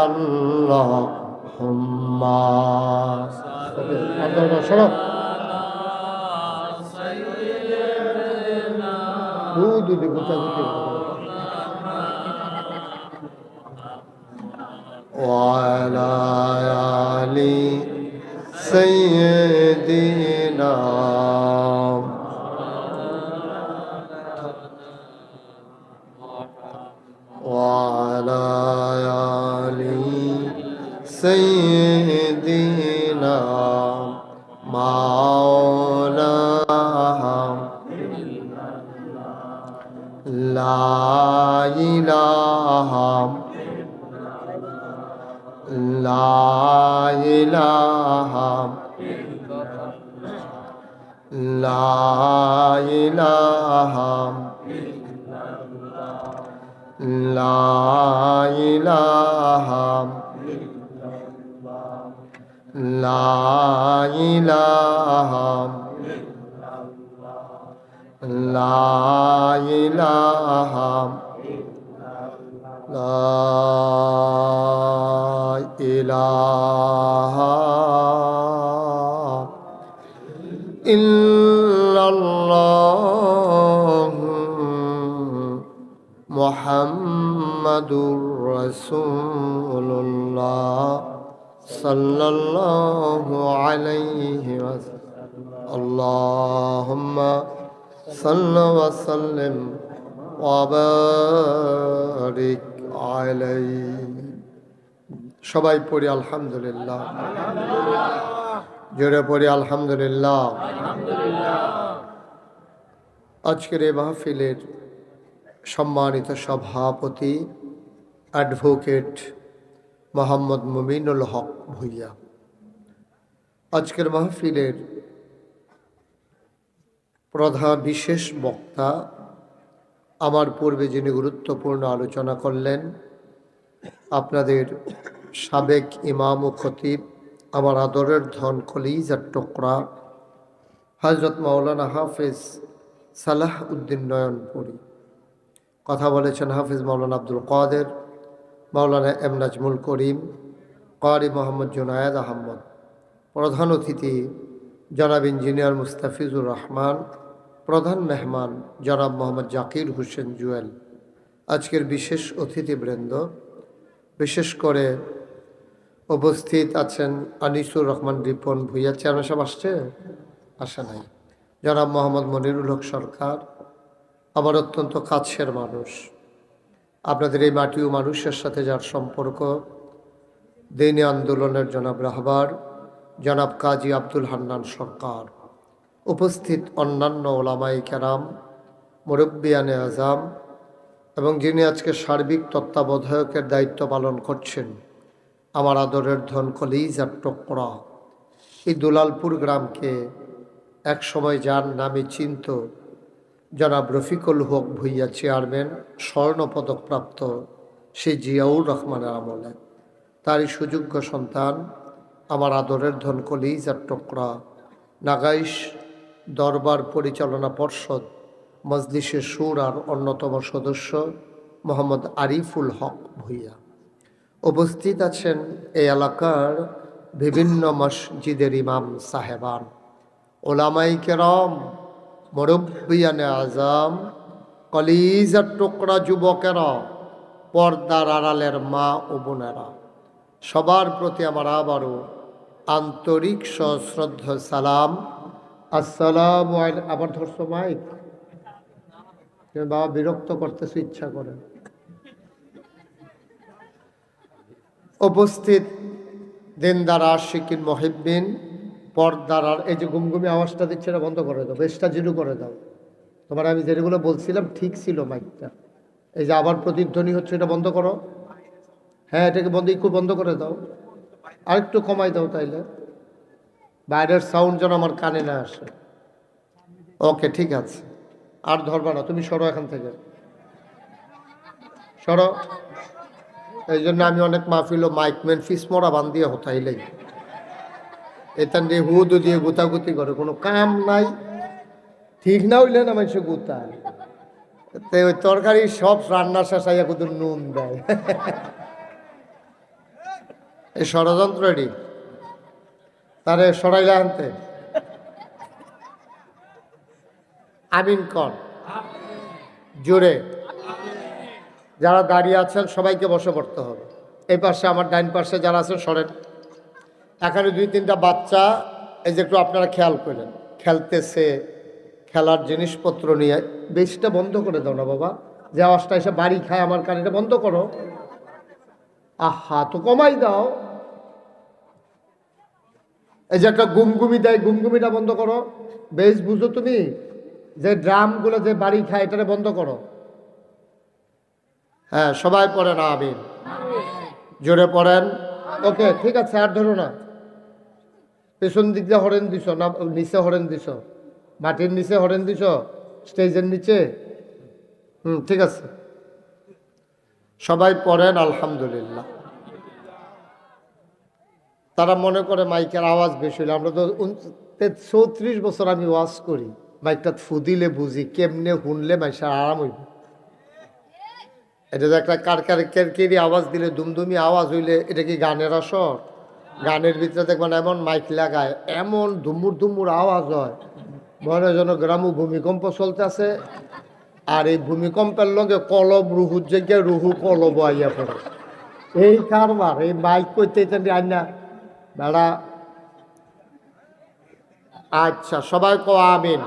আল্লাহুম্মা সরব দুদি গুতাগুতি وعلى آل سيدنا وعلى آل سيدنا مولانا لا إله لا إله لا إله لا إله لا إله لا إله لا إله إلا الله محمد رسول الله صلى الله عليه وسلم اللهم صل وسلم وبارك عليه সবাই পড়ি আলহামদুলিল্লাহ জোরে পড়ি আলহামদুলিল্লাহ আজকের এই মাহফিলের সম্মানিত সভাপতি অ্যাডভোকেট মোহাম্মদ মুমিনুল হক ভূঁইয়া, আজকের মাহফিলের প্রধান বিশেষ বক্তা, আমার পূর্বে যিনি গুরুত্বপূর্ণ আলোচনা করলেন, আপনাদের সাবেক ইমাম ও খতিব, আমার আদরের ধন কলিজার টুকরা হযরত মাওলানা হাফেজ সালাহ উদ্দিন নয়নপুরী। কথা বলেছেন হাফেজ মাওলানা আব্দুল কাদের, মাওলানা এম নাজমুল করিম, কারি মোহাম্মদ জুনায়েদ আহমদ। প্রধান অতিথি জনাব ইঞ্জিনিয়ার মুস্তাফিজুর রহমান, প্রধান মেহমান জনাব মোহাম্মদ জাকির হোসেন জুয়েল। আজকের বিশেষ অতিথিবৃন্দ, বিশেষ করে উপস্থিত আছেন আনিসুর রহমান রিপন ভূঁইয়া, চেয়ারম্যান সাহেব আসছে? আসে নাই। জনাব মোহাম্মদ মনিরুল হক সরকার, আমার অত্যন্ত কাছের মানুষ। আপনাদের এই মাটি ও মানুষের সাথে যার সম্পর্ক, দিনী আন্দোলনের জনাব রাহবার জনাব কাজী আব্দুল হান্নান সরকার, উপস্থিত অন্যান্য ওলামাই কেরাম, মুরব্বিয়ানে আজাম, এবং যিনি আজকে সার্বিক তত্ত্বাবধায়কের দায়িত্ব পালন করছেন, আমার আদরের ধন কলিজার টুকরা, এই দুলালপুর গ্রামকে এক সময় যার নামে চিনত জনাব রফিকুল হক ভূঁইয়া চেয়ারম্যান, স্বর্ণপদকপ্রাপ্ত সেই জিয়াউর রহমানের আমলে, তারই সুযোগ্য সন্তান, আমার আদরের ধন কলিজার টুকরা, নাগাইশ দরবার পরিচালনা পর্ষদ মজলিসে শুরার অন্যতম সদস্য মোহাম্মদ আরিফুল হক ভূঁইয়া। উপস্থিত আছেন এই এলাকার বিভিন্ন মসজিদের ইমাম সাহেবান, ওলামাই কেরাম, মুরব্বিয়ানে আজাম, কলিজার টুকরা যুবকেরা, পর্দার আড়ালের মা ও বোনেরা, সবার প্রতি আমার আবারও আন্তরিক সশ্রদ্ধ সালাম। আসসালামু আলাইকুম। আবার ধরছো মাইক? বাবা বিরক্ত করতেছে ইচ্ছা করে। উপস্থিত দিনদার আশিকিন মহিব্বিন, পর্দার আর এই যে গুমগুমি আওয়াজটা দিচ্ছে এটা বন্ধ করে দাও, বেশটা জিরু করে দাও। তোমার আমি যেগুলো বলছিলাম ঠিক ছিল মাইকটা, এই যে আবার প্রতিধ্বনি হচ্ছে এটা বন্ধ করো। হ্যাঁ, এটাকে একটু বন্ধ করে দাও, আর একটু কমাই দাও, তাইলে বাইরের সাউন্ড যেন আমার কানে না আসে। ওকে, ঠিক আছে, আর ধরবা না, তুমি সরো এখান থেকে, সরো। এই জন্য আমি অনেক মাহফিল মাইকম্যান ফিসমরা বান্ধিয়ে হতাইলেই এখান দিয়ে হুদু দিয়ে গুতাগুতি করে, কোনো কাম নাই। ঠিক না হইলে না মানুষ গুতায়। তো ওই তরকারি সব রান্না শেষ আইয়া কত নুন দেয়। এই ষড়যন্ত্র এটি তারে সরাইলে আনতে। আমিন কর জোরে। যারা দাঁড়িয়ে আছেন সবাইকে বসে পড়তে হবে। এই পাশে আমার ডাইন পাশে যারা আছেন সরেন। এখানে 2-3টা বাচ্চা এই যে একটু আপনারা খেয়াল করেন, খেলতেছে, খেলার জিনিসপত্র নিয়ে। বেশিটা বন্ধ করে দাও না বাবা, যে আওয়াজটা এসে বাড়ি খায় আমার কানে, এটা বন্ধ করো। আহা, তো কমাই দাও। এই যে একটা গুমগুমি দেয়, গুমগুমিটা বন্ধ করো। বেশ বুঝো তুমি, যে ড্রামগুলো যে বাড়ি খায় এটারে বন্ধ করো। হ্যাঁ, সবাই পড়েন আমিন, জোরে পড়েন। ওকে, ঠিক আছে, আর ধরো না। পেছন দিক দিয়ে হরেন দিছ না, নিচে হরেন দিছ, মাটির নিচে হরেন দিছ, স্টেজের নিচে। ঠিক আছে, সবাই পড়েন আলহামদুলিল্লাহ। তারা মনে করে মাইকের আওয়াজ বেশি হইলে, আমরা তো 34 বছর আমি ওয়াজ করি, মাইকটা ফুদিলে বুঝি কেমনে শুনলে মাইসার আরাম হইব। এটা যে একটা কেরকেরি আওয়াজ দিলে, দুমদুমি আওয়াজ হইলে, এটা কি গানের আসর? গানের ভিতরে দেখবেন এমন মাইক লাগায়, এমন ধুমুর ধুমুর আওয়াজ হয়, মনে যেন গ্রামে ভূমিকম্প চলতে আছে। আর এই ভূমিকম্পের লগে কলব রুহুর জায়গায় রুহু কলব আইয়া পড়ে। এই কারবার, এই মাইক করতে আইনা বেড়া। আচ্ছা, সবাই কো আমিন।